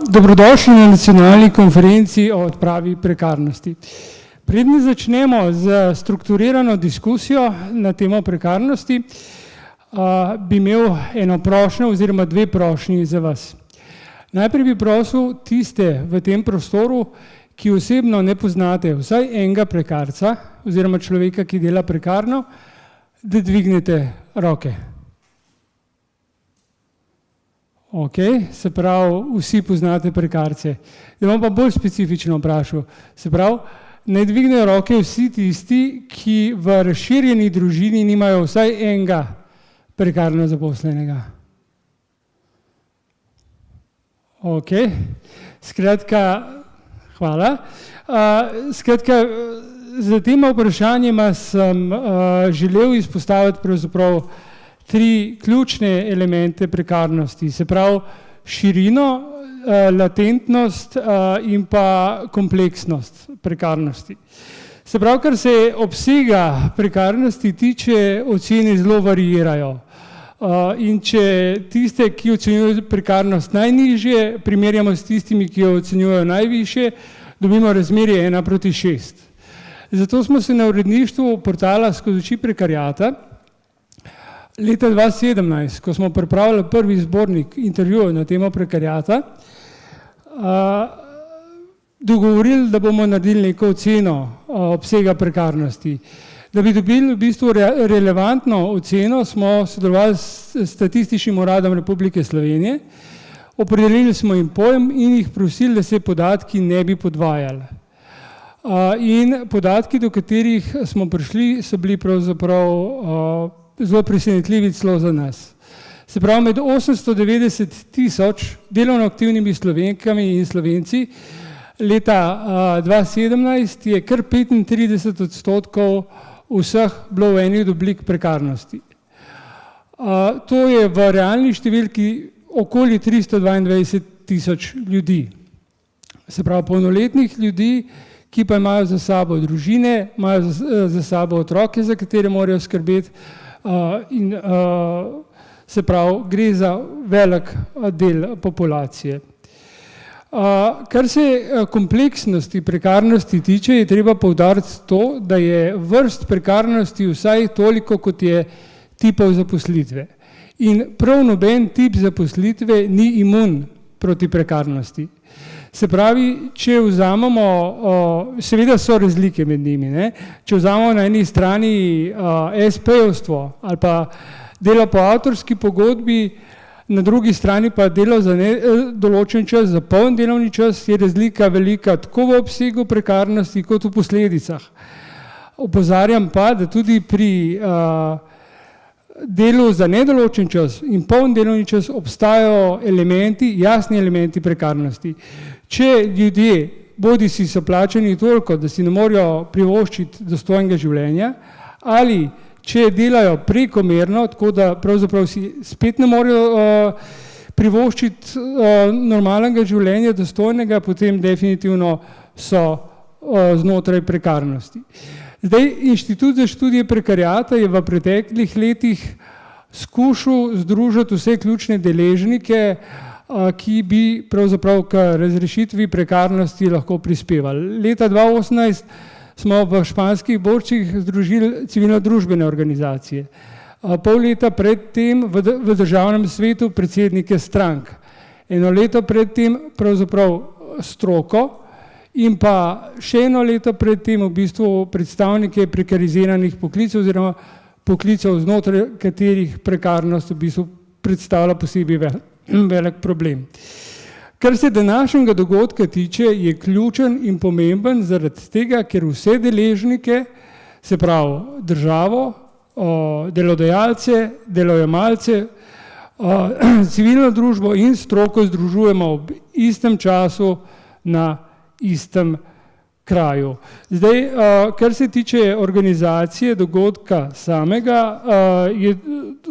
Dobrodošli na nacionalni konferenci o odpravi prekarnosti. Preden začnemo z strukturirano diskusijo na temo prekarnosti, bi imel eno prošnjo oziroma dve prošnji za vas. Najprej bi prosil tiste v tem prostoru, ki osebno ne poznate vsaj enega prekarca oziroma človeka, ki dela prekarno, da dvignete roke. Ok, se pravi, vsi poznate prekarce. Da bom pa bolj specifično vprašal. Se pravi, naj dvignejo roke vsi tisti, ki v razširjeni družini nimajo vsaj enega prekarno zaposlenega. Ok, skratka, hvala. Skratka, za tema vprašanjima sem želel izpostaviti pravzaprav tri ključne elemente prekarnosti, se pravi širino, latentnost in pa kompleksnost prekarnosti. Se pravi, kar se obsega prekarnosti tiče, ocene zelo variirajo. In če tiste, ki ocenjujejo prekarnost najnižje, primerjamo s tistimi, ki jo ocenjujejo najvišje, dobimo razmerje 1:6. Zato smo se na uredništvu portala Skozi oči prekariata leta 2017, ko smo pripravili prvi zbornik intervjujev na temo prekariata, dogovorili, da bomo naredili neko oceno obsega prekarnosti. Da bi dobili v bistvu relevantno oceno, smo sodelovali s Statističnim uradom Republike Slovenije, opredelili smo jim pojem in jih prosili, da se podatki ne bi podvajali. In podatki, do katerih smo prišli, so bili pravzaprav zelo presenetljivi celo za nas. Se pravi, med 890 tisoč delovno aktivnimi Slovenkami in Slovenci leta 2017 je kar 35% vseh bilo v eni od oblik prekarnosti. To je v realni številki okoli 322 tisoč ljudi. Se pravi, polnoletnih ljudi, ki pa imajo za sabo družine, imajo za sabo otroke, za katere morajo skrbeti, in se pravi, gre za velik del populacije. Kar se kompleksnosti prekarnosti tiče, je treba poudariti to, da je vrst prekarnosti vsaj toliko, kot je tipov zaposlitve. In prav noben tip zaposlitve ni imun proti prekarnosti. Se pravi, če vzamemo, seveda so razlike med njimi, ne? Če vzamemo na eni strani SP-jevstvo ali pa delo po avtorski pogodbi, na drugi strani pa delo za nedoločen čas, za poln delovni čas, je razlika velika tako v obsegu prekarnosti kot v posledicah. Opozarjam pa, da tudi pri delu za nedoločen čas in poln delovni čas obstajajo elementi, jasni elementi prekarnosti. Če ljudje bodisi so plačani toliko, da si ne morejo privoščiti dostojnega življenja, ali če delajo prekomerno, tako da pravzaprav si spet ne morejo privoščiti normalnega življenja, dostojnega, potem definitivno so znotraj prekarnosti. Zdaj, Inštitut za študije prekariata je v preteklih letih skušal združiti vse ključne deležnike, ki bi pravzaprav k razrešitvi prekarnosti lahko prispevali. Leta 2018 smo v španskih borčih združili civilno-družbene organizacije. Pol leta predtem v državnem svetu predsednike strank. Eno leto predtem pravzaprav stroko in pa še eno leto predtem v bistvu predstavnike prekariziranih poklicev oziroma poklicev, znotraj katerih prekarnost v bistvu predstavlja posebej velik problem. Kar se današnjega dogodka tiče, je ključen in pomemben zaradi tega, ker vse deležnike, se pravi državo, delodajalce, delojemalce, civilno družbo in stroko združujemo ob istem času na istem kraju. Zdaj, kar se tiče organizacije dogodka samega,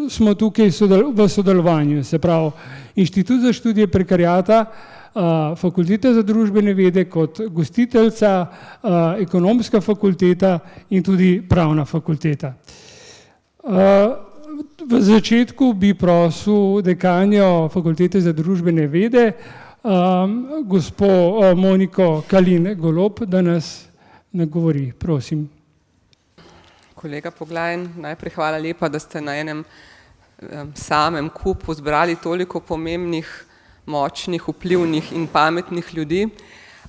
smo tukaj v sodelovanju, se pravi Inštitut za študije prekariata, Fakulteta za družbene vede kot gostiteljica, Ekonomska fakulteta in tudi Pravna fakulteta. V začetku bi prosil dekanjo Fakultete za družbene vede, gospo Moniko Kalin Golob, da nas nagovori. Prosim. Kolega Poglajn, najprej hvala lepa, da ste na enem samem kupu zbrali toliko pomembnih, močnih, vplivnih in pametnih ljudi.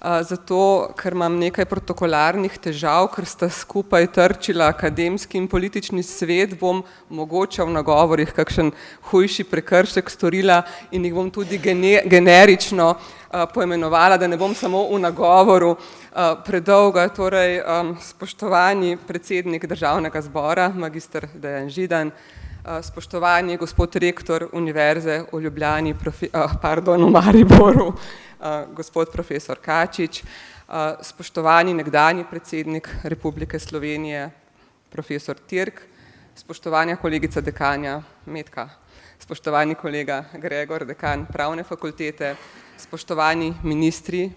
Zato, ker imam nekaj protokolarnih težav, ker sta skupaj trčila akademski in politični svet, bom mogoče v nagovorih kakšen hujši prekršek storila in jih bom tudi generično poimenovala, da ne bom samo v nagovoru predolga. Torej, spoštovani predsednik Državnega zbora, magister Dejan Židan, spoštovani gospod rektor Univerze v Ljubljani, v Mariboru, gospod profesor Kačič, spoštovani nekdanji predsednik Republike Slovenije, profesor Tirk, spoštovana kolegica dekanja Metka, spoštovani kolega Gregor, dekan Pravne fakultete, spoštovani ministri,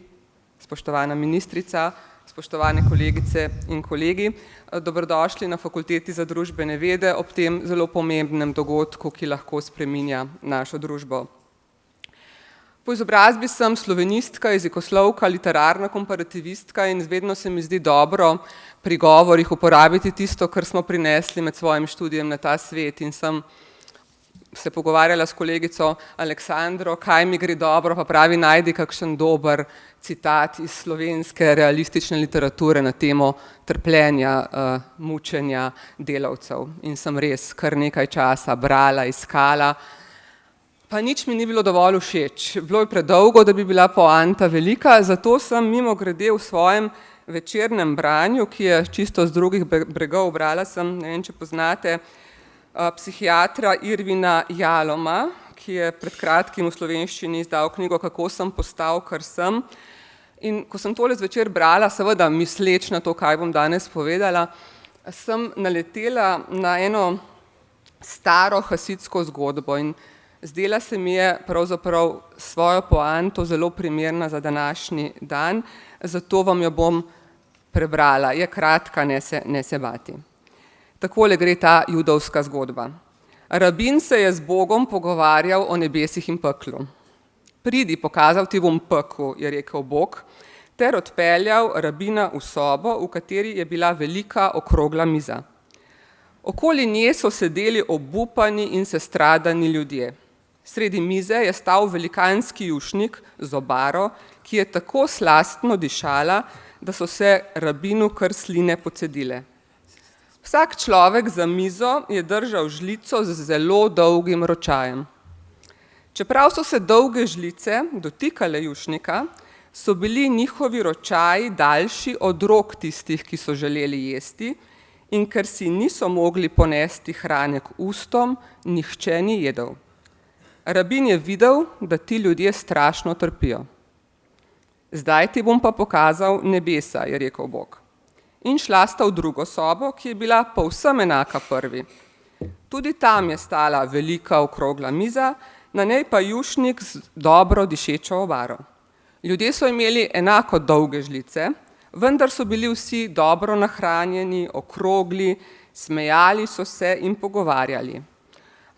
spoštovana ministrica, spoštovane kolegice in kolegi, dobrodošli na Fakulteti za družbene vede ob tem zelo pomembnem dogodku, ki lahko spreminja našo družbo. Po izobrazbi sem slovenistka, jezikoslovka, literarna komparativistka in vedno se mi zdi dobro pri govorih uporabiti tisto, kar smo prinesli med svojim študijem na ta svet, in sem se pogovarjala s kolegico Aleksandro, kaj mi gre dobro, pa pravi, najdi kakšen dober citat iz slovenske realistične literature na temo trpljenja, mučenja delavcev. In sem res kar nekaj časa brala, iskala, pa nič mi ni bilo dovolj všeč. Bilo je predolgo, da bi bila poanta velika, zato sem mimogrede v svojem večernem branju, ki je čisto z drugih bregov, brala sem, ne vem, če poznate, psihiatra Irvina Jaloma, ki je pred kratkim v slovenščini izdal knjigo Kako sem postal, kar sem. In ko sem tole zvečer brala, seveda misleč na to, kaj bom danes povedala, sem naletela na eno staro hasidsko zgodbo in zdela se mi je pravzaprav svojo poanto zelo primerna za današnji dan, zato vam jo bom prebrala. Je kratka, ne se bati. Takole gre ta judovska zgodba. Rabin se je z Bogom pogovarjal o nebesih in peklu. Pridi, pokazal ti bom pekel, je rekel Bog, ter odpeljal rabina v sobo, v kateri je bila velika okrogla miza. Okoli nje so sedeli obupani in sestradani ljudje. Sredi mize je stal velikanski jušnik z obaro, ki je tako slastno dišala, da so se rabinu kar sline pocedile. Vsak človek za mizo je držal žlico z zelo dolgim ročajem. Čeprav so se dolge žlice dotikale jušnika, so bili njihovi ročaji daljši od rok tistih, ki so želeli jesti, in ker si niso mogli ponesti hrane k ustom, nihče ni jedel. Rabin je videl, da ti ljudje strašno trpijo. Zdaj ti bom pa pokazal nebesa, je rekel Bog. In šla sta v drugo sobo, ki je bila povsem enaka prvi. Tudi tam je stala velika okrogla miza, na njej pa jušnik z dobro dišečo obaro. Ljudje so imeli enako dolge žlice, vendar so bili vsi dobro nahranjeni, okrogli, smejali so se in pogovarjali.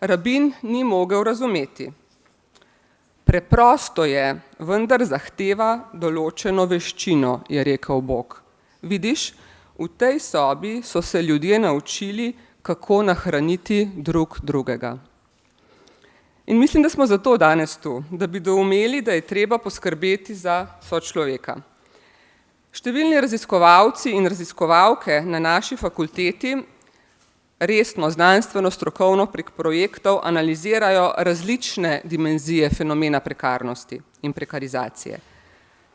Rabin ni mogel razumeti. Preprosto je, vendar zahteva določeno veščino, je rekel Bog. Vidiš, v tej sobi so se ljudje naučili, kako nahraniti drug drugega. In mislim, da smo zato danes tu, da bi doumeli, da je treba poskrbeti za sočloveka. Številni raziskovalci in raziskovalke na naši fakulteti resno, znanstveno, strokovno prek projektov analizirajo različne dimenzije fenomena prekarnosti in prekarizacije.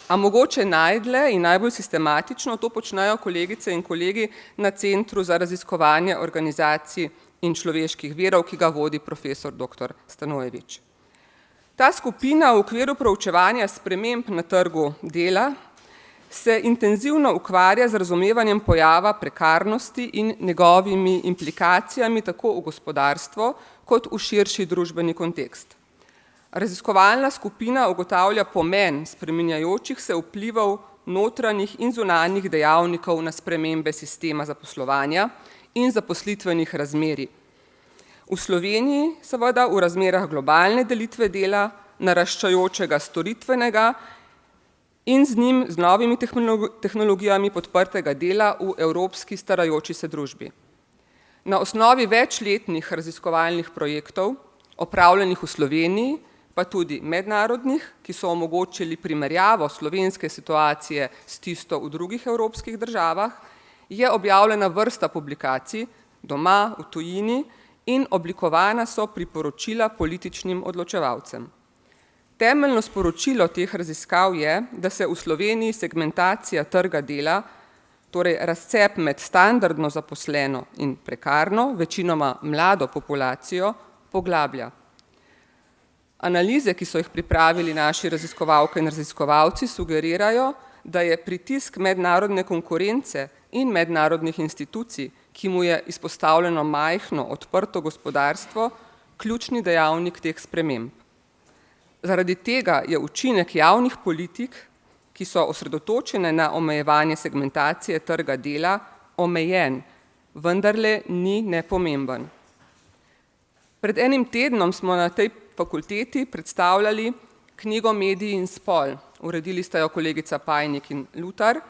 A mogoče najdlje in najbolj sistematično to počnejo kolegice in kolegi na Centru za raziskovanje organizacij in človeških virov, ki ga vodi profesor dr. Stanojević. Ta skupina v okviru proučevanja sprememb na trgu dela se intenzivno ukvarja z razumevanjem pojava prekarnosti in njegovimi implikacijami tako v gospodarstvo kot v širši družbeni kontekst. Raziskovalna skupina ugotavlja pomen spreminjajočih se vplivov notranjih in zunanjih dejavnikov na spremembe sistema zaposlovanja in zaposlitvenih razmerij. V Sloveniji, seveda v razmerah globalne delitve dela, naraščajočega storitvenega in z njim z novimi tehnologijami podprtega dela v evropski starajoči se družbi. Na osnovi večletnih raziskovalnih projektov, opravljenih v Sloveniji, pa tudi mednarodnih, ki so omogočili primerjavo slovenske situacije s tisto v drugih evropskih državah, je objavljena vrsta publikacij doma, v tujini in oblikovana so priporočila političnim odločevalcem. Temeljno sporočilo teh raziskav je, da se v Sloveniji segmentacija trga dela, torej razcep med standardno zaposleno in prekarno, večinoma mlado populacijo, poglablja. Analize, ki so jih pripravili naši raziskovalke in raziskovalci, sugerirajo, da je pritisk mednarodne konkurence in mednarodnih institucij, ki mu je izpostavljeno majhno, odprto gospodarstvo, ključni dejavnik teh sprememb. Zaradi tega je učinek javnih politik, ki so osredotočene na omejevanje segmentacije trga dela, omejen, vendarle ni nepomemben. Pred enim tednom smo na tej fakulteti predstavljali knjigo Mediji in spol. Uredili sta jo kolegica Pajnik in Lutar.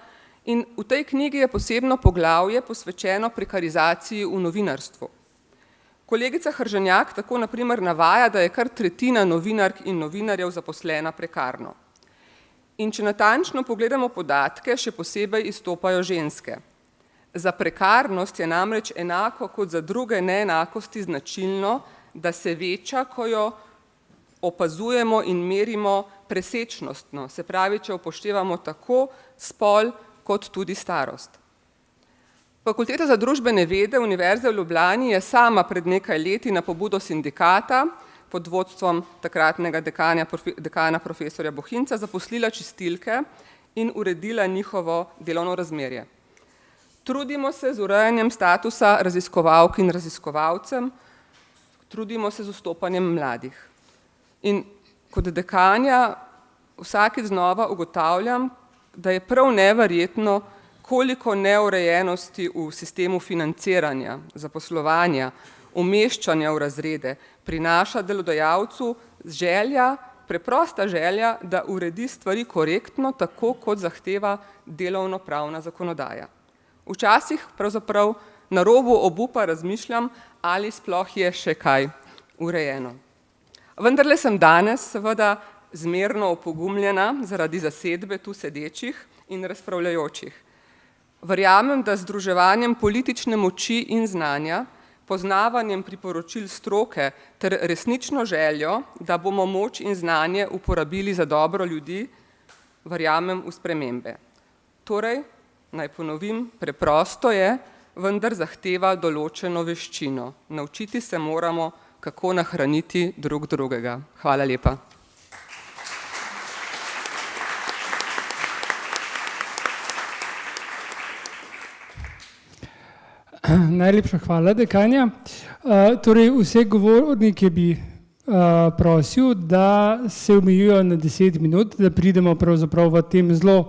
In v tej knjigi je posebno poglavje posvečeno prekarizaciji v novinarstvu. Kolegica Hržanjak tako na primer navaja, da je kar tretjina novinark in novinarjev zaposlena prekarno. In če natančno pogledamo podatke, še posebej izstopajo ženske. Za prekarnost je namreč enako kot za druge neenakosti značilno, da se veča, ko jo opazujemo in merimo presečnostno, se pravi, če upoštevamo tako spol kot tudi starost. Fakulteta za družbene vede Univerze v Ljubljani je sama pred nekaj leti na pobudo sindikata pod vodstvom takratnega dekana profesorja Bohinca zaposlila čistilke in uredila njihovo delovno razmerje. Trudimo se z urejanjem statusa raziskovalk in raziskovalcem, trudimo se z vstopanjem mladih. In kot dekanja vsakič znova ugotavljam, da je prav neverjetno, koliko neurejenosti v sistemu financiranja, zaposlovanja, umeščanja v razrede prinaša delodajalcu želja, preprosta želja, da uredi stvari korektno, tako kot zahteva delovnopravna zakonodaja. Včasih pravzaprav na robu obupa razmišljam, ali sploh je še kaj urejeno. Vendarle sem danes seveda zmerno opogumljena zaradi zasedbe tu sedečih in razpravljajočih. Verjamem, da z združevanjem politične moči in znanja, poznavanjem priporočil stroke ter resnično željo, da bomo moč in znanje uporabili za dobro ljudi, verjamem v spremembe. Torej, naj ponovim, preprosto je, vendar zahteva določeno veščino. Naučiti se moramo, kako nahraniti drug drugega. Hvala lepa. Najlepša hvala, dekanja. Torej, vse govornike bi prosil, da se omejujo na 10 minut, da pridemo pravzaprav v tem zelo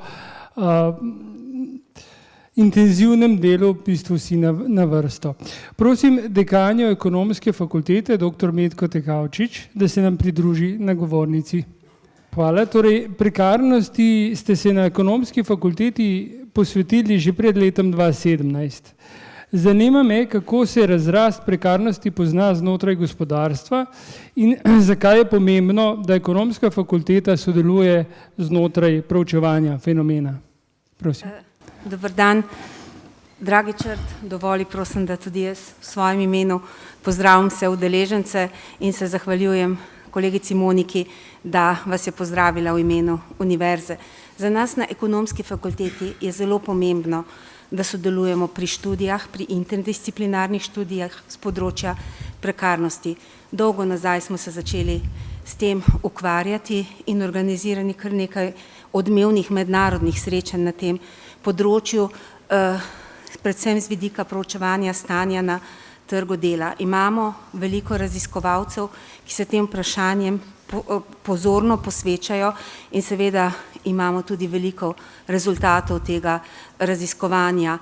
intenzivnem delu v bistvu vsi na vrsto. Prosim dekanjo Ekonomske fakultete, dr. Metko Tekavčič, da se nam pridruži na govornici. Hvala. Torej, prekarnosti ste se na Ekonomski fakulteti posvetili že pred letom 2017. Zanima me, kako se razrast prekarnosti pozna znotraj gospodarstva in zakaj je pomembno, da Ekonomska fakulteta sodeluje znotraj proučevanja fenomena. Prosim. Dober dan, dragi Črt, dovoli prosim, da tudi jaz v svojem imenu pozdravim vse udeležence in se zahvaljujem kolegici Moniki, da vas je pozdravila v imenu univerze. Za nas na Ekonomski fakulteti je zelo pomembno, da sodelujemo pri študijah, pri interdisciplinarnih študijah z področja prekarnosti. Dolgo nazaj smo se začeli s tem ukvarjati in organizirani kar nekaj odmevnih mednarodnih srečanj na tem področju, predvsem z vidika proučevanja stanja na trgu dela. Imamo veliko raziskovalcev, ki se tem vprašanjem pozorno posvečajo in seveda imamo tudi veliko rezultatov tega raziskovanja.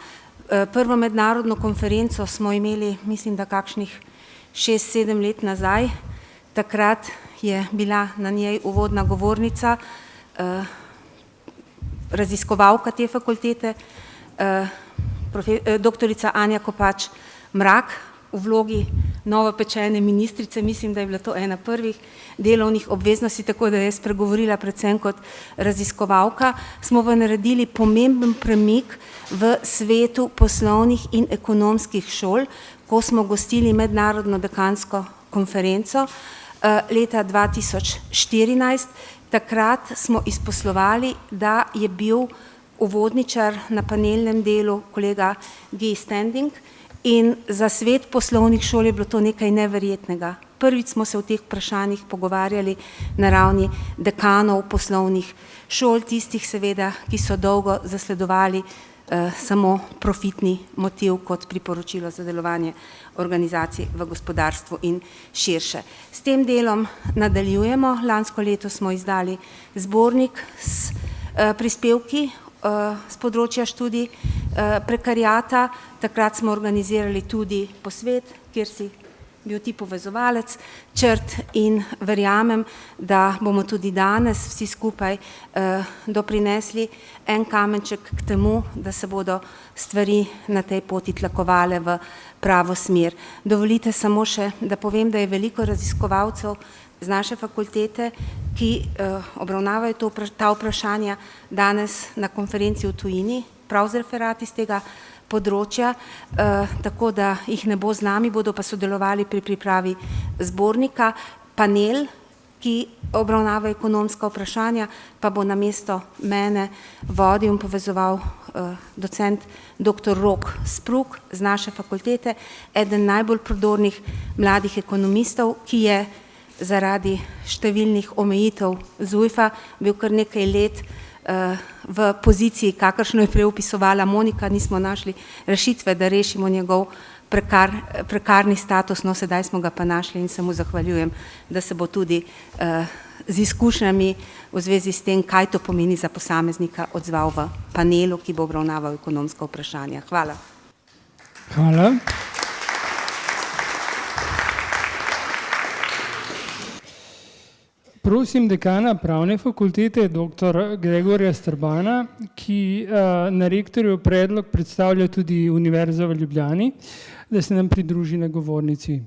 Prvo mednarodno konferenco smo imeli, mislim, da kakšnih 6-7 let nazaj, Takrat je bila na njej uvodna govornica, raziskovalka te fakultete, doktorica Anja Kopač Mrak v vlogi novopečene ministrice. Mislim, da je bila to ena prvih delovnih obveznosti, tako da je spregovorila predvsem kot raziskovalka. Smo pa naredili pomemben premik v svetu poslovnih in ekonomskih šol, ko smo gostili mednarodno dekansko konferenco leta 2014. Takrat smo izposlovali, da je bil uvodničar na panelnem delu kolega Guy Standing in za svet poslovnih šol je bilo to nekaj neverjetnega. Prvič smo se o teh vprašanjih pogovarjali na ravni dekanov poslovnih šol, tistih seveda, ki so dolgo zasledovali samo profitni motiv kot priporočilo za delovanje organizacij v gospodarstvu in širše. S tem delom nadaljujemo. Lansko leto smo izdali zbornik s prispevki z področja študij prekariata. Takrat smo organizirali tudi posvet, kjer si bil ti povezovalec črt in verjamem, da bomo tudi danes vsi skupaj doprinesli en kamenček k temu, da se bodo stvari na tej poti tlakovale v pravo smer. Dovolite samo še, da povem, da je veliko raziskovalcev z naše fakultete, ki obravnavajo ta vprašanja danes na konferenci v tujini, prav z referati z tega področja, tako da jih ne bo z nami, bodo pa sodelovali pri pripravi zbornika. Panel, ki obravnava ekonomska vprašanja, pa bo namesto mene vodil in povezoval docent dr. Rok Spruk z naše fakultete, eden najbolj prodornih mladih ekonomistov, ki je zaradi številnih omejitev ZUJF-a bil kar nekaj let v poziciji, kakršno je prej opisovala Monika. Nismo našli rešitve, da rešimo njegov prekarni status, no sedaj smo ga pa našli in se mu zahvaljujem, da se bo tudi z izkušnjami v zvezi s tem, kaj to pomeni za posameznika, odzval v panelu, ki bo obravnaval ekonomska vprašanja. Hvala. Hvala. Prosim dekana pravne fakultete, dr. Gregorja Strbana, ki na rektorju predlog predstavlja tudi Univerza v Ljubljani, da se nam pridruži na govornici.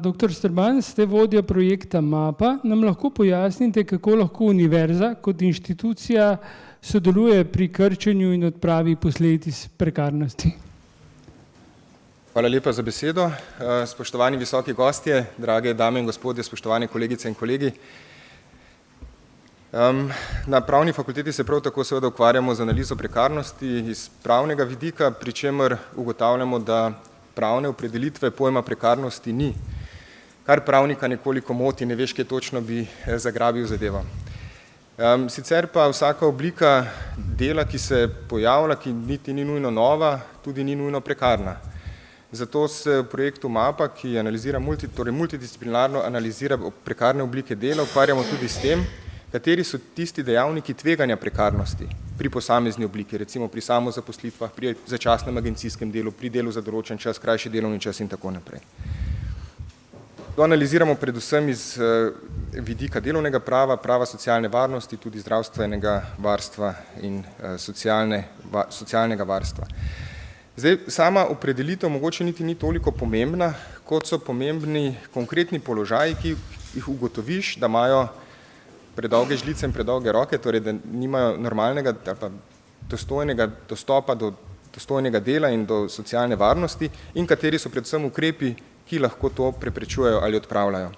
Dr. Strban, ste vodja projekta MAPA. Nam lahko pojasnite, kako lahko univerza kot inštitucija sodeluje pri krčenju in odpravi posledic prekarnosti? Hvala lepa za besedo. Spoštovani visoki gostje, drage dame in gospodje, spoštovane kolegice in kolegi. Na pravni fakulteti se prav tako seveda ukvarjamo z analizo prekarnosti iz pravnega vidika, pri čemer ugotavljamo, da pravne opredelitve pojma prekarnosti ni, kar pravnika nekoliko moti, ne veš, kje točno bi zagrabil zadevo. Sicer pa vsaka oblika dela, ki se pojavlja, ki niti ni nujno nova, tudi ni nujno prekarna. Zato se v projektu MAPA, ki analizira multidisciplinarno analizira prekarne oblike dela, ukvarjamo tudi s tem, kateri so tisti dejavniki tveganja prekarnosti pri posamezni obliki, recimo pri samozaposlitvah, pri začasnem agencijskem delu, pri delu za določen čas, krajši delovni čas in tako naprej. To analiziramo predvsem iz vidika delovnega prava, prava socialne varnosti, tudi zdravstvenega varstva in socialnega varstva. Zdaj, sama opredelitev mogoče niti ni toliko pomembna, kot so pomembni konkretni položaji, ki jih ugotoviš, da imajo predolge žlice in predolge roke, torej da nimajo normalnega ali pa dostojnega dostopa do dostojnega dela in do socialne varnosti in kateri so predvsem ukrepi, ki lahko to preprečujejo ali odpravljajo.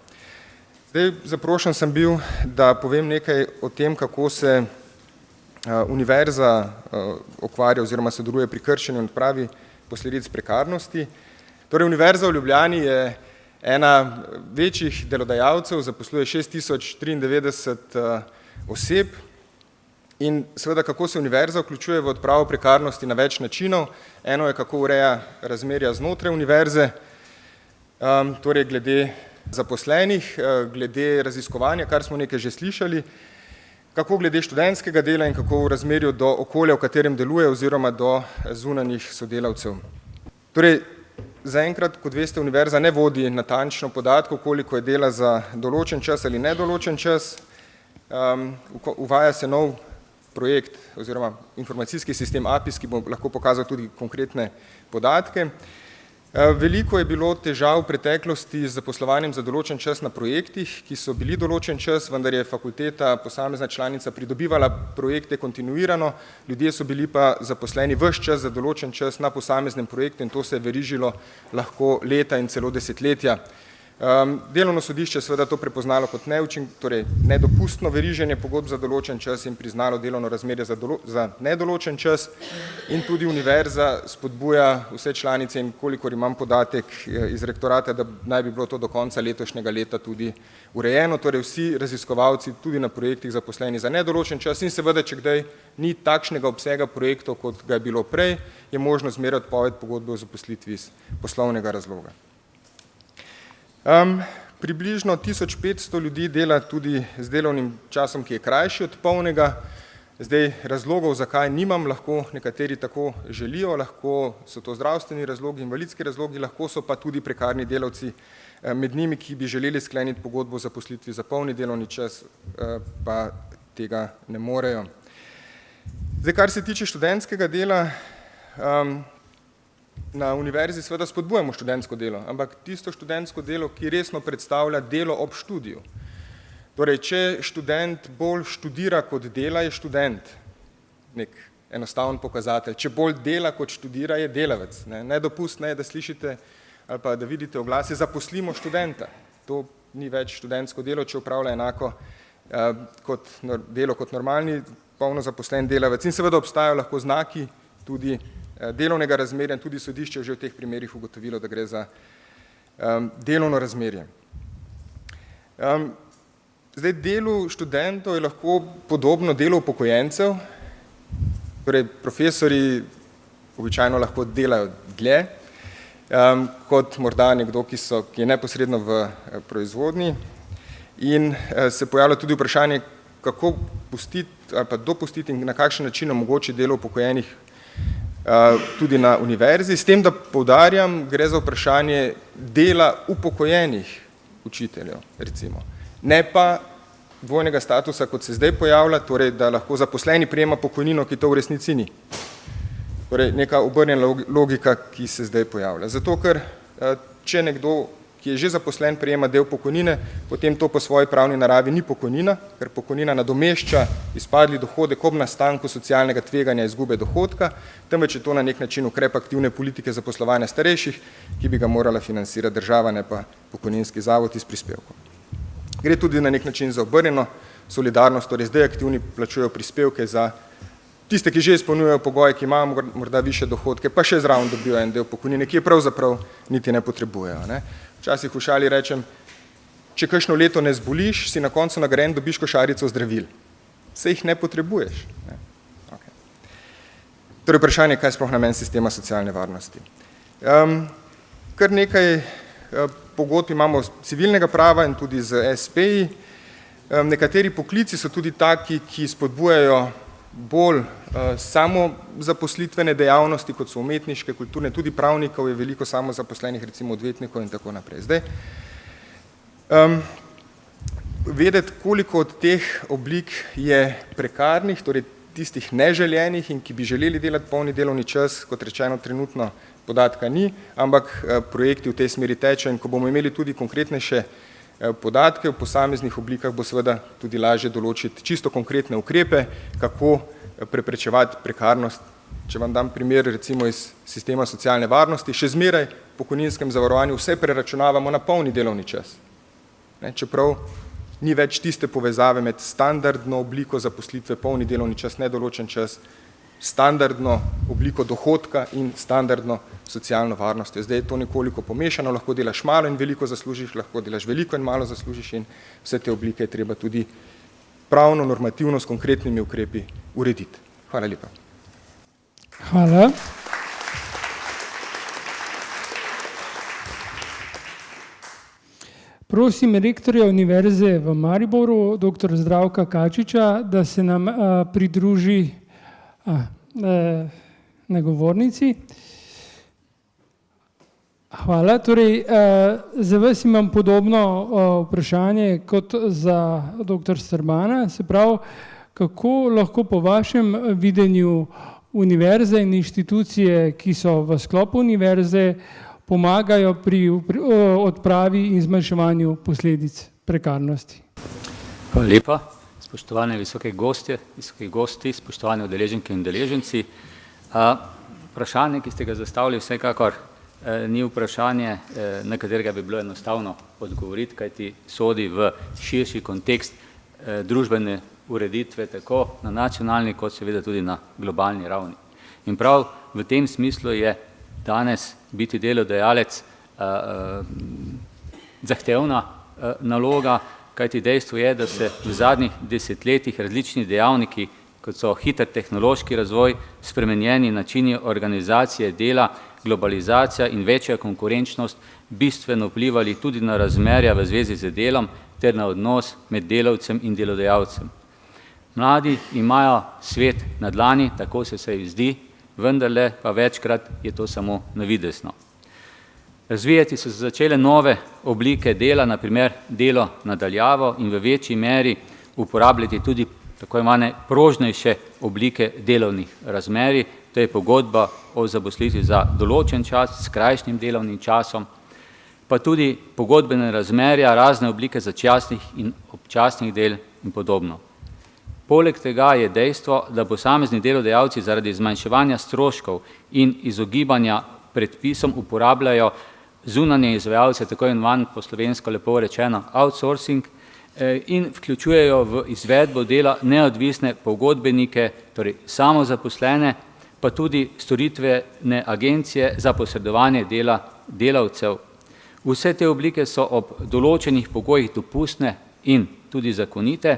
Zdaj, zaprošen sem bil, da povem nekaj o tem, kako se univerza ukvarja oziroma sodeluje pri krčenju in odpravi posledic prekarnosti. Torej, Univerza v Ljubljani je ena večjih delodajalcev, zaposluje 6093 oseb in seveda kako se univerza vključuje v odpravo prekarnosti na več načinov. Eno je, kako ureja razmerja znotraj univerze, torej glede zaposlenih, glede raziskovanja, kar smo nekaj že slišali, kako glede študentskega dela in kako v razmerju do okolja, v katerem deluje oziroma do zunanjih sodelavcev. Torej, zaenkrat, kot veste, univerza ne vodi natančno podatkov, koliko je dela za določen čas ali nedoločen čas. Uvaja se nov projekt oziroma informacijski sistem APIS, ki bo lahko pokazal tudi konkretne podatke. Veliko je bilo težav v preteklosti z zaposlovanjem za določen čas na projektih, ki so bili določen čas, vendar je fakulteta, posamezna članica, pridobivala projekte kontinuirano, ljudje so bili pa zaposleni ves čas za določen čas na posameznem projektu in to se je verižilo lahko leta in celo desetletja. Delovno sodišče je seveda to prepoznalo kot torej nedopustno veriženje pogodb za določen čas in priznalo delovno razmerje za nedoločen čas in tudi univerza spodbuja vse članice in kolikor imam podatek iz rektorata, da naj bi bilo to do konca letošnjega leta tudi urejeno, torej vsi raziskovalci tudi na projektih zaposleni za nedoločen čas in seveda, če kdaj ni takšnega obsega projektov, kot ga je bilo prej, je možno zmeraj odpoved pogodbe o zaposlitvi iz poslovnega razloga. Približno 1500 ljudi dela tudi z delovnim časom, ki je krajši od polnega. Zdaj razlogov, zakaj nimam, lahko nekateri tako želijo, lahko so to zdravstveni razlogi, invalidski razlogi, lahko so pa tudi prekarni delavci med njimi, ki bi želeli skleniti pogodbo o zaposlitvi za polni delovni čas, pa tega ne morejo. Zdaj, kar se tiče študentskega dela, na univerzi seveda spodbujamo študentsko delo, ampak tisto študentsko delo, ki resno predstavlja delo ob študiju. Torej, če študent bolj študira kot dela, je študent, nek enostaven pokazatelj. Če bolj dela kot študira, je delavec. Nedopustno je, da slišite ali pa da vidite oglase, zaposlimo študenta. To ni več študentsko delo, če opravlja enako delo kot normalni, polno zaposlen delavec. In seveda obstajajo lahko znaki tudi delovnega razmerja, tudi sodišče že v teh primerih ugotovilo, da gre za delovno razmerje. Zdaj, delu študentov je lahko podobno delu upokojencev, torej profesori običajno lahko delajo dlje, kot morda nekdo, ki je neposredno v proizvodnji in se pojavlja tudi vprašanje, kako pustiti ali pa dopustiti in na kakšen način omogočiti delo upokojenih tudi na univerzi, s tem, da poudarjam, gre za vprašanje dela upokojenih učiteljev, recimo. Ne pa dvojnega statusa, kot se zdaj pojavlja, torej, da lahko zaposleni prejema pokojnino, ki to v resnici ni. Torej, neka obrnjena logika, ki se zdaj pojavlja. Zato, ker če nekdo, ki je že zaposlen, prejema del pokojnine, potem to po svoji pravni naravi ni pokojnina, ker pokojnina nadomešča izpadli dohodek ob nastanku socialnega tveganja izgube dohodka, temveč je to na nek način ukrep aktivne politike zaposlovanja starejših, ki bi ga morala financirati država, ne pa pokojninski zavod iz prispevkov. Gre tudi na nek način za obrnjeno solidarnost, torej zdaj aktivni plačujejo prispevke za tiste, ki že izpolnjujejo pogoje, ki imajo morda više dohodke, pa še zraven dobijo en del pokojnine, ki je pravzaprav niti ne potrebujejo. Včasih v šali rečem, če kakšno leto ne zboliš, si na koncu nagrajen, dobiš košarico zdravil. Se jih ne potrebuješ. Okay. Torej vprašanje, kaj je sploh namen sistema socialne varnosti. Kar nekaj pogodb imamo civilnega prava in tudi z SP-ji. Nekateri poklici so tudi taki, ki spodbujajo bolj samo zaposlitvene dejavnosti, kot so umetniške, kulturne, tudi pravnikov je veliko samozaposlenih, recimo odvetnikov in tako naprej. Zdaj, vedeti, koliko od teh oblik je prekarnih, torej tistih neželjenih in ki bi želeli delati polni delovni čas, kot rečeno, trenutno podatka ni, ampak projekti v tej smeri tečejo in ko bomo imeli tudi konkretnejše podatke v posameznih oblikah, bo seveda tudi lažje določiti čisto konkretne ukrepe, kako preprečevati prekarnost. Če vam dam primer recimo iz sistema socialne varnosti, še zmeraj v pokojninskem zavarovanju vse preračunavamo na polni delovni čas. Čeprav ni več tiste povezave med standardno obliko zaposlitve, polni delovni čas, nedoločen čas, standardno obliko dohodka in standardno socialno varnostjo. Zdaj je to nekoliko pomešano, lahko delaš malo in veliko zaslužiš, lahko delaš veliko in malo zaslužiš in vse te oblike je treba tudi pravno, normativno, s konkretnimi ukrepi urediti. Hvala lepa. Hvala. Prosim rektorja Univerze v Mariboru, dr. Zdravka Kačiča, da se nam pridruži na govornici. Hvala. Torej, za vas imam podobno vprašanje kot za dr. Srbana. Se pravi, kako lahko po vašem videnju univerze in inštitucije, ki so v sklopu univerze, pomagajo pri odpravi in zmanjševanju posledic prekarnosti? Hvala lepa. Spoštovane visoki gosti, spoštovane udeleženke in udeleženci. Vprašanje, ki ste ga zastavili, vsekakor ni vprašanje, na katerega bi bilo enostavno odgovoriti, kajti sodi v širši kontekst družbene ureditve tako na nacionalni kot seveda tudi na globalni ravni. In prav v tem smislu je danes biti delodajalec zahtevna naloga, kajti dejstvo je, da se v zadnjih desetletjih različni dejavniki, kot so hiter tehnološki razvoj, spremenjeni načini organizacije dela, globalizacija in večja konkurenčnost bistveno vplivali tudi na razmerja v zvezi z delom ter na odnos med delavcem in delodajalcem. Mladi imajo svet na dlani, tako se jim zdi, vendarle pa večkrat je to samo navidezno. Razvijati so se začele nove oblike dela, naprimer delo nadaljavo in v večji meri uporabljati tudi tako imane prožnejše oblike delovnih razmerij, to je pogodba o zaposlitvi za določen čas s krajšnjim delovnim časom, pa tudi pogodbene razmerja, razne oblike začasnih in občasnih del in podobno. Poleg tega je dejstvo, da posamezni delodajalci zaradi zmanjševanja stroškov in izogibanja predpisom uporabljajo zunanje izvajalce, tako imenovan po slovensko lepo rečeno outsourcing, in vključujejo v izvedbo dela neodvisne pogodbenike, torej samozaposlene, pa tudi storitvene agencije za posredovanje dela delavcev. Vse te oblike so ob določenih pogojih dopustne in tudi zakonite.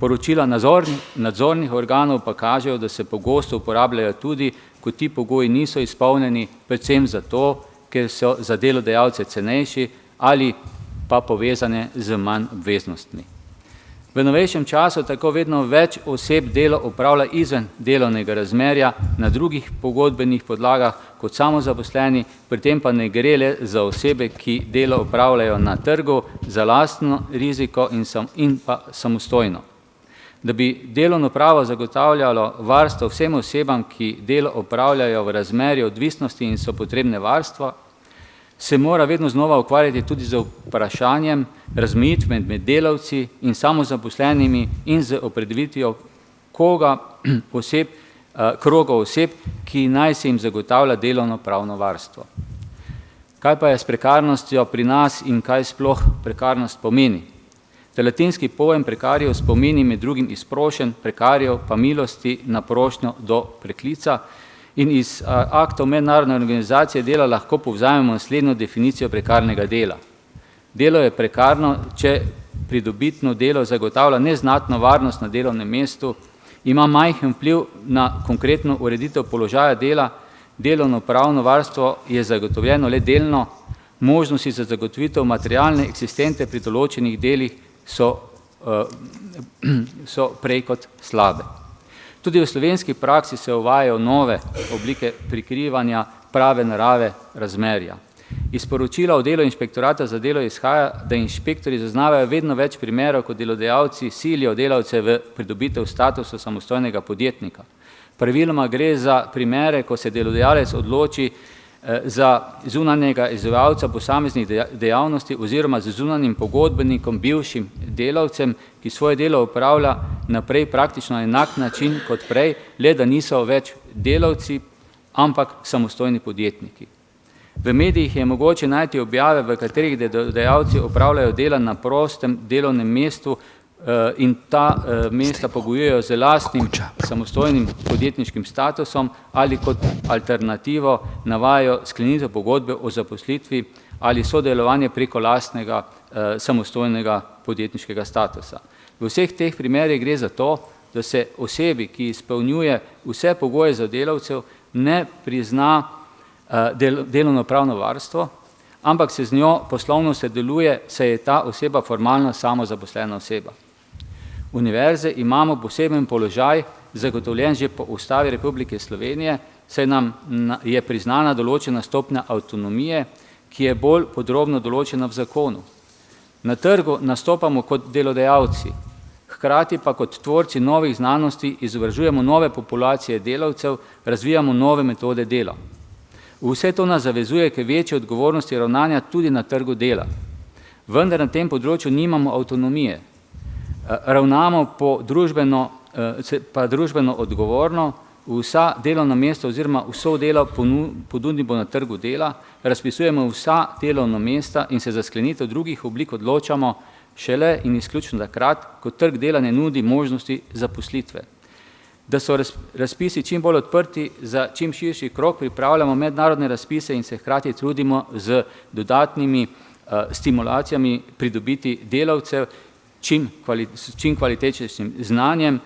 Poročila nadzornih organov pa kažejo, da se pogosto uporabljajo tudi, ko ti pogoji niso izpolnjeni, predvsem zato, ker so za delodajalce cenejši ali pa povezane z manj obveznostmi. V novejšem času tako vedno več oseb delo opravlja izven delovnega razmerja na drugih pogodbenih podlagah kot samozaposleni, pri tem pa ne gre le za osebe, ki delo opravljajo na trgu za lastno riziko in pa samostojno. Da bi delovno pravo zagotavljalo varstvo vsem osebam, ki delo opravljajo v razmerju odvisnosti in so potrebne varstva, se mora vedno znova ukvarjati tudi z vprašanjem razmejitve med delavci in samozaposlenimi in z opredelitvijo kroga oseb, ki naj se jim zagotavlja delovno pravno varstvo. Kaj pa je s prekarnostjo pri nas in kaj sploh prekarnost pomeni? Ta latinski pojem prekarijo spomini med drugim izprošen, prekarijo pa milosti na prošnjo do preklica, in iz aktov mednarodne organizacije dela lahko povzamemo naslednjo definicijo prekarnega dela. Delo je prekarno, če pridobitno delo zagotavlja neznatno varnost na delovnem mestu, ima majhen vpliv na konkretno ureditev položaja dela, delovno pravno varstvo je zagotovljeno le delno, možnosti za zagotovitev materialne eksistente pri določenih delih so prej kot slabe. Tudi v slovenski praksi se uvajajo nove oblike prikrivanja prave narave razmerja. Iz poročila o delu inšpektorata za delo izhaja, da inšpektori zaznavajo vedno več primerov, ko delodajalci silijo delavce v pridobitev statusa samostojnega podjetnika. Praviloma gre za primere, ko se delodajalec odloči za zunanjega izvajalca posameznih dejavnosti oziroma z zunanjim pogodbenikom, bivšim delavcem, ki svoje delo opravlja naprej praktično na enak način kot prej, le da niso več delavci, ampak samostojni podjetniki. V medijih je mogoče najti objave, v katerih delodajalci opravljajo dela na prostem delovnem mestu in ta mesta pogojujejo z lastnim samostojnim podjetniškim statusom ali kot alternativo navajajo sklenitev pogodbe o zaposlitvi ali sodelovanje preko lastnega samostojnega podjetniškega statusa. V vseh teh primerih gre za to, da se osebi, ki izpolnjuje vse pogoje za delavcev, ne prizna delovno pravno varstvo, ampak se z njo poslovno sodeluje, saj je ta oseba formalno samozaposlena oseba. Univerze imamo poseben položaj, zagotovljen že po Ustavi Republike Slovenije, saj nam je priznana določena stopnja avtonomije, ki je bolj podrobno določena v zakonu. Na trgu nastopamo kot delodajalci, hkrati pa kot tvorci novih znanosti izobražujemo nove populacije delavcev, razvijamo nove metode dela. Vse to nas zavezuje k večji odgovornosti ravnanja tudi na trgu dela. Vendar na tem področju nimamo avtonomije. Ravnamo pa družbeno odgovorno, vsa delovna mesta oziroma vso delo ponudimo na trgu dela, razpisujemo vsa delovna mesta in se za sklenitev drugih oblik odločamo šele in izključno takrat, ko trg dela ne nudi možnosti zaposlitve. Da so razpisi čim bolj odprti za čim širši krog, pripravljamo mednarodne razpise in se hkrati trudimo z dodatnimi stimulacijami pridobiti delavcev s čim kvalitetnejšim znanjem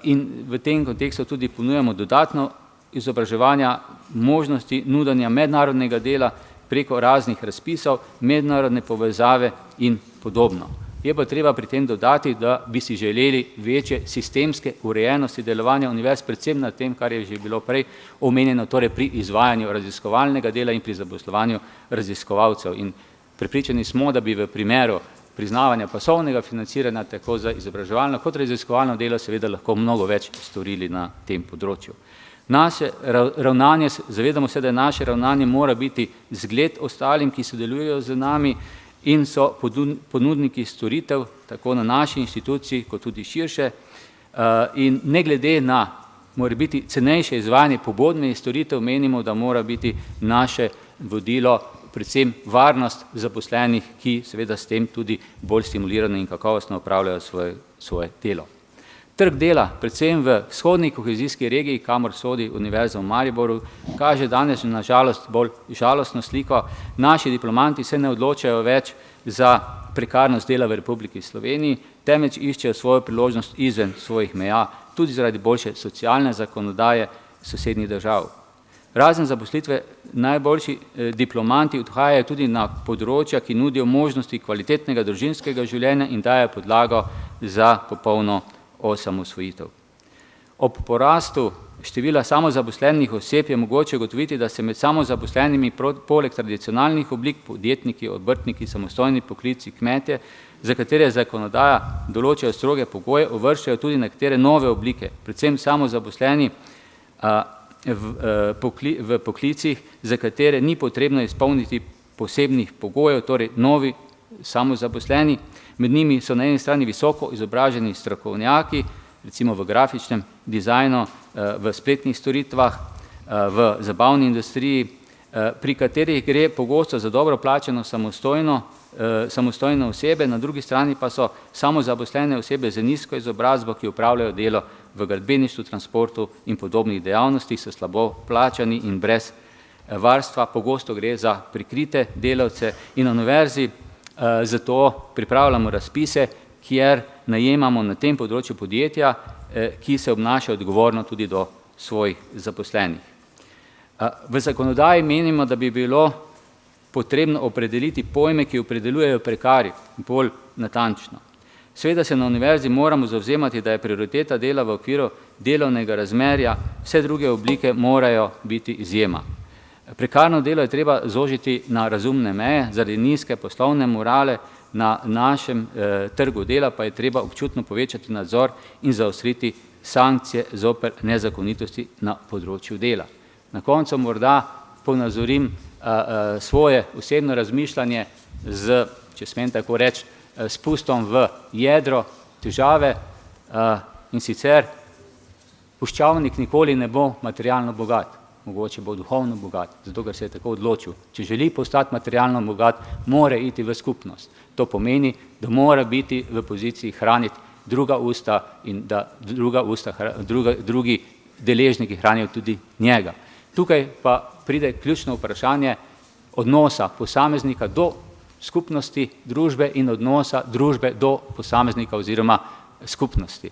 in v tem kontekstu tudi ponujamo dodatno izobraževanja, možnosti nudenja mednarodnega dela preko raznih razpisov, mednarodne povezave in podobno. Je pa treba pri tem dodati, da bi si želeli večje sistemske urejenosti delovanja univerz, predvsem na tem, kar je že bilo prej omenjeno, torej pri izvajanju raziskovalnega dela in pri zaposlovanju raziskovalcev. In prepričani smo, da bi v primeru priznavanja pasovnega financiranja tako za izobraževalno kot raziskovalno delo seveda lahko mnogo več storili na tem področju. Naše ravnanje, zavedamo se, da naše ravnanje mora biti zgled ostalim, ki sodelujejo z nami in so ponudniki storitev tako na naši inštituciji kot tudi širše in ne glede na mora biti cenejše izvajanje pogodbenih storitev, menimo, da mora biti naše vodilo predvsem varnost zaposlenih, ki seveda s tem tudi bolj stimulirano in kakovostno opravljajo svoje delo. Trg dela, predvsem v vzhodni kohezijski regiji, kamor sodi Univerza v Mariboru, kaže danes na žalost bolj žalostno sliko. Naši diplomanti se ne odločajo več za prekarnost dela v Republiki Sloveniji, temveč iščejo svojo priložnost izven svojih meja, tudi zaradi boljše socialne zakonodaje sosednjih držav. Razen zaposlitve najboljši diplomanti odhajajo tudi na področja, ki nudijo možnosti kvalitetnega družinskega življenja in dajo podlago za popolno osamosvojitev. Ob porastu števila samozaposlenih oseb je mogoče ugotoviti, da se med samozaposlenimi poleg tradicionalnih oblik podjetniki, obrtniki, samostojni poklici, kmetje, za katere zakonodaja določajo stroge pogoje, uvrščajo tudi nekatere nove oblike, predvsem samozaposleni v poklicih, za katere ni potrebno izpolniti posebnih pogojev, torej novi samozaposleni. Med njimi so na eni strani visoko izobraženi strokovnjaki, recimo v grafičnem dizajnu, v spletnih storitvah, v zabavni industriji, pri katerih gre pogosto za dobro plačeno samostojne osebe, na drugi strani pa so samozaposlene osebe z nizko izobrazbo, ki opravljajo delo v gradbeništvu, transportu in podobnih dejavnostih, so slabo plačani in brez varstva, pogosto gre za prikrite delavce in na univerzi zato pripravljamo razpise, kjer najemamo na tem področju podjetja, ki se obnašajo odgovorno tudi do svojih zaposlenih. V zakonodaji menimo, da bi bilo potrebno opredeliti pojme, ki opredeljujejo prekari, bolj natančno. Seveda se na univerzi moramo zavzemati, da je prioriteta dela v okviru delovnega razmerja, vse druge oblike morajo biti izjema. Prekarno delo je treba zožiti na razumne meje, zaradi nizke poslovne morale na našem trgu dela pa je treba občutno povečati nadzor in zaostriti sankcije zoper nezakonitosti na področju dela. Na koncu morda ponazorim svoje osebno razmišljanje z, če smem tako reči, spustom v jedro težave in sicer puščavnik nikoli ne bo materialno bogat. Mogoče bo duhovno bogat, zato ker se je tako odločil. Če želi postati materialno bogat, mora iti v skupnost. To pomeni, da mora biti v poziciji hraniti druga usta in da drugi deležniki hranijo tudi njega. Tukaj pa pride ključno vprašanje odnosa posameznika do skupnosti družbe in odnosa družbe do posameznika oziroma skupnosti.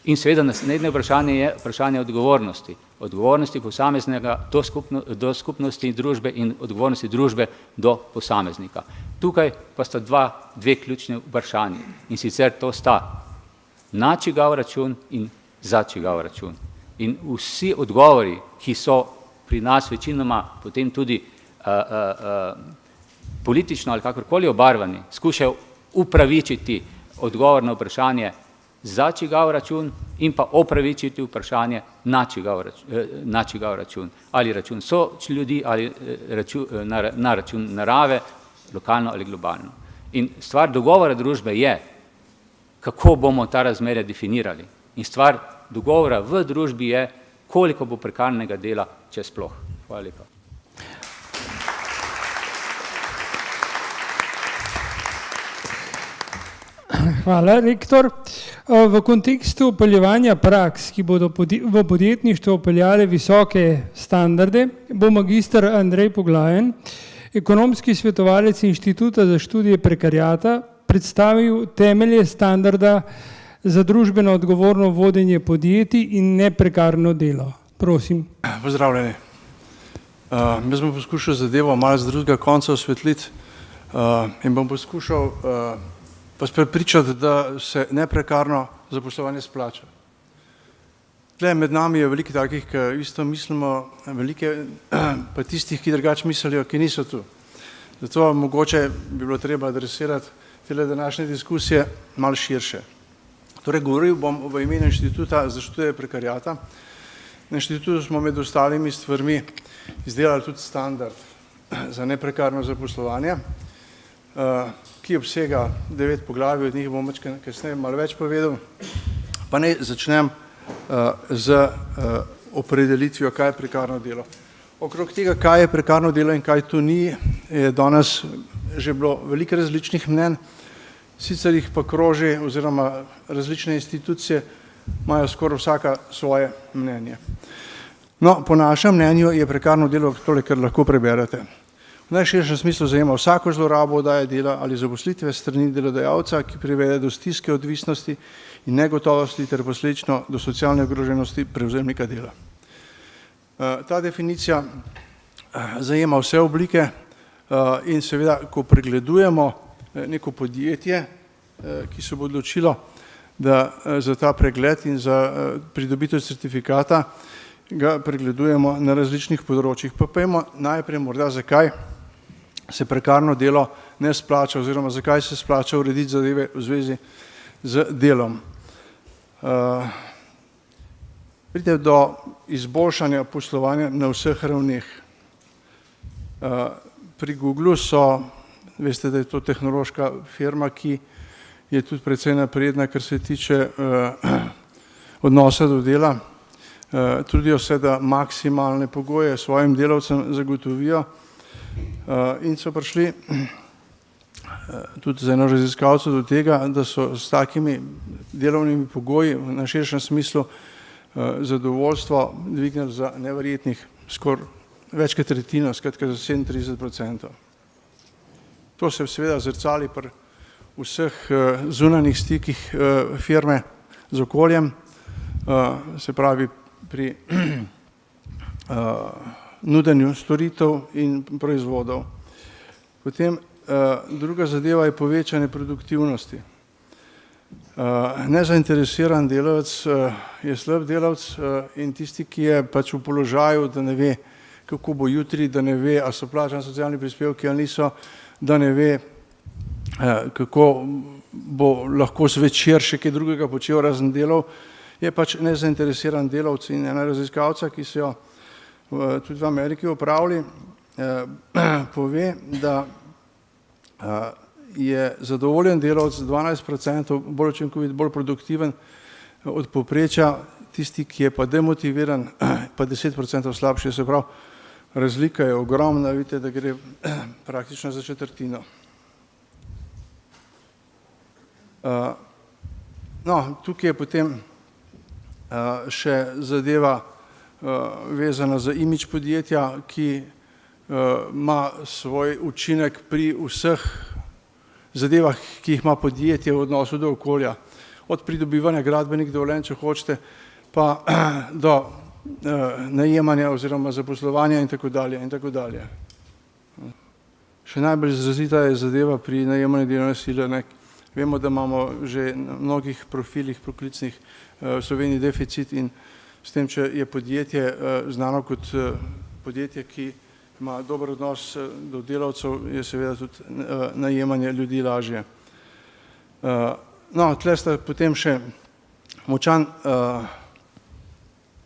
In seveda naslednje vprašanje je vprašanje odgovornosti. Odgovornosti posameznika do skupnosti družbe in odgovornosti družbe do posameznika. Tukaj pa sta dve ključni vprašanji. In sicer to sta na čigav račun in za čigav račun. In vsi odgovori, ki so pri nas večinoma potem tudi politično ali kakorkoli obarvani, skušajo upravičiti odgovor na vprašanje za čigav račun in pa opravičiti vprašanje na čigav račun. Ali račun ljudi ali na račun narave, lokalno ali globalno. In stvar dogovora družbe je, kako bomo ta razmerja definirali. In stvar dogovora v družbi je, koliko bo prekarnega dela, če sploh. Hvala lepa. Hvala, rektor. V kontekstu upeljevanja praks, ki bodo v podjetništvu upeljale visoke standarde, bo magister Andrej Poglajen, ekonomski svetovalec Inštituta za študije prekariata, predstavil temelje standarda za družbeno odgovorno vodenje podjetij in neprekarno delo. Prosim. Pozdravljeni. Jaz bom poskušal zadevo malo z drugega konca osvetliti in bom poskušal vas prepričati, da se neprekarno zaposlovanje splača. Tle med nami je veliko takih, ki isto mislimo, velike pa tistih, ki drugače mislijo, ki niso tu. Zato mogoče bi bilo treba adresirati tele današnje diskusije malo širše. Torej, govoril bom v imenu Inštituta za študije prekariata. Na inštitutu smo med ostalimi stvarmi izdelali tudi standard za neprekarno zaposlovanje, ki obsega 9 poglavij, od njih bom kasneje malo več povedal. Pa naj začnem z opredelitvijo, kaj je prekarno delo. Okrog tega, kaj je prekarno delo in kaj to ni, je danes že bilo veliko različnih mnenj, sicer jih pa kroži oziroma različne institucije imajo skoraj vsaka svoje mnenje. No, po našem mnenju je prekarno delo tole, kar lahko preberete. V najširšem smislu zajema vsako zlorabo oddaje dela ali zaposlitve strani delodajalca, ki privede do stiske, odvisnosti in negotovosti ter posledično do socialne ogroženosti prevzemnika dela. Ta definicija zajema vse oblike in seveda, ko pregledujemo neko podjetje, ki se bo odločilo, da za ta pregled in za pridobitev certifikata ga pregledujemo na različnih področjih. Pa pojdimo najprej morda, zakaj se prekarno delo ne splača oziroma zakaj se splača urediti zadeve v zvezi z delom. Pride do izboljšanja poslovanja na vseh ravneh. Pri Googlu so, veste, da je to tehnološka firma, ki je tudi precej napredna, kar se tiče odnosa do dela. Trudijo se, da maksimalne pogoje svojim delavcem zagotovijo in so prišli tudi za eno raziskavco do tega, da so s takimi delovnimi pogoji na širšem smislu zadovoljstvo dvignili za neverjetnih skoraj več kot tretjino, skratka za 37%. To se seveda zrcali pri vseh zunanjih stikih firme z okoljem, se pravi pri nudenju storitev in proizvodov. Potem druga zadeva je povečanje produktivnosti. Nezainteresiran delavec je slab delavec in tisti, ki je pač v položaju, da ne ve, kako bo jutri, da ne ve, a so plačani socialni prispevki ali niso, da ne ve, kako bo lahko zvečer še kaj drugega počel razen delov, je pač nezainteresiran delavec in ena raziskavca, ki so jo tudi v Ameriki opravili, pove, da je zadovoljen delavec 12% bolj učinkovit, bolj produktiven od povprečja, tisti, ki je pa demotiviran, pa 10% slabši, se pravi, razlika je ogromna, vidite, da gre praktično za četrtino. No, tukaj je potem še zadeva vezana za imidž podjetja, ki ima svoj učinek pri vseh zadevah, ki jih ima podjetje v odnosu do okolja. Od pridobivanja gradbenih dovoljenj, če hočete, pa do najemanja oziroma zaposlovanja in tako dalje in tako dalje. Še najbolj izrazita je zadeva pri najemanju delovne sile. Vemo, da imamo že na mnogih profilih poklicnih v Sloveniji deficit in s tem, če je podjetje znano kot podjetje, ki ima dober odnos do delavcev, je seveda tudi najemanje ljudi lažje. No, tle sta potem še močan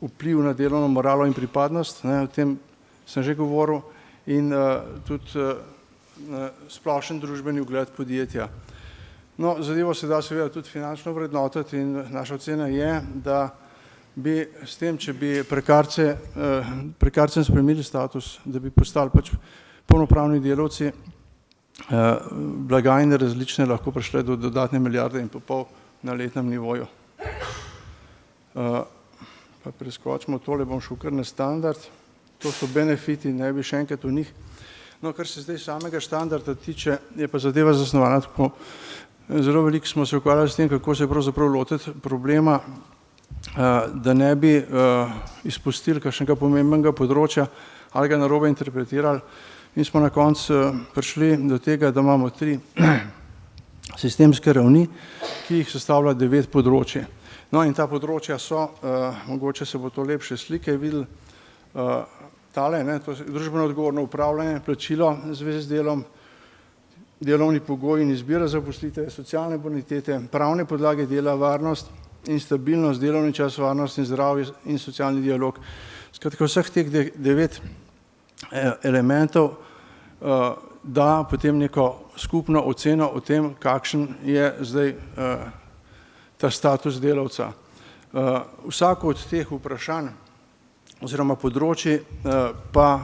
vpliv na delovno moralo in pripadnost, o tem sem že govoril, in tudi splošen družbeni ugled podjetja. No, zadevo se da seveda tudi finančno vrednotiti in naša ocena je, da bi s tem, če bi prekarcem spremenili status, da bi postali pač polnopravni delavci, blagajne različne lahko prišle do dodatne 1,5 milijarde na letnem nivoju. Pa preskočimo tole, bom šel kar na standard. To so benefiti, ne bi še enkrat v njih. No, kar se zdaj samega standarda tiče, je pa zadeva zasnovana tako. Zelo veliko smo se ukvarjali s tem, kako se pravzaprav lotiti problema, da ne bi izpustili kakšnega pomembnega področja ali ga narobe interpretirali. In smo na koncu prišli do tega, da imamo 3 sistemske ravni, ki jih sestavlja 9 področij. No, in ta področja so, mogoče se bo to lepše slike videli, tale, to je družbeno odgovorno upravljanje, plačilo v zvezi z delom, delovni pogoji in izbira zaposlitve, socialne bonitete, pravne podlage dela, varnost in stabilnost, delovni čas, varnost in zdravje in socialni dialog. Skratka, vseh teh 9 elementov da potem neko skupno oceno o tem, kakšen je zdaj ta status delavca. Vsako od teh vprašanj oziroma področji pa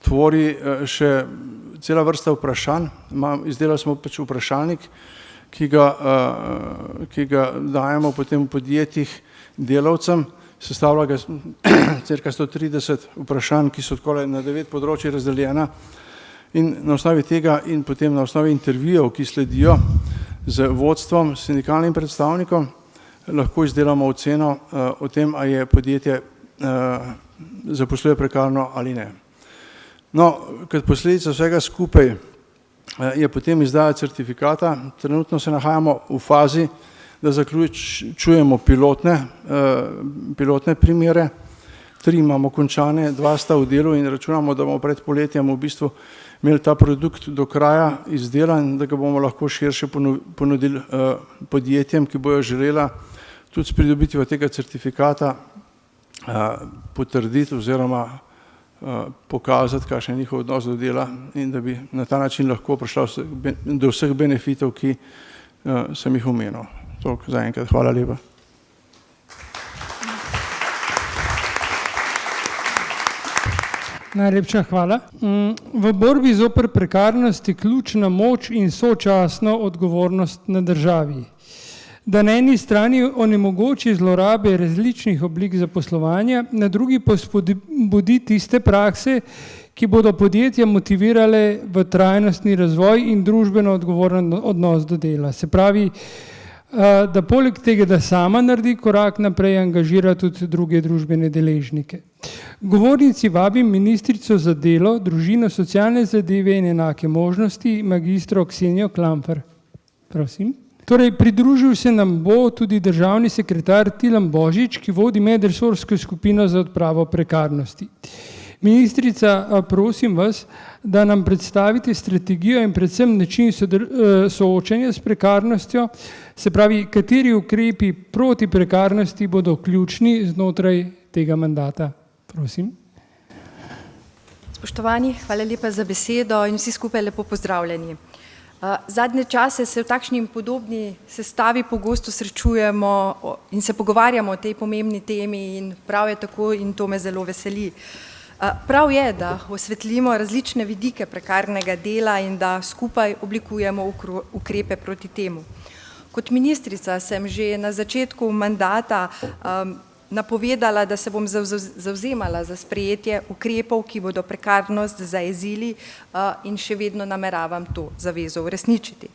tvori še cela vrsta vprašanj. Izdelali smo pač vprašalnik, ki ga dajemo potem v podjetjih delavcem. Sestavlja ga cirka 130 vprašanj, ki so takole na 9 področji razdeljena. In na osnovi tega in potem na osnovi intervjujev, ki sledijo z vodstvom, sindikalnim predstavnikom, lahko izdelamo oceno o tem, a je podjetje zaposluje prekarno ali ne. No, kot posledica vsega skupaj je potem izdaja certifikata. Trenutno se nahajamo v fazi, da zaključujemo pilotne primere. 3 imamo končane, 2 sta v delu in računamo, da bomo pred poletjem v bistvu imeli ta produkt do kraja izdelan, da ga bomo lahko širše ponudili podjetjem, ki bojo želela tudi s pridobitvijo tega certifikata potrditi oziroma pokazati, kakšen je njihov odnos do dela in da bi na ta način lahko prišla do vseh benefitov, ki sem jih omenil. Toliko za enkrat. Hvala lepa. Najlepša hvala. V borbi zoper prekarnost je ključna moč in sočasno odgovornost na državi. Da na eni strani onemogoči zlorabe različnih oblik zaposlovanja, na drugi pa spodbudi tiste prakse, ki bodo podjetja motivirale v trajnostni razvoj in družbeno odgovoren odnos do dela. Se pravi, da poleg tega, da sama naredi korak naprej, angažira tudi druge družbene deležnike. Govornici vabim ministrico za delo, družino, socialne zadeve in enake možnosti, magistro Ksenijo Klampfer. Prosim. Torej, pridružil se nam bo tudi državni sekretar Tilen Božič, ki vodi medresorsko skupino za odpravo prekarnosti. Ministrica, prosim vas, da nam predstavite strategijo in predvsem način soočanja s prekarnostjo, se pravi, kateri ukrepi proti prekarnosti bodo ključni znotraj tega mandata. Prosim. Spoštovani, hvala lepa za besedo in vsi skupaj lepo pozdravljeni. Zadnje čase se v takšni in podobni sestavi pogosto srečujemo in se pogovarjamo o tej pomembni temi in prav je tako in to me zelo veseli. Prav je, da osvetlimo različne vidike prekarnega dela in da skupaj oblikujemo ukrepe proti temu. Kot ministrica sem že na začetku mandata napovedala, da se bom zavzemala za sprejetje ukrepov, ki bodo prekarnost zajezili in še vedno nameravam to zavezo uresničiti.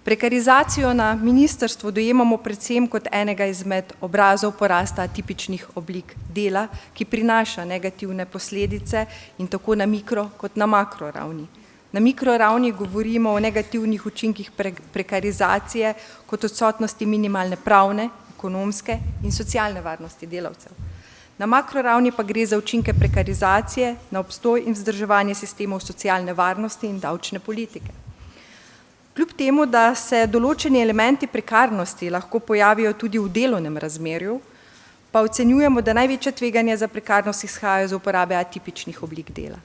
Prekarizacijo na ministrstvu dojemamo predvsem kot enega izmed obrazov porasta atipičnih oblik dela, ki prinaša negativne posledice in tako na mikro kot na makro ravni. Na mikro ravni govorimo o negativnih učinkih prekarizacije kot odsotnosti minimalne pravne, ekonomske in socialne varnosti delavcev. Na makroravni pa gre za učinke prekarizacije na obstoj in vzdrževanje sistemov socialne varnosti in davčne politike. Kljub temu, da se določeni elementi prekarnosti lahko pojavijo tudi v delovnem razmerju, pa ocenjujemo, da največja tveganja za prekarnost izhajajo iz uporabe atipičnih oblik dela.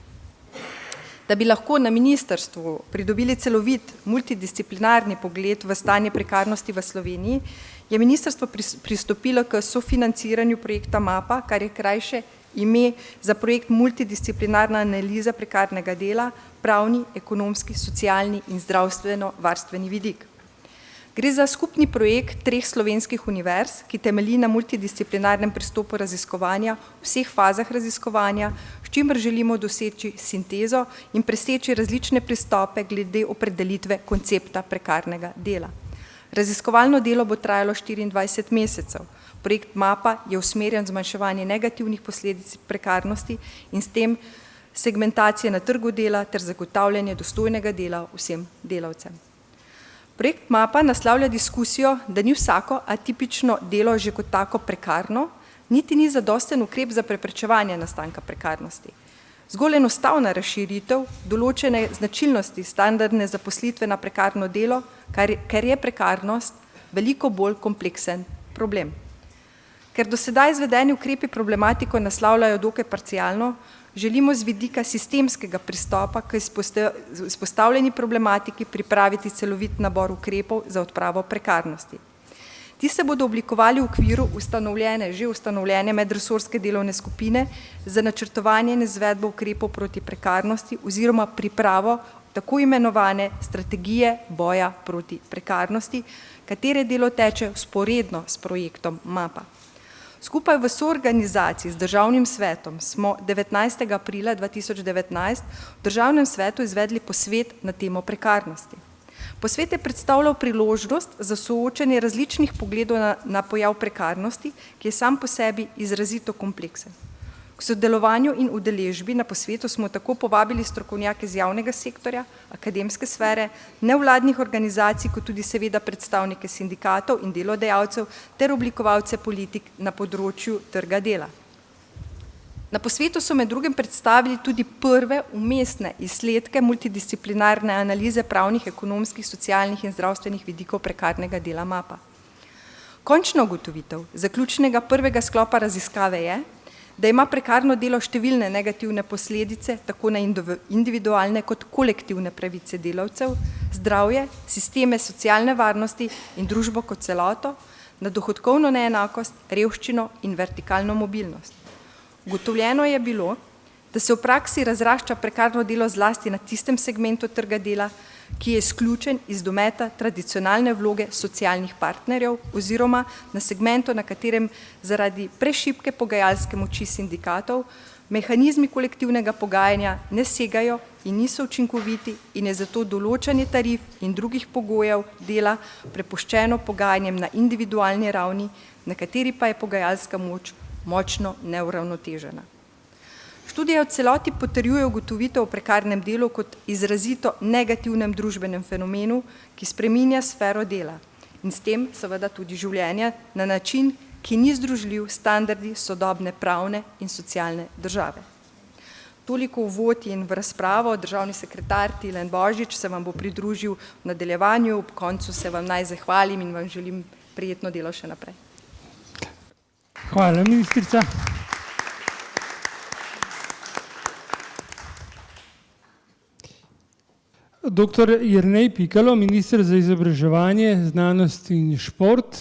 Da bi lahko na ministrstvu pridobili celovit multidisciplinarni pogled v stanje prekarnosti v Sloveniji, je ministrstvo pristopilo k sofinanciranju projekta MAPA, kar je krajše ime za projekt multidisciplinarna analiza prekarnega dela, pravni, ekonomski, socialni in zdravstveno-varstveni vidik. Gre za skupni projekt 3 slovenskih univerz, ki temelji na multidisciplinarnem pristopu raziskovanja v vseh fazah raziskovanja, s čimer želimo doseči sintezo in preseči različne pristope glede opredelitve koncepta prekarnega dela. Raziskovalno delo bo trajalo 24 mesecev. Projekt MAPA je usmerjen v zmanjševanje negativnih posledic prekarnosti in s tem segmentacije na trgu dela ter zagotavljanje dostojnega dela vsem delavcem. Projekt MAPA naslavlja diskusijo, da ni vsako atipično delo že kot tako prekarno, niti ni zadosten ukrep za preprečevanje nastanka prekarnosti. Zgolj enostavna razširitev določene značilnosti standardne zaposlitve na prekarno delo, ker je prekarnost veliko bolj kompleksen problem. Ker do sedaj izvedeni ukrepi problematiko naslavljajo dokaj parcialno, želimo z vidika sistemskega pristopa k izpostavljeni problematiki pripraviti celovit nabor ukrepov za odpravo prekarnosti. Ti se bodo oblikovali v okviru že ustanovljene medresorske delovne skupine za načrtovanje in izvedbo ukrepov proti prekarnosti oziroma pripravo tako imenovane strategije boja proti prekarnosti, katere delo teče vzporedno s projektom MAPA. Skupaj v soorganizaciji z Državnim svetom smo 19. aprila 2019 v Državnem svetu izvedli posvet na temo prekarnosti. Posvet je predstavljal priložnost za soočenje različnih pogledov na pojav prekarnosti, ki je sam po sebi izrazito kompleksen. K sodelovanju in udeležbi na posvetu smo tako povabili strokovnjake z javnega sektorja, akademske sfere, nevladnih organizacij, kot tudi seveda predstavnike sindikatov in delodajalcev ter oblikovalce politik na področju trga dela. Na posvetu so med drugim predstavili tudi prve umestne izsledke multidisciplinarne analize pravnih, ekonomskih, socialnih in zdravstvenih vidikov prekarnega dela MAPA. Končna ugotovitev zaključnega prvega sklopa raziskave je, da ima prekarno delo številne negativne posledice tako na individualne kot kolektivne pravice delavcev, zdravje, sisteme socialne varnosti in družbo kot celoto, na dohodkovno neenakost, revščino in vertikalno mobilnost. Ugotovljeno je bilo, da se v praksi razrašča prekarno delo zlasti na tistem segmentu trga dela, ki je izključen iz dometa tradicionalne vloge socialnih partnerjev oziroma na segmentu, na katerem zaradi prešibke pogajalske moči sindikatov mehanizmi kolektivnega pogajanja ne segajo in niso učinkoviti in je zato določanje tarif in drugih pogojev dela prepuščeno pogajanjem na individualni ravni, na kateri pa je pogajalska moč močno neuravnotežena. Študija v celoti potrjuje ugotovitev o prekarnem delu kot izrazito negativnem družbenem fenomenu, ki spreminja sfero dela in s tem seveda tudi življenja na način, ki ni združljiv s standardi sodobne pravne in socialne države. Toliko uvod in v razpravo. Državni sekretar Tilen Božič se vam bo pridružil v nadaljevanju, ob koncu se vam naj zahvalim in vam želim prijetno delo še naprej. Hvala, ministrica. Doktor Jernej Pikalo, minister za izobraževanje, znanost in šport.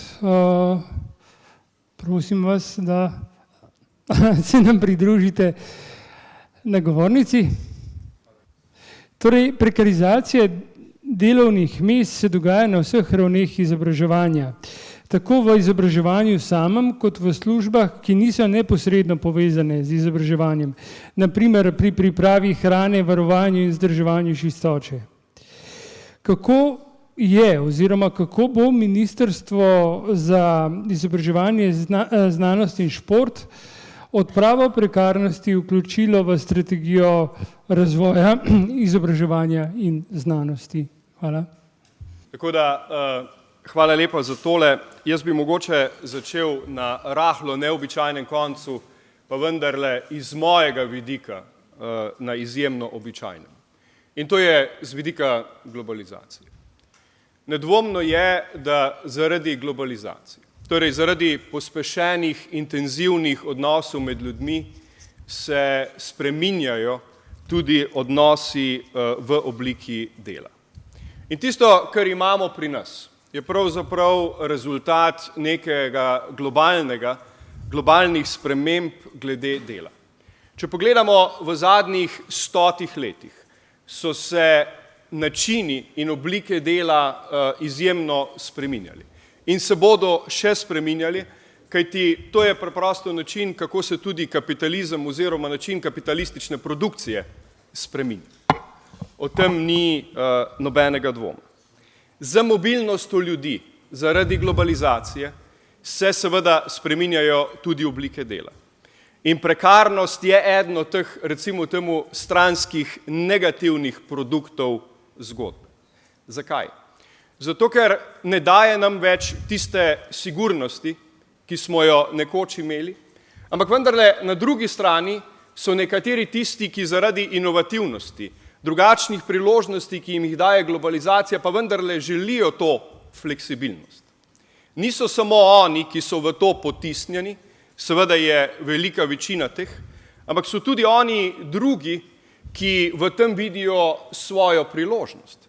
Prosim vas, da se nam pridružite na govornici. Torej, prekarizacija delovnih mest se dogaja na vseh ravneh izobraževanja. Tako v izobraževanju samem, kot v službah, ki niso neposredno povezane z izobraževanjem. Naprimer pri pripravi hrane, varovanju in vzdrževanju čistoče. Kako je oziroma kako bo Ministrstvo za izobraževanje, znanost in šport odpravo prekarnosti vključilo v strategijo razvoja izobraževanja in znanosti? Hvala. Tako da, hvala lepa za tole. Jaz bi mogoče začel na rahlo neobičajnem koncu. pa vendarle iz mojega vidika na izjemno običajnem. In to je z vidika globalizacije. Nedvomno je, da zaradi globalizacije, torej zaradi pospešenih, intenzivnih odnosov med ljudmi, se spreminjajo tudi odnosi v obliki dela. In tisto, kar imamo pri nas, je pravzaprav rezultat nekega globalnih sprememb glede dela. Če pogledamo v zadnjih 100 letih, so se načini in oblike dela izjemno spreminjali. In se bodo še spreminjali, kajti to je preprosto način, kako se tudi kapitalizem oziroma način kapitalistične produkcije spreminja. O tem ni nobenega dvoma. Za mobilnostjo ljudi, zaradi globalizacije, se seveda spreminjajo tudi oblike dela. In prekarnost je eden od teh, recimo temu, stranskih negativnih produktov zgodbe. Zakaj? Zato, ker ne daje nam več tiste sigurnosti, ki smo jo nekoč imeli, ampak vendarle na drugi strani so nekateri tisti, ki zaradi inovativnosti, drugačnih priložnosti, ki jim jih daje globalizacija, pa vendarle želijo to fleksibilnost. Niso samo oni, ki so v to potisnjeni, seveda je velika večina teh, ampak so tudi oni drugi, ki v tem vidijo svojo priložnost.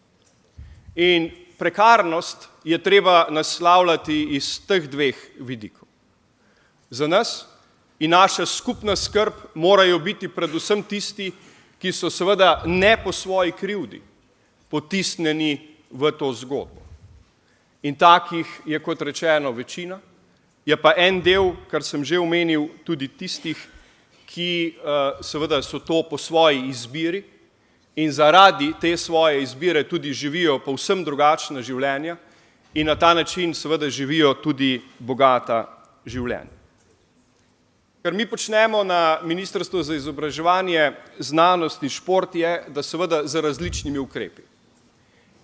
In prekarnost je treba naslavljati iz teh dveh vidikov. Za nas in naša skupna skrb morajo biti predvsem tisti, ki so seveda ne po svoji krivdi potisnjeni v to zgodbo. In takih je, kot rečeno, večina, je pa en del, kar sem že omenil, tudi tistih, ki seveda so to po svoji izbiri in zaradi te svoje izbire tudi živijo povsem drugačna življenja in na ta način seveda živijo tudi bogata življenja. Kar mi počnemo na Ministrstvu za izobraževanje, znanost in šport je, da seveda z različnimi ukrepi.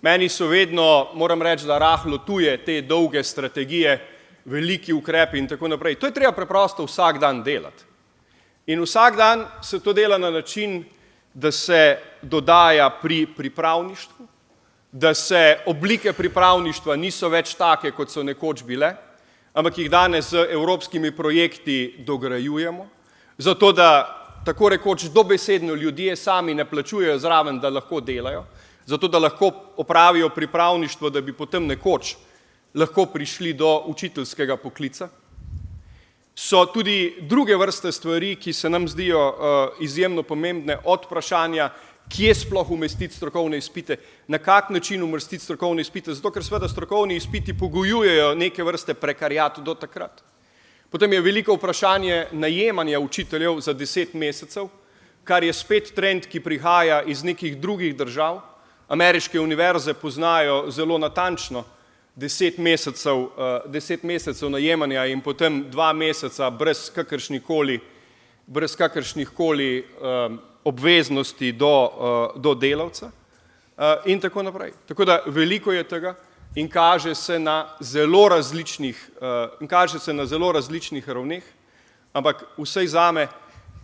Meni so vedno, moram reči, da rahlo tuje te dolge strategije, veliki ukrepi in tako naprej. To je treba preprosto vsak dan delati. In vsak dan se to dela na način, da se dodaja pri pripravništvu, da se oblike pripravništva niso več take, kot so nekoč bile, ampak jih danes z evropskimi projekti dograjujemo, zato da tako rekoč dobesedno ljudje sami ne plačujejo zraven, da lahko delajo, zato da lahko opravijo pripravništvo, da bi potem nekoč lahko prišli do učiteljskega poklica. So tudi druge vrste stvari, ki se nam zdijo izjemno pomembne, od vprašanja, kje sploh umestiti strokovne izpite, na kak način umestiti strokovne izpite, zato ker seveda strokovni izpiti pogojujejo neke vrste prekariat do takrat. Potem je veliko vprašanje najemanja učiteljev za 10 mesecev, kar je spet trend, ki prihaja iz nekih drugih držav. Ameriške univerze poznajo zelo natančno 10 mesecev najemanja in potem 2 meseca brez kakršnihkoli obveznosti do delavca in tako naprej. Tako da veliko je tega in kaže se na zelo različnih ravneh, ampak vsej zame,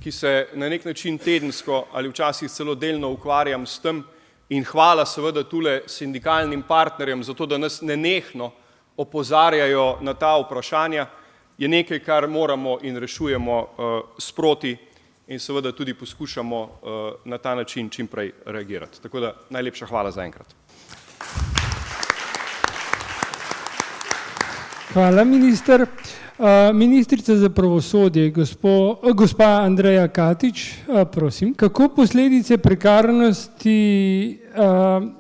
ki se na nek način tedensko ali včasih celo delno ukvarjam s tem, in hvala seveda tule sindikalnim partnerjem za to, da nas nenehno opozarjajo na ta vprašanja, je nekaj, kar moramo in rešujemo sproti in seveda tudi poskušamo na ta način čim prej reagirati. Tako da najlepša hvala za enkrat. Hvala, minister. Ministrica za pravosodje, gospa Andreja Katič, prosim. Kako posledice prekarnosti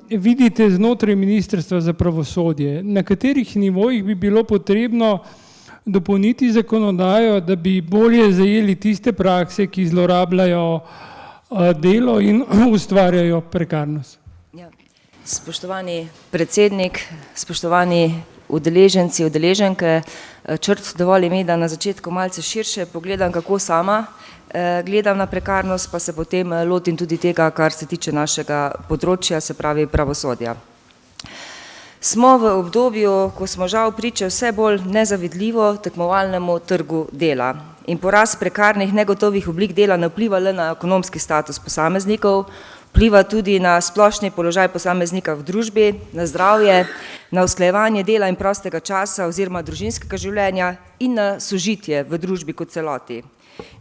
vidite znotraj Ministrstva za pravosodje? Na katerih nivojih bi bilo potrebno dopolniti zakonodajo, da bi bolje zajeli tiste prakse, ki zlorabljajo delo in ustvarjajo prekarnost? Ja. Spoštovani predsednik, spoštovani udeleženci, udeleženke, Črt, dovoli mi, da na začetku malce širše pogledam, kako sama gledam na prekarnost, pa se potem lotim tudi tega, kar se tiče našega področja, se pravi pravosodja. Smo v obdobju, ko smo žal priča vse bolj nezavidljivo tekmovalnemu trgu dela in porast prekarnih negotovih oblik dela ne vpliva le na ekonomski status posameznikov, vpliva tudi na splošni položaj posameznika v družbi, na zdravje, na usklajevanje dela in prostega časa oziroma družinskega življenja in na sožitje v družbi kot celoti.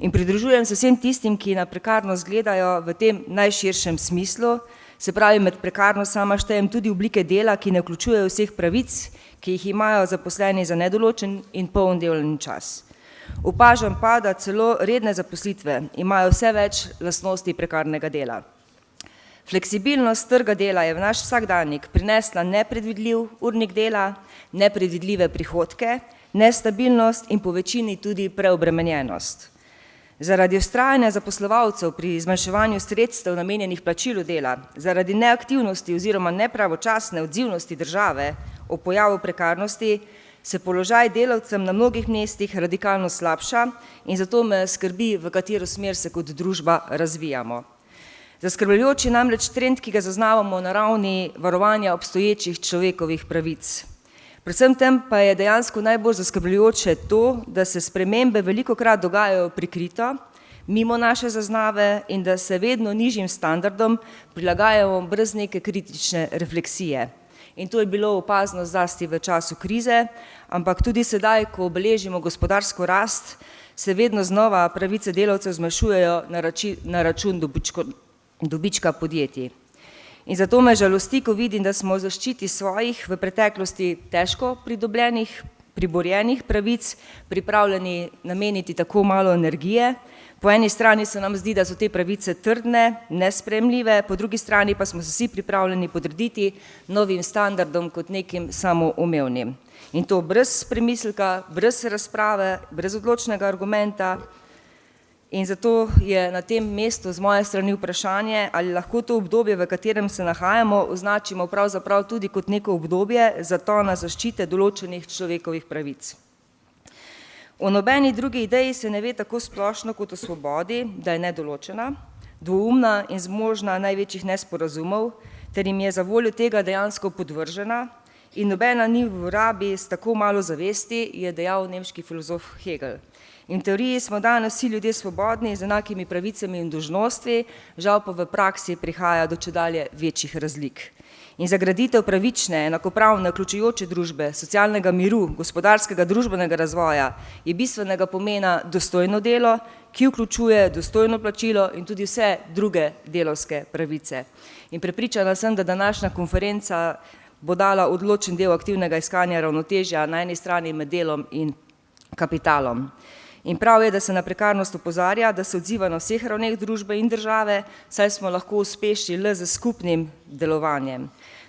In pridružujem se vsem tistim, ki na prekarnost gledajo v tem najširšem smislu, se pravi med prekarnost sama štejem tudi oblike dela, ki ne vključujejo vseh pravic, ki jih imajo zaposleni za nedoločen in poln delovni čas. Opažam pa, da celo redne zaposlitve imajo vse več lastnosti prekarnega dela. Fleksibilnost trga dela je v naš vsakdanjik prinesla nepredvidljiv urnik dela, nepredvidljive prihodke, nestabilnost in po večini tudi preobremenjenost. Zaradi vztrajanja zaposlovalcev pri zmanjševanju sredstev namenjenih plačilu dela, zaradi neaktivnosti oziroma nepravočasne odzivnosti države o pojavu prekarnosti, se položaj delavcem na mnogih mestih radikalno slabša in zato me skrbi, v katero smer se kot družba razvijamo. Zaskrbljujoč je namreč trend, ki ga zaznavamo na ravni varovanja obstoječih človekovih pravic. Predvsem tem pa je dejansko najbolj zaskrbljujoče to, da se spremembe velikokrat dogajajo prikrito, mimo naše zaznave in da se vedno nižjim standardom prilagajamo brez neke kritične refleksije. In to je bilo opazno zlasti v času krize, ampak tudi sedaj, ko obeležimo gospodarsko rast, se vedno znova pravice delavcev zmanjšujejo na račun dobička podjetij. In zato me žalosti, ko vidim, da smo v zaščiti svojih v preteklosti težko pridobljenih, priborjenih pravic pripravljeni nameniti tako malo energije. Po eni strani se nam zdi, da so te pravice trdne, nesprejemljive, po drugi strani pa smo se vsi pripravljeni podrediti novim standardom kot nekim samoumevnim. In to brez premisleka, brez razprave, brez odločnega argumenta. In zato je na tem mestu z moje strani vprašanje, ali lahko to obdobje, v katerem se nahajamo, označimo pravzaprav tudi kot neko obdobje zatona zaščite določenih človekovih pravic. O nobeni drugi ideji se ne ve tako splošno kot o svobodi, da je nedoločena, dvoumna in zmožna največjih nesporazumov, ter jim je za voljo tega dejansko podvržena in nobena ni v rabi s tako malo zavesti, je dejal nemški filozof Hegel. In v teoriji smo danes vsi ljudje svobodni z enakimi pravicami in dolžnostmi, žal pa v praksi prihaja do čedalje večjih razlik. In za graditev pravične, enakopravne, vključujoče družbe, socialnega miru, gospodarskega, družbenega razvoja je bistvenega pomena dostojno delo, ki vključuje dostojno plačilo in tudi vse druge delavske pravice. In prepričana sem, da današnja konferenca bo dala odločen del aktivnega iskanja ravnotežja na eni strani med delom in kapitalom. In prav je, da se na prekarnost opozarja, da se odziva na vseh ravneh družbe in države, saj smo lahko uspešni le z skupnim delovanjem.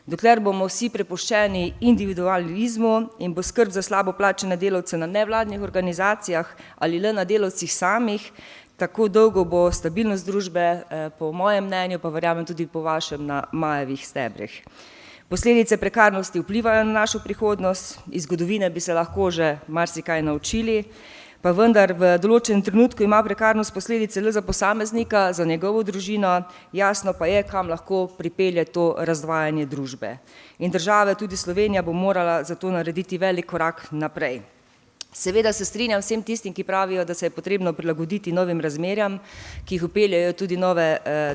Dokler bomo vsi prepuščeni individualizmu in bo skrb za slabo plačene delavce na nevladnih organizacijah ali le na delavcih samih, tako dolgo bo stabilnost družbe, po mojem mnenju, pa verjamem tudi po vašem, na majevih stebrih. Posledice prekarnosti vplivajo na našo prihodnost, iz zgodovine bi se lahko že marsikaj naučili, pa vendar v določenem trenutku ima prekarnost posledice le za posameznika, za njegovo družino, jasno pa je, kam lahko pripelje to razdvajanje družbe. In država, tudi Slovenija, bo morala zato narediti velik korak naprej. Seveda se strinjam vsem tistim, ki pravijo, da se je potrebno prilagoditi novim razmerjam, ki jih vpeljajo tudi nove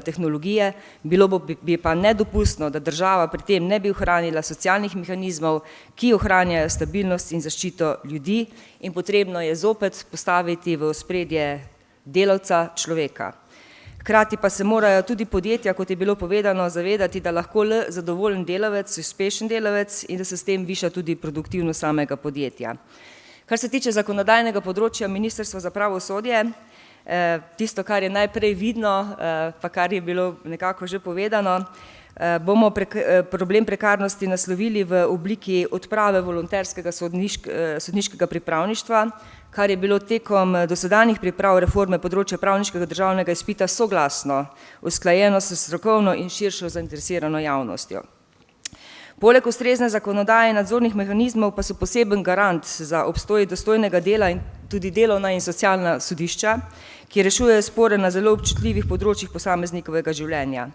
tehnologije, bilo bi pa nedopustno, da država pri tem ne bi ohranila socialnih mehanizmov, ki ohranjajo stabilnost in zaščito ljudi, in potrebno je zopet postaviti v ospredje delavca, človeka. Hkrati pa se morajo tudi podjetja, kot je bilo povedano, zavedati, da lahko le zadovoljen delavec, uspešen delavec in da se s tem viša tudi produktivnost samega podjetja. Kar se tiče zakonodajnega področja Ministrstva za pravosodje, tisto, kar je najprej vidno, pa kar je bilo nekako že povedano, bomo problem prekarnosti naslovili v obliki odprave volonterskega sodniškega pripravništva, kar je bilo tekom dosedanjih priprav reforme področja pravniškega državnega izpita soglasno usklajeno s strokovno in širšo zainteresirano javnostjo. Poleg ustrezne zakonodaje in nadzornih mehanizmov pa so poseben garant za obstoj dostojnega dela in tudi delovna in socialna sodišča, ki rešujejo spore na zelo občutljivih področjih posameznikovega življenja.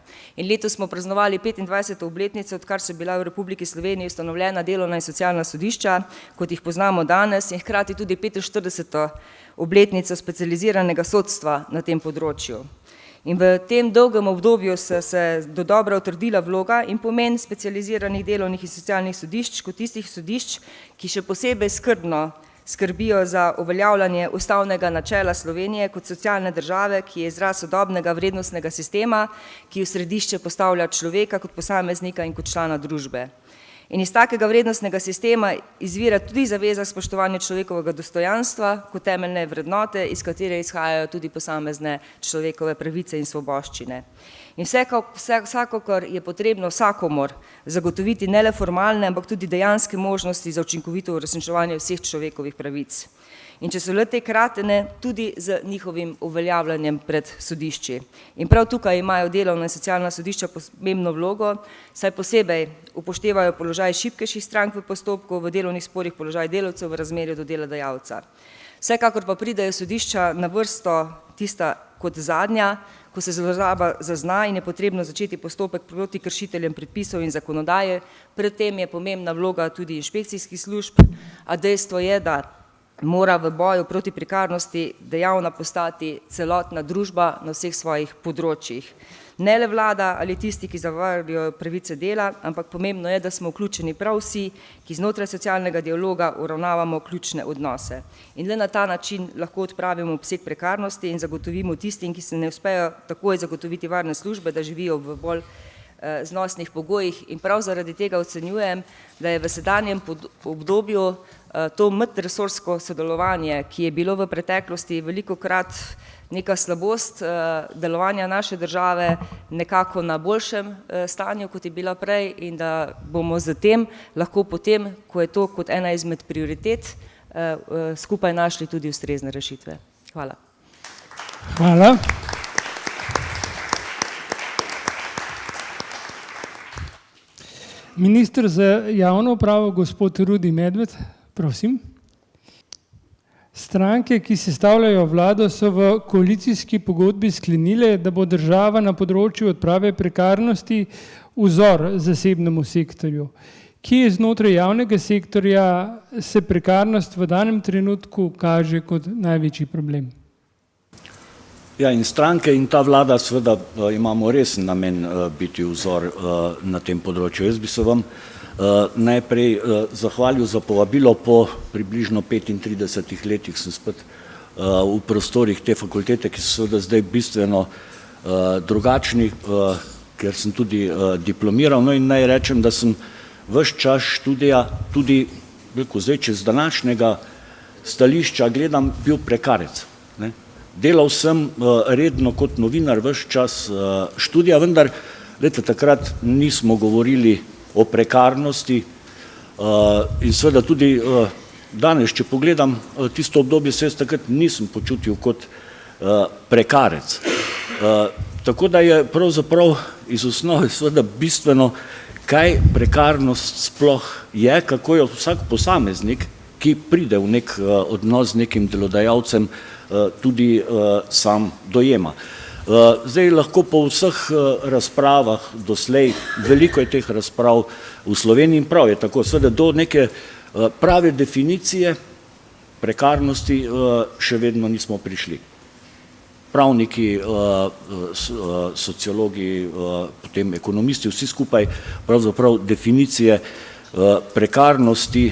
In letos smo praznovali 25. obletnico, odkar so bila v Republiki Sloveniji ustanovljena delovna in socialna sodišča, kot jih poznamo danes, in hkrati tudi 45. obletnico specializiranega sodstva na tem področju. In v tem dolgem obdobju se dodobra utrdila vloga in pomen specializiranih delovnih in socialnih sodišč kot tistih sodišč, ki še posebej skrbno skrbijo za uveljavljanje ustavnega načela Slovenije kot socialne države, ki je izraz sodobnega vrednostnega sistema, ki v središče postavlja človeka kot posameznika in kot člana družbe. In iz takega vrednostnega sistema izvira tudi zaveza k spoštovanju človekovega dostojanstva kot temeljne vrednote, iz katere izhajajo tudi posamezne človekove pravice in svoboščine. In vsekakor je potrebno vsakomur zagotoviti ne le formalne, ampak tudi dejanske možnosti za učinkovito uresničevanje vseh človekovih pravic. In če so le te kratene, tudi z njihovim uveljavljanjem pred sodišči. In prav tukaj imajo delovna in socialna sodišča pomembno vlogo, saj posebej upoštevajo položaj šibkejših strank v postopku, v delovnih sporih položaj delavcev v razmerju do delodajalca. Vsekakor pa pridejo sodišča na vrsto tista kot zadnja, ko se zloraba zazna in je potrebno začeti postopek proti kršiteljem predpisov in zakonodaje. Pred tem je pomembna vloga tudi inšpekcijskih služb, a dejstvo je, da mora v boju proti prekarnosti dejavna postati celotna družba na vseh svojih področjih. Ne le vlada ali tisti, ki zavarjajo pravice dela, ampak pomembno je, da smo vključeni prav vsi, ki znotraj socialnega dialoga uravnavamo ključne odnose. In le na ta način lahko odpravimo obseg prekarnosti in zagotovimo tistim, ki se ne uspejo takoj zagotoviti varne službe, da živijo v bolj znosnih pogojih. In prav zaradi tega ocenjujem, da je v sedanjem obdobju to medresorsko sodelovanje, ki je bilo v preteklosti velikokrat neka slabost delovanja naše države, nekako na boljšem stanju, kot je bila prej, in da bomo z tem lahko potem, ko je to kot ena izmed prioritet, skupaj našli tudi ustrezne rešitve. Hvala. Hvala. Minister za javno upravo, gospod Rudi Medved, prosim. Stranke, ki sestavljajo vlado, so v koalicijski pogodbi sklenile, da bo država na področju odprave prekarnosti vzor zasebnemu sektorju. Kje znotraj javnega sektorja se prekarnost v danem trenutku kaže kot največji problem? Ja, in stranke in ta vlada seveda imamo resen namen biti vzor na tem področju. Jaz bi se vam najprej zahvalil za povabilo. Po približno 35 letih sem spet v prostorih te fakultete, ki so seveda zdaj bistveno drugačni, ker sem tudi diplomiral. No in naj rečem, da sem ves čas študija tudi, zdaj čez današnjega stališča gledam, bil prekarec. Delal sem redno kot novinar ves čas študija, vendar takrat nismo govorili o prekarnosti in seveda tudi danes, če pogledam tisto obdobje, se jaz takrat nisem počutil kot prekarec. Tako da je pravzaprav iz osnove seveda bistveno, kaj prekarnost sploh je, kako jo vsak posameznik, ki pride v nek odnos z nekim delodajalcem, tudi sam dojema. Zdaj lahko po vseh razpravah doslej, veliko je teh razprav v Sloveniji in prav je tako, seveda do neke prave definicije prekarnosti še vedno nismo prišli. Pravniki, sociologi, potem ekonomisti, vsi skupaj pravzaprav definicije prekarnosti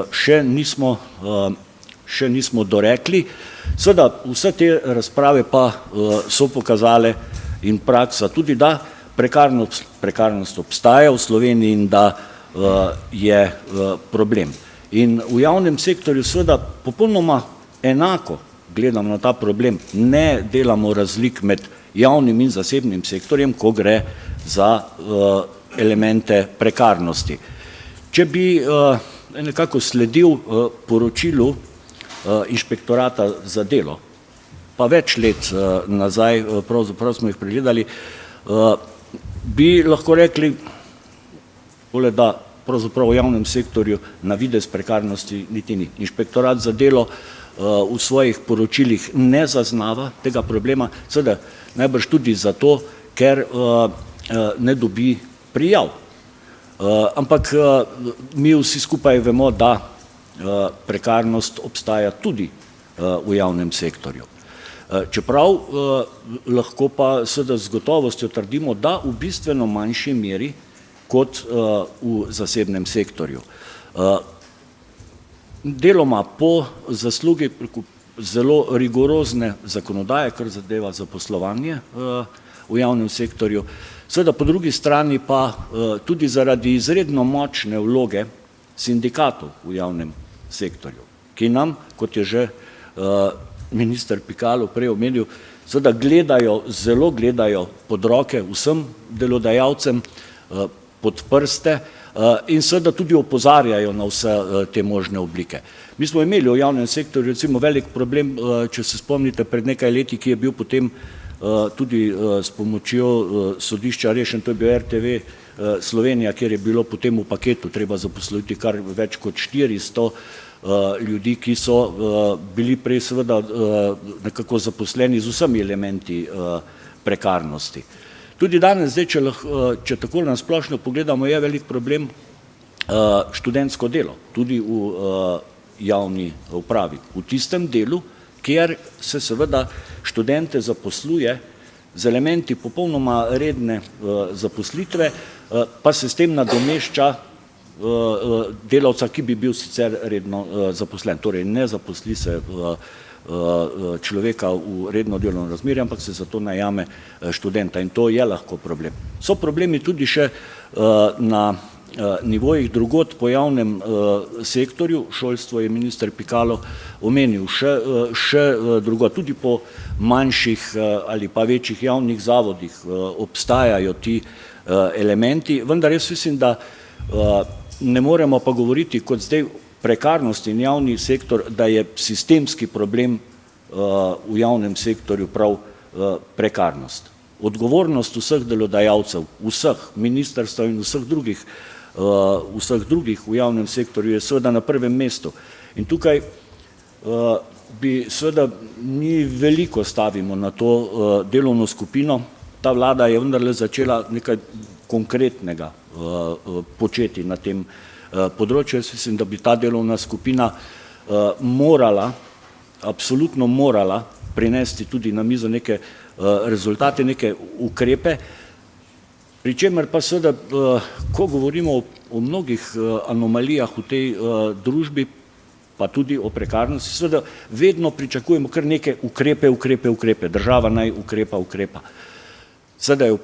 še nismo dorekli. Seveda vse te razprave pa so pokazale in praksa tudi, da prekarnost obstaja v Sloveniji in da je problem. In v javnem sektorju seveda popolnoma enako gledam na ta problem. Ne delamo razlik med javnim in zasebnim sektorjem, ko gre za elemente prekarnosti. Če bi nekako sledil poročilu Inšpektorata za delo, pa več let nazaj, pravzaprav smo jih pregledali, bi lahko rekli, da pravzaprav v javnem sektorju na videz prekarnosti niti ni. Inšpektorat za delo v svojih poročilih ne zaznava tega problema, seveda najbrž tudi zato, ker ne dobi prijav. Ampak mi vsi skupaj vemo, da prekarnost obstaja tudi v javnem sektorju. Čeprav lahko pa seveda z gotovostjo trdimo, da v bistveno manjši meri kot v zasebnem sektorju. Deloma po zaslugi zelo rigorozne zakonodaje, kar zadeva zaposlovanje v javnem sektorju, seveda po drugi strani pa tudi zaradi izredno močne vloge sindikatov v javnem sektorju, ki nam, kot je že minister Pikalo prej omenil, seveda zelo gledajo pod roke vsem delodajalcem, pod prste in seveda tudi opozarjajo na vse te možne oblike. Mi smo imeli v javnem sektorju recimo velik problem, če se spomnite, pred nekaj leti, ki je bil potem tudi s pomočjo sodišča rešen, to je bil RTV Slovenija, kjer je bilo potem v paketu treba zaposliti kar več kot 400 ljudi, ki so bili prej seveda nekako zaposleni z vsemi elementi prekarnosti. Tudi danes, zdaj, če tako na splošno pogledamo, je velik problem študentsko delo, tudi v javni upravi. V tistem delu, kjer se seveda študente zaposluje z elementi popolnoma redne zaposlitve, pa se s tem nadomešča delavca, ki bi bil sicer redno zaposlen. Torej ne zaposli se človeka v redno delovno razmerje, ampak se zato najame študenta in to je lahko problem. So problemi tudi še na nivojih drugod po javnem sektorju, šolstvo je minister Pikalo omenil, še drugod, tudi po manjših ali pa večjih javnih zavodih obstajajo ti elementi, vendar jaz mislim, da ne moremo pa govoriti kot zdaj prekarnost in javni sektor, da je sistemski problem v javnem sektorju prav prekarnost. Odgovornost vseh delodajalcev, vseh ministrstv in vseh drugih v javnem sektorju je seveda na prvem mestu. In tukaj bi seveda mi veliko stavimo na to delovno skupino. Ta vlada je vendarle začela nekaj konkretnega početi na tem področju. Jaz mislim, da bi ta delovna skupina absolutno morala prinesti tudi na mizo neke rezultate, neke ukrepe, pri čemer pa seveda, ko govorimo o mnogih anomalijah v tej družbi, pa tudi o prekarnosti, seveda vedno pričakujemo kar neke ukrepe, država naj ukrepa. Seveda je v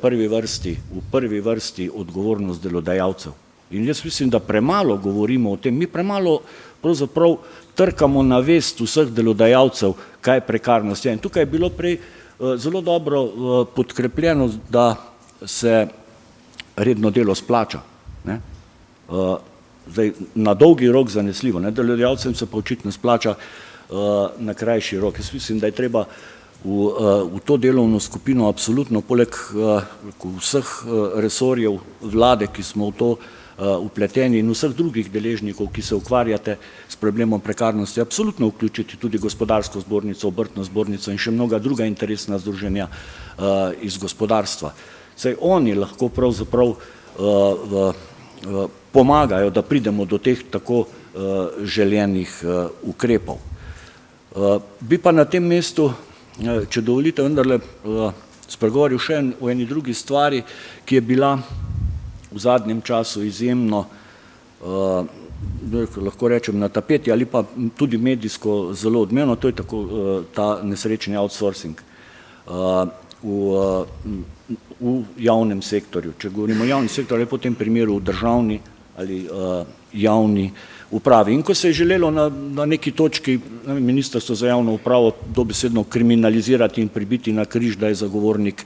prvi vrsti odgovornost delodajalcev. In jaz mislim, da premalo govorimo o tem, mi premalo pravzaprav trkamo na vest vseh delodajalcev, kaj prekarnost je. In tukaj je bilo prej zelo dobro podkrepljeno, da se redno delo splača. Zdaj, na dolgi rok zanesljivo, delodajalcem se pa očitno splača na krajši rok. Jaz mislim, da je treba v to delovno skupino absolutno poleg vseh resorjev vlade, ki smo v to vpleteni in vseh drugih deležnikov, ki se ukvarjate s problemom prekarnosti, absolutno vključiti tudi gospodarsko zbornico, obrtno zbornico in še mnoga druga interesna združenja iz gospodarstva. Saj oni lahko pravzaprav pomagajo, da pridemo do teh tako želenih ukrepov. Bi pa na tem mestu, če dovolite, vendarle spregovoril še o eni drugi stvari, ki je bila v zadnjem času izjemno, lahko rečem, na tapeti ali pa tudi medijsko zelo odmevno, to je tako ta nesrečni outsourcing v javnem sektorju. Če govorimo o javnem sektorju, ali po tem primeru v državni ali javni upravi. In ko se je želelo na neki točki Ministrstvo za javno upravo dobesedno kriminalizirati in pribiti na križ, da je zagovornik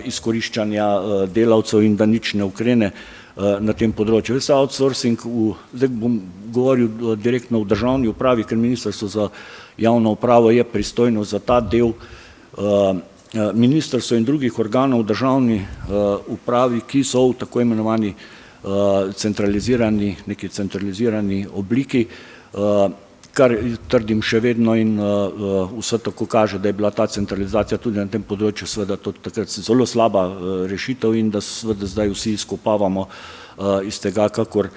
izkoriščanja delavcev in da nič ne ukrene na tem področju. Veste, outsourcing, zdaj bom govoril direktno v državni upravi, ker Ministrstvo za javno upravo je pristojno za ta del, ministrstvo in drugih organov v državni upravi, ki so v tako imenovani neki centralizirani obliki, kar trdim še vedno in vse tako kaže, da je bila ta centralizacija tudi na tem področju seveda takrat zelo slaba rešitev in da seveda zdaj vsi izkopavamo iz tega, kakor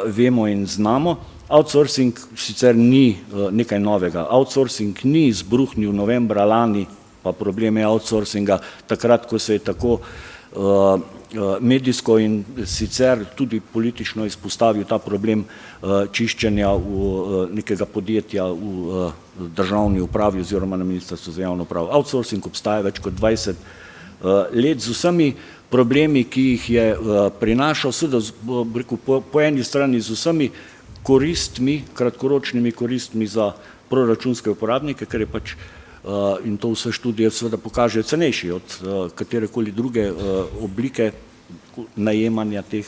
vemo in znamo. Outsourcing sicer ni nekaj novega. Outsourcing ni izbruhnil novembra lani, pa probleme outsourcinga, takrat, ko se je tako medijsko in sicer tudi politično izpostavil ta problem čiščenja nekega podjetja v državni upravi oziroma na Ministrstvu za javno upravo. Outsourcing obstaja več kot 20 let z vsemi problemi, ki jih je prinašal, seveda po eni strani z vsemi koristmi, kratkoročnimi koristmi za proračunske uporabnike, ker je pač in to vse študije seveda pokažejo cenejši od katerekoli druge oblike najemanja teh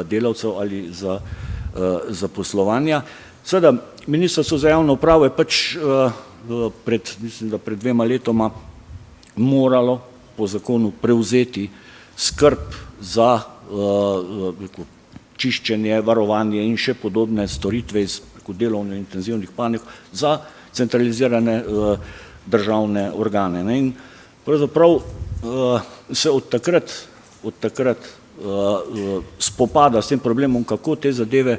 delavcev ali za poslovanja. Seveda, Ministrstvo za javno upravo je pač mislim, da pred 2 letoma moralo po zakonu prevzeti skrb za čiščenje, varovanje in še podobne storitve iz delovno intenzivnih panog za centralizirane državne organe. In pravzaprav se od takrat spopada s tem problemom, kako te zadeve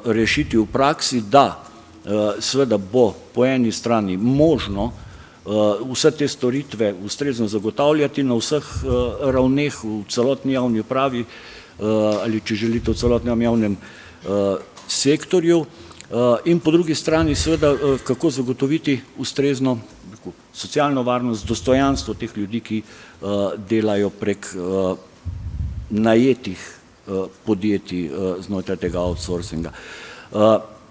rešiti v praksi, da seveda bo po eni strani možno vse te storitve ustrezno zagotavljati na vseh ravneh v celotni javni upravi ali če želite v celotnem javnem sektorju, in po drugi strani seveda kako zagotoviti ustrezno socialno varnost, dostojanstvo teh ljudi, ki delajo prek najetih podjetij znotraj tega outsourcinga.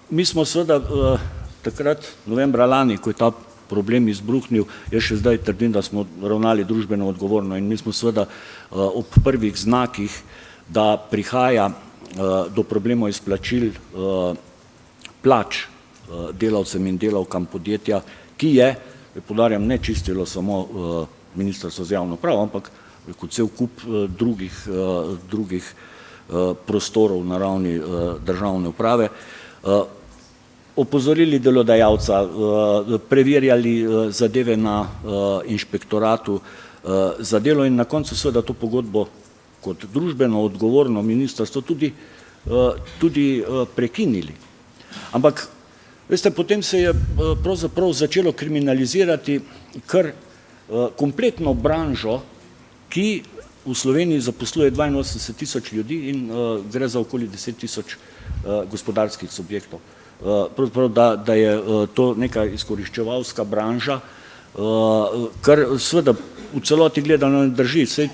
Mi smo seveda takrat novembra lani, ko je ta problem izbruhnil, jaz še zdaj trdim, da smo ravnali družbeno odgovorno in mi smo seveda ob prvih znakih, da prihaja do problemov izplačil plač delavcem in delavkam podjetja, ki je, poudarjam, ne čistilo samo Ministrstvo za javno upravo, ampak cel kup drugih prostorov na ravni državne uprave, opozorili delodajalca, preverjali zadeve na inšpektoratu za delo in na koncu seveda to pogodbo kot družbeno odgovorno ministrstvo tudi prekinili. Ampak, veste, potem se je pravzaprav začelo kriminalizirati kar kompletno branžo, ki v Sloveniji zaposluje 82 000 ljudi in gre za okoli 10 000 gospodarskih subjektov. Pravzaprav, da je to neka izkoriščevalska branža, kar seveda v celoti gledano ne drži, saj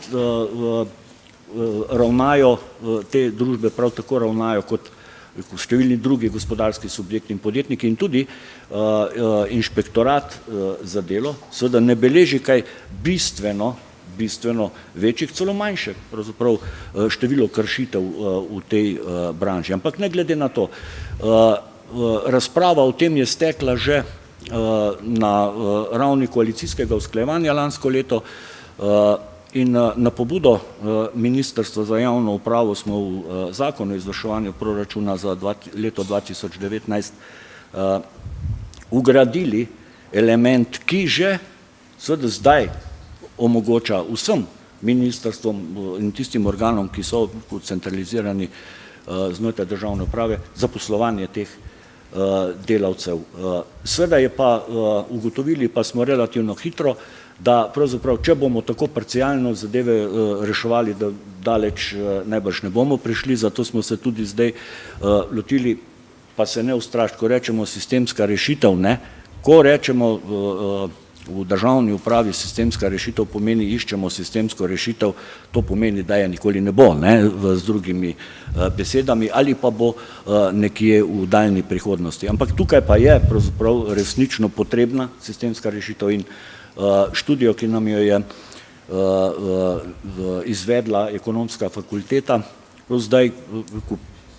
ravnajo te družbe, prav tako ravnajo kot številni drugi gospodarski subjekti in podjetniki in tudi inšpektorat za delo seveda ne beleži kaj bistveno večjih, celo manjše pravzaprav število kršitev v tej branži. Ampak ne glede na to, razprava o tem je stekla že na ravni koalicijskega usklajevanja lansko leto in na pobudo Ministrstva za javno upravo smo v zakonu o izvrševanju proračuna za leto 2019 vgradili element, ki že seveda zdaj omogoča vsem ministrstvom in tistim organom, ki so centralizirani znotraj državne uprave, zaposlovanje teh delavcev. Seveda je pa ugotovili, pa smo relativno hitro, da pravzaprav, če bomo tako parcialno zadeve reševali, da daleč najbrž ne bomo prišli, zato smo se tudi zdaj lotili, pa se ne ustrašiti, ko rečemo sistemska rešitev, ne, ko rečemo v državni upravi sistemska rešitev pomeni, iščemo sistemsko rešitev, to pomeni, da je nikoli ne bo, ne, z drugimi besedami, ali pa bo nekje v daljni prihodnosti. Ampak tukaj pa je pravzaprav resnično potrebna sistemska rešitev in študijo, ki nam jo je izvedla ekonomska fakulteta, zdaj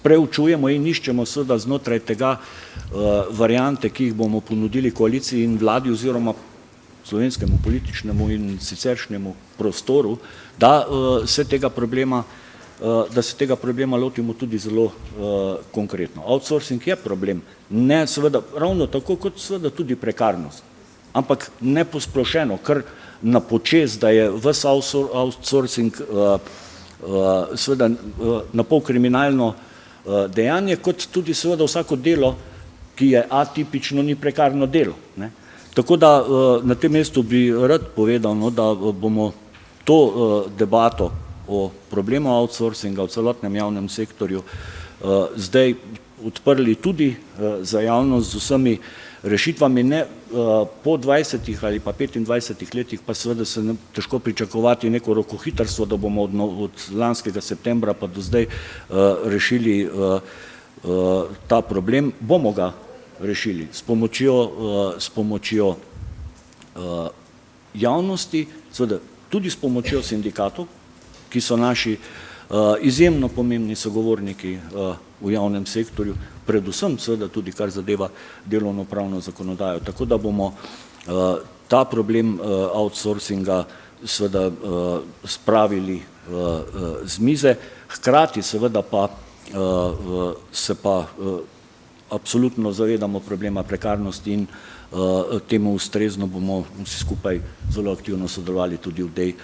preučujemo in iščemo seveda znotraj tega variante, ki jih bomo ponudili koaliciji in vladi oziroma slovenskemu političnemu in siceršnjemu prostoru, da se tega problema da se tega problema lotimo tudi zelo konkretno. Outsourcing je problem, ne seveda ravno tako kot seveda tudi prekarnost, ampak ne posplošeno, kar na počez, da je ves outsourcing seveda na pol kriminalno dejanje, kot tudi seveda vsako delo, ki je atipično, ni prekarno delo, ne. Tako da na tem mestu bi rad povedal, no, da bomo to debato o problemu outsourcinga v celotnem javnem sektorju zdaj odprli tudi za javnost z vsemi rešitvami, ne po 20 ali pa 25 letih pa seveda se težko pričakovati neko rokohitrstvo, da bomo od lanskega septembra pa do zdaj rešili ta problem. Bomo ga rešili s pomočjo javnosti, seveda tudi s pomočjo sindikatov, ki so naši izjemno pomembni sogovorniki v javnem sektorju, predvsem seveda tudi kar zadeva delovno-pravno zakonodajo. Tako da bomo ta problem outsourcinga seveda spravili z mize, hkrati seveda pa se pa absolutno zavedamo problema prekarnosti in temu ustrezno bomo vsi skupaj zelo aktivno sodelovali tudi v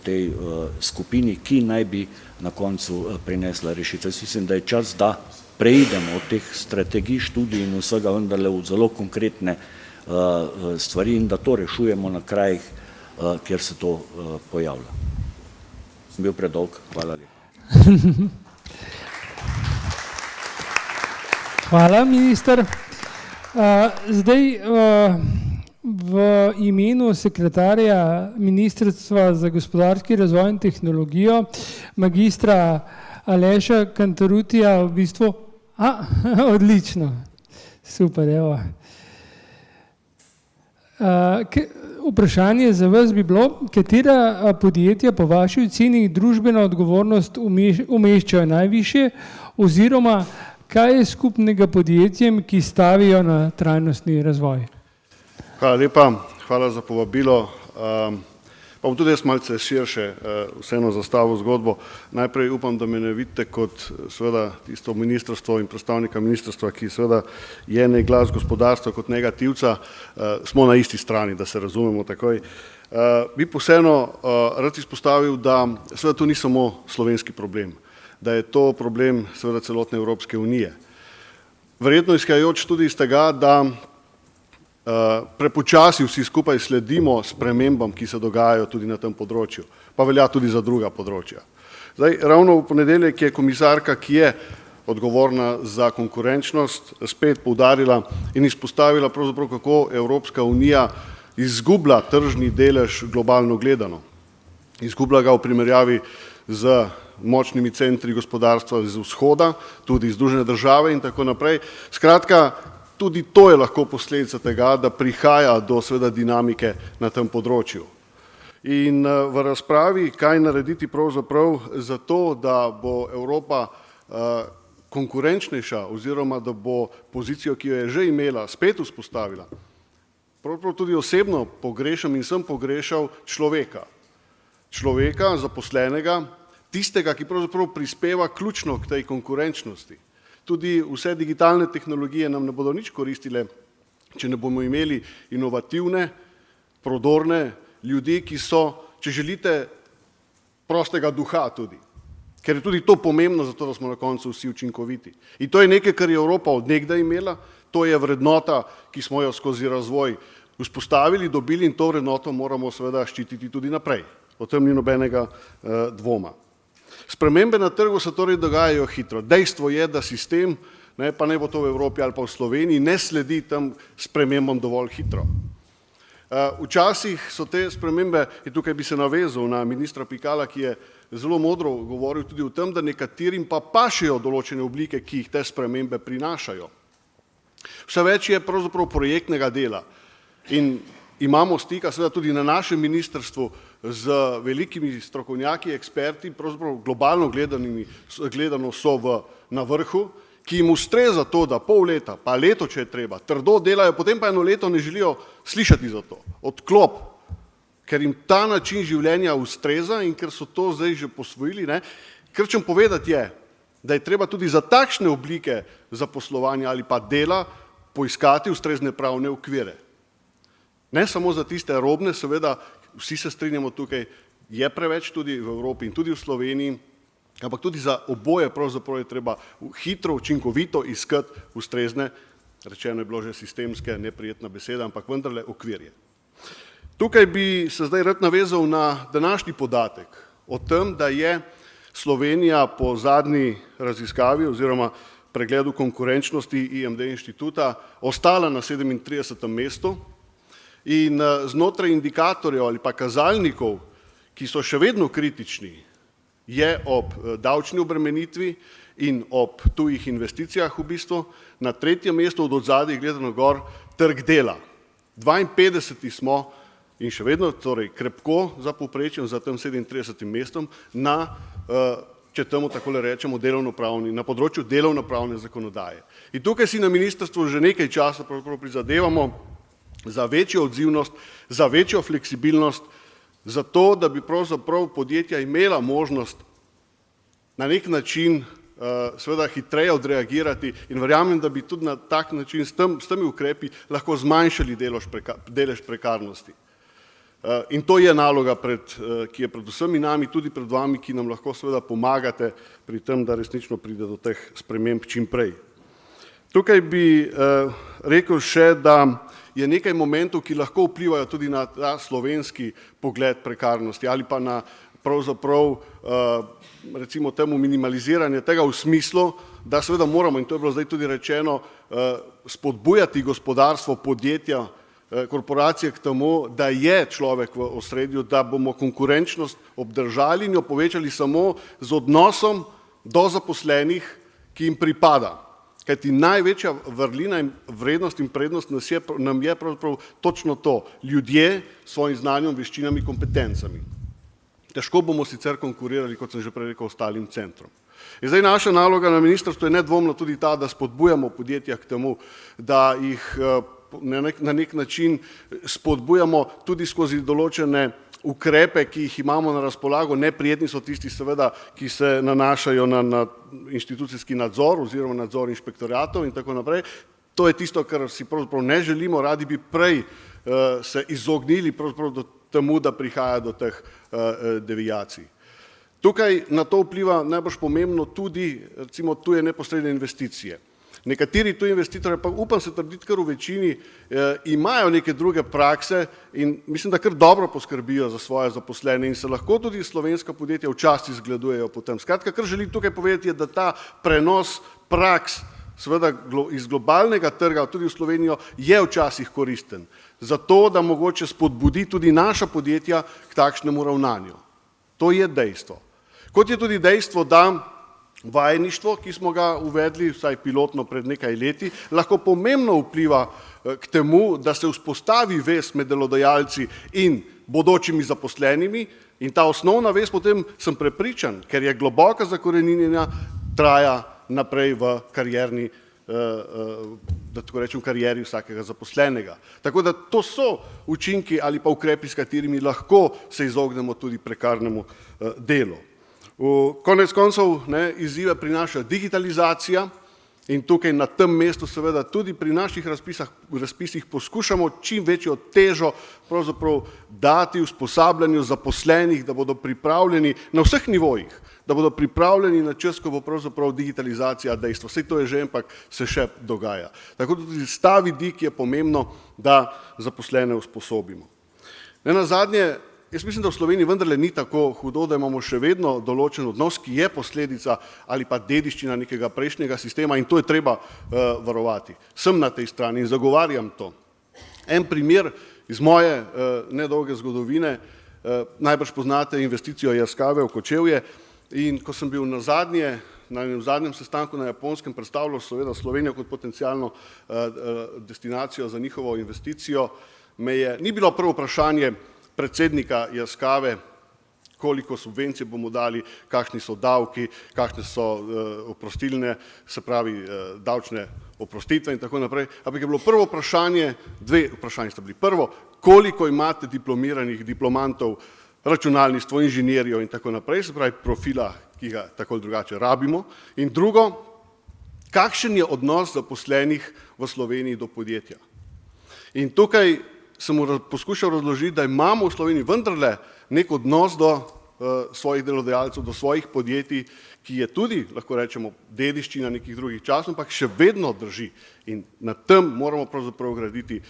tej skupini, ki naj bi na koncu prinesla rešitev. Mislim, da je čas, da preidemo od teh strategij, študij in vsega vendarle v zelo konkretne stvari in da to rešujemo na krajih, kjer se to pojavlja. Sem bil predolg, hvala lepa. Hvala, minister. Zdaj v imenu sekretarja Ministrstva za gospodarski razvoj in tehnologijo, magistra Aleša Kantarutija, v bistvu, odlično, super, evo. Vprašanje za vas bi bilo, katera podjetja po vaši oceni družbeno odgovornost umeščajo najvišje oziroma kaj je skupnega podjetjem, ki stavijo na trajnostni razvoj? Hvala lepa, hvala za povabilo. Pa bom tudi jaz malce širše vseeno zastavil zgodbo. Najprej upam, da me ne vidite kot seveda tisto ministrstvo in predstavnika ministrstva, ki seveda je nek glas gospodarstva kot negativca. Smo na isti strani, da se razumemo takoj. Bi pa vseeno rad izpostavil, da seveda to ni samo slovenski problem, da je to problem seveda celotne Evropske unije. Verjetno izhajajoč tudi iz tega, da prepočasi vsi skupaj sledimo spremembam, ki se dogajajo tudi na tem področju, pa velja tudi za druga področja. Zdaj, ravno v ponedeljek je komisarka, ki je odgovorna za konkurenčnost, spet poudarila in izpostavila pravzaprav, kako Evropska unija izgublja tržni delež globalno gledano. Izgublja ga v primerjavi z močnimi centri gospodarstva z vzhoda, tudi Združene države in tako naprej. Skratka, tudi to je lahko posledica tega, da prihaja do seveda dinamike na tem področju. In v razpravi, kaj narediti pravzaprav za to, da bo Evropa konkurenčnejša oziroma da bo pozicijo, ki jo je že imela, spet vzpostavila. Pravzaprav tudi osebno pogrešam in sem pogrešal človeka. Človeka, zaposlenega, tistega, ki pravzaprav prispeva ključno k tej konkurenčnosti. Tudi vse digitalne tehnologije nam ne bodo nič koristile, če ne bomo imeli inovativne, prodorne ljudi, ki so, če želite, prostega duha tudi. Ker je tudi to pomembno, zato da smo na koncu vsi učinkoviti. In to je nekaj, kar je Evropa od nekdaj imela, to je vrednota, ki smo jo skozi razvoj vzpostavili, dobili in to vrednoto moramo seveda ščititi tudi naprej. O tem ni nobenega dvoma. Spremembe na trgu se torej dogajajo hitro. Dejstvo je, da sistem, pa ne bo to v Evropi ali pa v Sloveniji, ne sledi tem spremembam dovolj hitro. Včasih so te spremembe, in tukaj bi se navezal na ministra Pikala, ki je zelo modro govoril tudi o tem, da nekaterim pa pašejo določene oblike, ki jih te spremembe prinašajo. Vse več je pravzaprav projektnega dela in imamo stika seveda tudi na našem ministrstvu z velikimi strokovnjaki, eksperti, pravzaprav globalno gledano so na vrhu, ki jim ustreza to, da pol leta, pa leto, če je treba, trdo delajo, potem pa eno leto ne želijo slišati za to. Odklop, ker jim ta način življenja ustreza in ker so to zdaj že posvojili, Kar čem povedati je, da je treba tudi za takšne oblike zaposlovanja ali pa dela poiskati ustrezne pravne okvire. Ne samo za tiste robne, seveda, vsi se strinjamo tukaj, je preveč tudi v Evropi in tudi v Sloveniji, ampak tudi za oboje pravzaprav je treba hitro, učinkovito iskati ustrezne, rečeno je bilo že sistemske, neprijetna beseda, ampak vendarle okvirje. Tukaj bi se zdaj rad navezal na današnji podatek o tem, da je Slovenija po zadnji raziskavi oziroma pregledu konkurenčnosti IMD inštituta ostala na 37. mestu in znotraj indikatorjev ali pa kazalnikov, ki so še vedno kritični, je ob davčni obremenitvi in ob tujih investicijah v bistvu na 3. mestu od odzadaj gledano gor trg dela. 52. smo in še vedno torej krepko za povprečjem, za tem 37. mestom na, če temu takole rečemo, na področju delovnopravne zakonodaje. In tukaj si na ministrstvu že nekaj časa prizadevamo za večjo odzivnost, za večjo fleksibilnost, za to, da bi pravzaprav podjetja imela možnost na nek način seveda hitreje odreagirati in verjamem, da bi tudi na tak način s temi ukrepi lahko zmanjšali delež prekarnosti. In to je naloga, ki je pred vsemi nami, tudi pred vami, ki nam lahko seveda pomagate pri tem, da resnično pride do teh sprememb čim prej. Tukaj bi rekel še, da je nekaj momentov, ki lahko vplivajo tudi na ta slovenski pogled prekarnosti ali pa na pravzaprav recimo temu minimaliziranje tega v smislu, da seveda moramo, in to je bilo zdaj tudi rečeno, spodbujati gospodarstvo, podjetja, korporacije k temu, da je človek v osredju, da bomo konkurenčnost obdržali in jo povečali samo z odnosom do zaposlenih, ki jim pripada. Kajti največja vrlina in vrednost in prednost nam je pravzaprav točno to, ljudje s svojim znanjem, veščinami, kompetencami. Težko bomo sicer konkurirali, kot sem že prej rekel, ostalim centrom. In zdaj naša naloga na ministrstvu je nedvomno tudi ta, da spodbujamo podjetja k temu, da jih na nek način spodbujamo tudi skozi določene ukrepe, ki jih imamo na razpolago. Neprijetni so tisti seveda, ki se nanašajo na inštitucijski nadzor oziroma nadzor inšpektoratov in tako naprej. To je tisto, kar si pravzaprav ne želimo, radi bi prej se izognili pravzaprav do temu, da prihaja do teh deviacij. Tukaj na to vpliva najbolj pomembno tudi recimo tuje neposredne investicije. Nekateri tuji investitorji, pa upam se trditi kar v večini, imajo neke druge prakse in mislim, da kar dobro poskrbijo za svoje zaposlene in se lahko tudi slovenska podjetja včasih zgledujejo po tem. Skratka, kar želim tukaj povedati, je, da ta prenos praks seveda iz globalnega trga tudi v Slovenijo je včasih koristen. Zato, da mogoče spodbudi tudi naša podjetja k takšnemu ravnanju. To je dejstvo. Kot je tudi dejstvo, da vajeništvo, ki smo ga uvedli, vsaj pilotno pred nekaj leti, lahko pomembno vpliva k temu, da se vzpostavi vez med delodajalci in bodočimi zaposlenimi in ta osnovna vez potem, sem prepričan, ker je globoka zakoreninjena, traja naprej v karierni, da tako rečem, karieri vsakega zaposlenega. Tako da to so učinki ali pa ukrepi, s katerimi lahko se izognemo tudi prekarnemu delu. Konec koncev izzive prinaša digitalizacija in tukaj na tem mestu seveda tudi pri naših razpisih poskušamo čim večjo težo pravzaprav dati usposabljanju zaposlenih, da bodo pripravljeni na vseh nivojih, da bodo pripravljeni na čas, ko bo pravzaprav digitalizacija dejstvo. Vse to je že, ampak se še dogaja. Tako da tudi ta vidik je pomembno, da zaposlene usposobimo. Nenazadnje, jaz mislim, da v Sloveniji vendarle ni tako hudo, da imamo še vedno določen odnos, ki je posledica ali pa dediščina nekega prejšnjega sistema in to je treba varovati. Sem na tej strani in zagovarjam to. En primer iz moje nedolge zgodovine, najbrž poznate investicijo Yaskawe v Kočevje in ko sem bil na enem zadnjem sestanku na Japonskem predstavljal seveda Slovenijo kot potencialno destinacijo za njihovo investicijo, ni bilo prvo vprašanje predsednika Yaskawe, koliko subvencij bomo dali, kakšni so davki, kakšne so oprostilne, se pravi davčne oprostitve in tako naprej. Ampak je bilo prvo vprašanje, dve vprašanje sta bili. Prvo, koliko imate diplomiranih diplomantov, računalništvo, inženirjev in tako naprej, se pravi profila, ki ga tako ali drugače rabimo. In drugo, kakšen je odnos zaposlenih v Sloveniji do podjetja. In tukaj sem poskušal razložiti, da imamo v Sloveniji vendarle nek odnos do svojih delodajalcev, do svojih podjetij, ki je tudi, lahko rečemo, dediščina nekih drugih časov, ampak še vedno drži. In na tem moramo pravzaprav graditi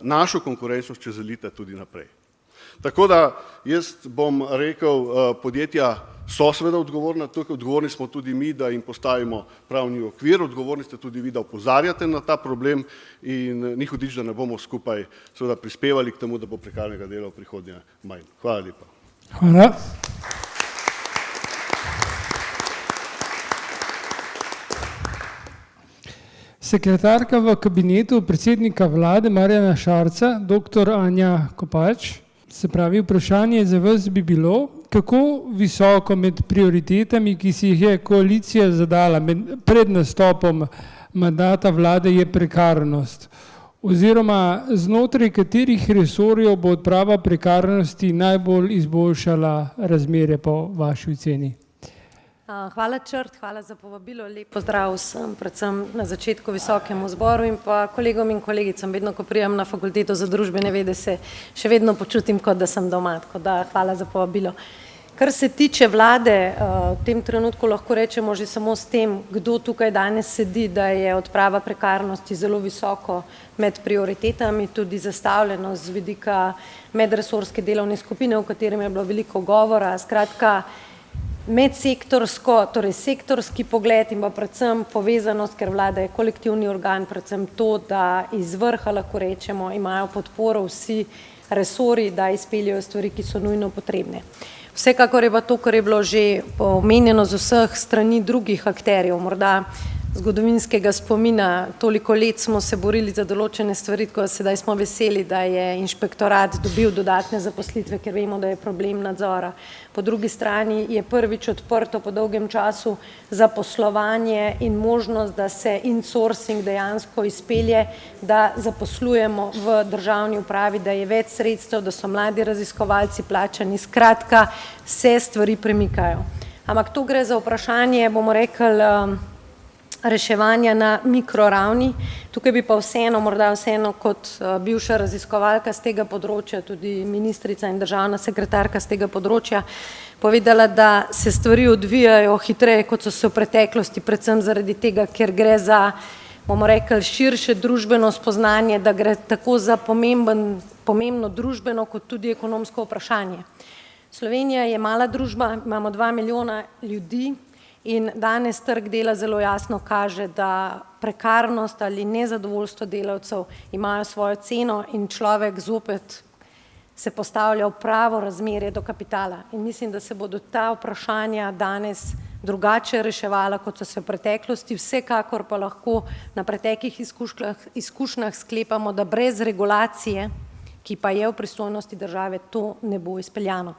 našo konkurenčnost, če želite, tudi naprej. Tako da jaz bom rekel, podjetja so seveda odgovorna, tukaj odgovorni smo tudi mi, da jim postavimo pravni okvir, odgovorni ste tudi vi, da opozarjate na ta problem in ni hudič, da ne bomo skupaj seveda prispevali k temu, da bo prekarnega dela v prihodnje manj. Hvala lepa. Hvala. Sekretarka v kabinetu predsednika vlade Marjana Šarca, dr. Anja Kopač. Se pravi, vprašanje za vas bi bilo, kako visoko med prioritetami, ki si jih je koalicija zadala pred nastopom mandata vlade, je prekarnost? Oziroma, znotraj katerih resorjev bo odprava prekarnosti najbolj izboljšala razmere po vaši oceni? Hvala Črt, hvala za povabilo, lep pozdrav vsem, predvsem na začetku visokemu zboru in pa kolegom in kolegicam. Vedno, ko prijam na fakulteto za družbene vede, se še vedno počutim, kot da sem doma, tako da hvala za povabilo. Kar se tiče vlade, v tem trenutku lahko rečemo že samo s tem, kdo tukaj danes sedi, da je odprava prekarnosti zelo visoko med prioritetami, tudi zastavljeno z vidika medresorske delovne skupine, o katerem je bilo veliko govora. Skratka, medsektorsko, torej sektorski pogled in pa predvsem povezanost, ker vlada je kolektivni organ, predvsem to, da iz vrha, lahko rečemo, imajo podporo vsi resorji, da izpeljajo stvari, ki so nujno potrebne. Vsekakor je pa to, kar je bilo že omenjeno z vseh strani drugih akterjev, morda zgodovinskega spomina, toliko let smo se borili za določene stvari, tako sedaj smo veseli, da je inšpektorat dobil dodatne zaposlitve, ker vemo, da je problem nadzora. Po drugi strani je prvič odprto po dolgem času zaposlovanje in možnost, da se insourcing dejansko izpelje, da zaposlujemo v državni upravi, da je več sredstev, da so mladi raziskovalci plačani, skratka, se stvari premikajo. Ampak tu gre za vprašanje, bomo rekli, reševanja na mikroravni. Tukaj bi pa morda vseeno kot bivša raziskovalka z tega področja, tudi ministrica in državna sekretarka z tega področja, povedala, da se stvari odvijajo hitreje, kot so se v preteklosti, predvsem zaradi tega, ker gre za, bomo rekli, širše družbeno spoznanje, da gre tako za pomembno družbeno kot tudi ekonomsko vprašanje. Slovenija je mala družba, imamo 2 milijona ljudi, in danes trg dela zelo jasno kaže, da prekarnost ali nezadovoljstvo delavcev imajo svojo ceno in človek zopet se postavlja v pravo razmerje do kapitala. In mislim, da se bodo ta vprašanja danes drugače reševala, kot so se v preteklosti. Vsekakor pa lahko na preteklih izkušnjah sklepamo, da brez regulacije, ki pa je v pristojnosti države, to ne bo izpeljano.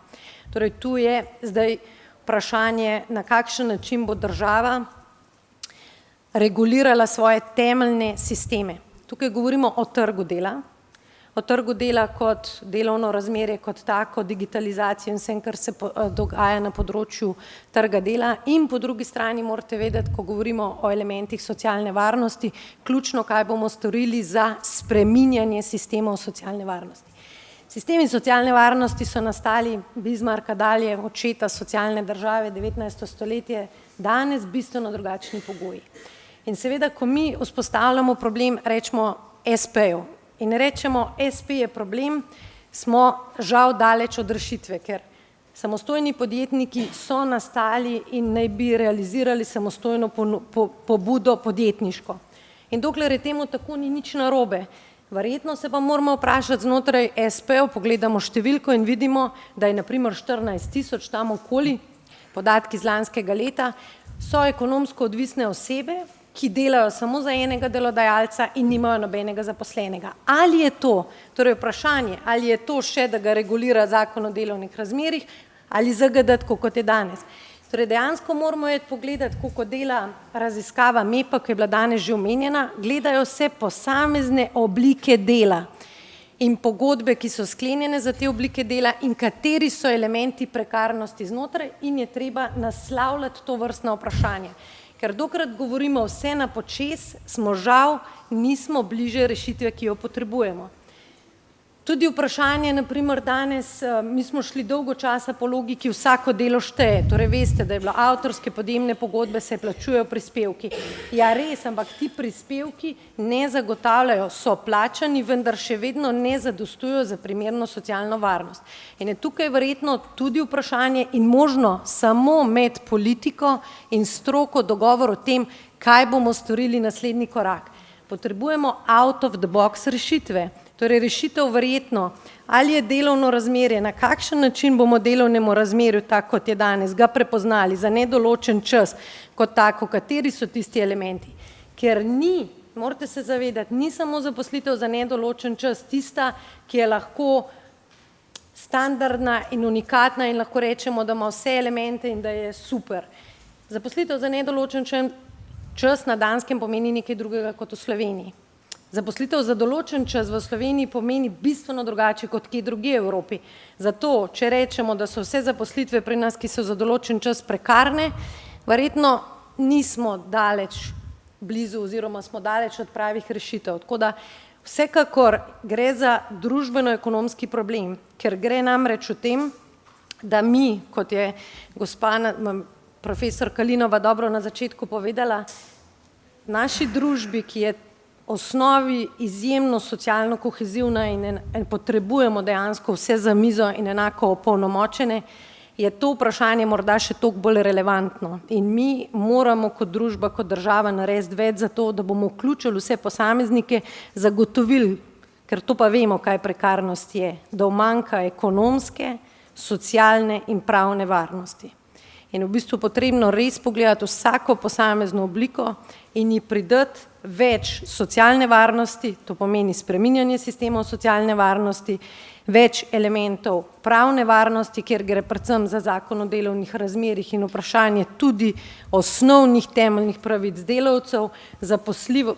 Torej, tu je zdaj vprašanje, na kakšen način bo država regulirala svoje temeljne sisteme. Tukaj govorimo o trgu dela kot delovno razmerje, kot tako digitalizacijo in vsem, kar se dogaja na področju trga dela. In po drugi strani morate vedeti, ko govorimo o elementih socialne varnosti, ključno, kaj bomo storili za spreminjanje sistemov socialne varnosti. Sistemi socialne varnosti so nastali Bismarcka dalje, očeta socialne države, 19. stoletje, danes bistveno drugačni pogoji. In seveda, ko mi vzpostavljamo problem, rečemo SP-ju in rečemo SP je problem, smo žal daleč od rešitve, ker samostojni podjetniki so nastali in naj bi realizirali samostojno pobudo podjetniško. In dokler je temu tako, ni nič narobe. Verjetno se pa moramo vprašati znotraj SP-ov, pogledamo številko in vidimo, da je na primer 14.000 tam okoli, podatki z lanskega leta, so ekonomsko odvisne osebe, ki delajo samo za enega delodajalca in nimajo nobenega zaposlenega. Ali je to, torej vprašanje, ali je to še, da ga regulira zakon o delovnih razmerjih, ali ZGD, kot je danes. Torej dejansko moramo pogledati, kako dela raziskava MEPA, ki je bila danes že omenjena, gledajo se posamezne oblike dela. in pogodbe, ki so sklenjene za te oblike dela in kateri so elementi prekarnosti znotraj in je treba naslavljati to vrstno vprašanje. Ker dokrat govorimo vse na počez, smo žal, nismo bliže rešitve, ki jo potrebujemo. Tudi vprašanje, naprimer danes, mi smo šli dolgo časa po logiki vsako delo šteje, torej veste, da je bilo avtorske podjemne pogodbe, se plačujejo prispevki. Ja res, ampak ti prispevki ne zagotavljajo, so plačani, vendar še vedno ne zadostujo za primerno socialno varnost. In je tukaj verjetno tudi vprašanje in možno samo med politiko in stroko dogovor o tem, kaj bomo storili naslednji korak. Potrebujemo out of the box rešitve. Torej rešitev verjetno, ali je delovno razmerje, na kakšen način bomo delovnemu razmerju, tako kot je danes, ga prepoznali za nedoločen čas, kot tako, kateri so tisti elementi. Ker ni, morate se zavedati, ni samo zaposlitev za nedoločen čas tista, ki je lahko standardna in unikatna in lahko rečemo, da ima vse elemente in da je super. Zaposlitev za nedoločen čas na Danskem pomeni nekaj drugega kot v Sloveniji. Zaposlitev za določen čas v Sloveniji pomeni bistveno drugače kot kje drugje v Evropi. Zato, če rečemo, da so vse zaposlitve pri nas, ki so za določen čas prekarne, verjetno nismo daleč blizu oziroma smo daleč od pravih rešitev. Tako da vsekakor gre za družbeno-ekonomski problem, ker gre namreč o tem, da mi, kot je gospa profesor Kalinova dobro na začetku povedala, naši družbi, ki je osnovi izjemno socialno kohezivna in potrebujemo dejansko vse za mizo in enako opolnomočene, je to vprašanje morda še toliko bolj relevantno. In mi moramo kot družba, kot država narediti več za to, da bomo vključili vse posameznike, zagotovili, ker to pa vemo, kaj prekarnost je, da umanjka ekonomske, socialne in pravne varnosti. In v bistvu potrebno res pogledati vsako posamezno obliko in ji pridati več socialne varnosti, to pomeni spreminjanje sistemov socialne varnosti, več elementov pravne varnosti, kjer gre predvsem za zakon o delovnih razmerjih in vprašanje tudi osnovnih temeljnih pravic delavcev,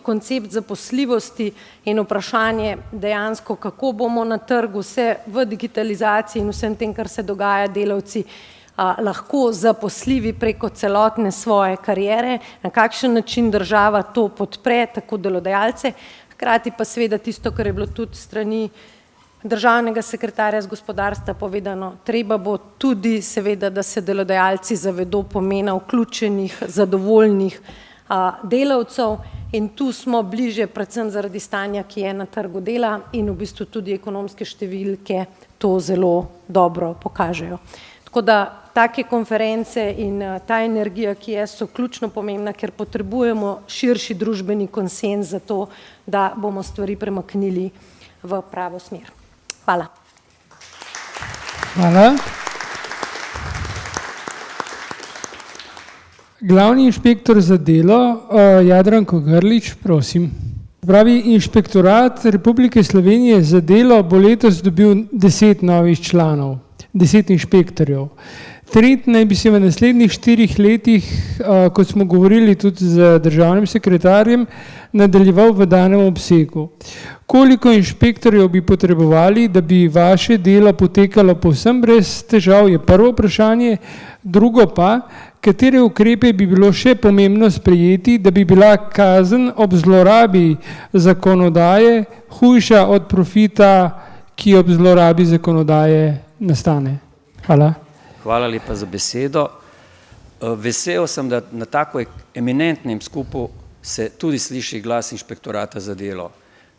koncept zaposljivosti in vprašanje dejansko, kako bomo na trgu vse v digitalizaciji in vsem tem, kar se dogaja delavci, lahko zaposljivi preko celotne svoje kariere, na kakšen način država to podpre, tako delodajalce, hkrati pa seveda tisto, kar je bilo tudi strani državnega sekretarja z gospodarstva povedano, treba bo tudi seveda, da se delodajalci zavedo pomena vključenih, zadovoljnih delavcev in tu smo bliže predvsem zaradi stanja, ki je na trgu dela in v bistvu tudi ekonomske številke to zelo dobro pokažejo. Tako da take konference in ta energija, ki je, so ključno pomembna, ker potrebujemo širši družbeni konsenz za to, da bomo stvari premaknili v pravo smer. Hvala. Hvala. Glavni inšpektor za delo, Jadranko Grlič, prosim. Pravi, Inšpektorat Republike Slovenije za delo bo letos dobil 10 novih članov, 10 inšpektorjev. Trend naj bi se v naslednjih 4 letih, kot smo govorili tudi z državnim sekretarjem, nadaljeval v danem obsegu. Koliko inšpektorjev bi potrebovali, da bi vaše delo potekalo povsem brez težav, je prvo vprašanje. Drugo pa, katere ukrepe bi bilo še pomembno sprejeti, da bi bila kazen ob zlorabi zakonodaje hujša od profita, ki ob zlorabi zakonodaje nastane? Hvala. Hvala lepa za besedo. Vesel sem, da na tako eminentnem skupu se tudi sliši glas Inšpektorata za delo.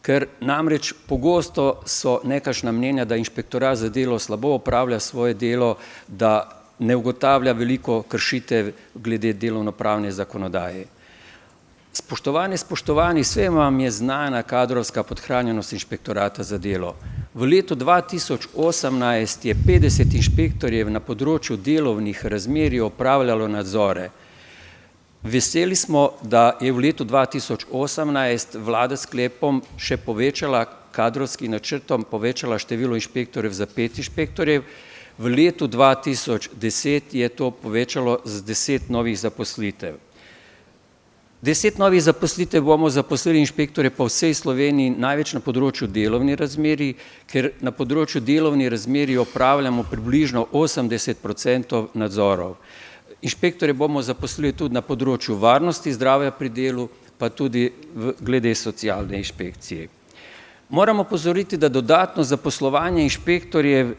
Ker namreč pogosto so nekašna mnenja, da Inšpektorat za delo slabo opravlja svoje delo, da ne ugotavlja veliko kršitev glede delovnopravne zakonodaje. Spoštovani, vsem vam je znana kadrovska podhranjenost Inšpektorata za delo. V letu 2018 je 50 inšpektorjev na področju delovnih razmerij opravljalo nadzore. Veseli smo, da je v letu 2018 vlada sklepom še povečala kadrovski načrtom, povečala število inšpektorjev za 5 inšpektorjev. V letu 2010 je to povečalo z 10 novih zaposlitev. 10 novih zaposlitev bomo zaposlili inšpektore po vsej Sloveniji, največ na področju delovnih razmerij, ker na področju delovnih razmerij opravljamo približno 80% nadzorov. Inšpektore bomo zaposlili tudi na področju varnosti, zdravja pri delu, pa tudi glede socialne inšpekcije. Moramo opozoriti, da dodatno zaposlovanje inšpektorjev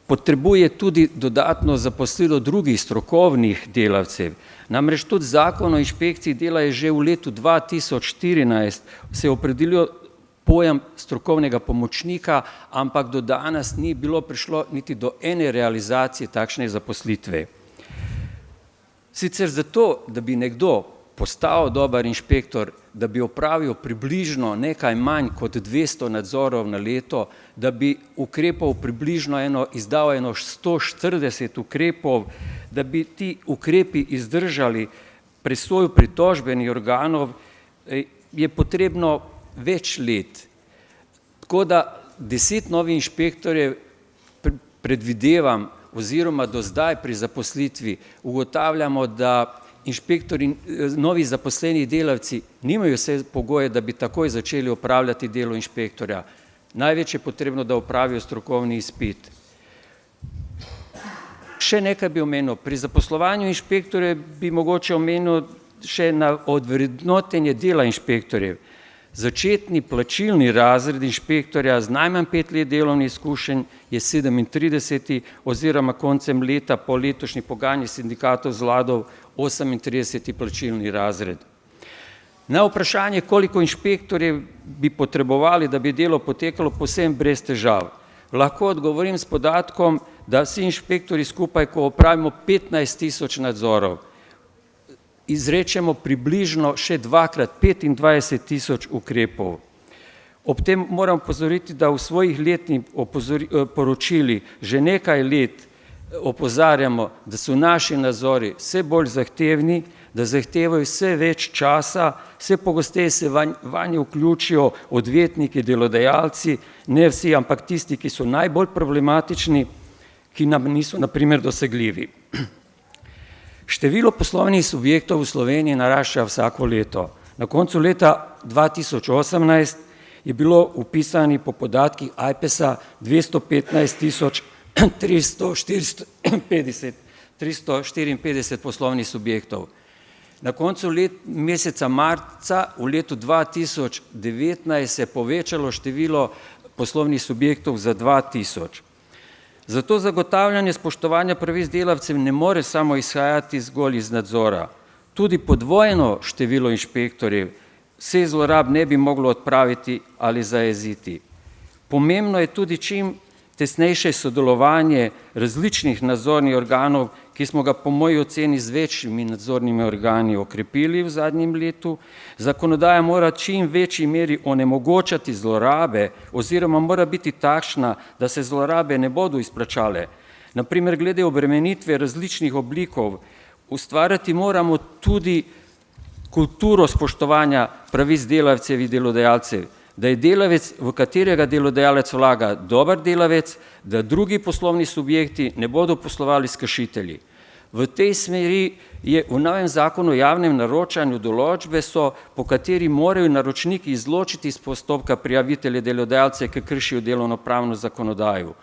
potrebuje tudi dodatno zaposlilo drugih strokovnih delavcev. Namreč tudi zakon o inšpekciji dela je že v letu 2014 se opredelil pojem strokovnega pomočnika, ampak do danes ni bilo prišlo niti do ene realizacije takšne zaposlitve. Sicer zato, da bi nekdo postal dober inšpektor, da bi opravil približno nekaj manj kot 200 nadzorov na leto, da bi ukrepov približno izdal 140 ukrepov, da bi ti ukrepi izdržali presojo pritožbenih organov, je potrebno več let. Tako da 10 novih inšpektorjev predvidevam, oziroma do zdaj pri zaposlitvi ugotavljamo, da inšpektori, novi zaposleni delavci nimajo vse pogoje, da bi takoj začeli opravljati delo inšpektorja. Največ je potrebno, da opravijo strokovni izpit. Še nekaj bi omenil. Pri zaposlovanju inšpektorjev bi mogoče omenil še na odvrednotenje dela inšpektorjev. Začetni plačilni razred inšpektorja z najmanj 5 let delovnih izkušenj je 37. oziroma koncem leta po letošnji pogajanji sindikatov z vlado 38. plačilni razred. Na vprašanje, koliko inšpektorjev bi potrebovali, da bi delo potekalo povsem brez težav, lahko odgovorim s podatkom, da vsi inšpektori skupaj, ko opravimo 15.000 nadzorov, izrečemo približno še dvakrat 25.000 ukrepov. Ob tem moram opozoriti, da v svojih letnih poročili že nekaj let opozarjamo, da so naši nadzori vse bolj zahtevni, da zahtevajo vse več časa, vse pogosteje se vanje vključijo odvetniki, delodajalci, ne vsi, ampak tisti, ki so najbolj problematični, ki nam niso na primer dosegljivi. Število poslovnih subjektov v Sloveniji narašča vsako leto. Na koncu leta 2018 je bilo vpisanih po podatkih AJPES-a 215.354 poslovnih subjektov. Na koncu meseca marca v letu 2019 se je povečalo število poslovnih subjektov za 2000. Zato zagotavljanje spoštovanja pravic delavcev ne more samo izhajati zgolj iz nadzora. Tudi podvojeno število inšpektorjev vse zlorab ne bi moglo odpraviti ali zajeziti. Pomembno je tudi čim tesnejše sodelovanje različnih nadzornih organov, ki smo ga po moji oceni z večjimi nadzornimi organi okrepili v zadnjem letu. Zakonodaja mora čim večji meri onemogočati zlorabe oziroma mora biti takšna, da se zlorabe ne bodo izplačale. Na primer, glede obremenitve različnih oblikov, ustvarjati moramo tudi kulturo spoštovanja pravic delavcev in delodajalcev, da je delavec, v katerega delodajalec vlaga, dober delavec, da drugi poslovni subjekti ne bodo poslovali s kršitelji. V tej smeri je v novem zakonu o javnem naročanju določbe so, po kateri morajo naročniki izločiti iz postopka prijavitelje delodajalce, ki kršijo delovnopravno zakonodajo.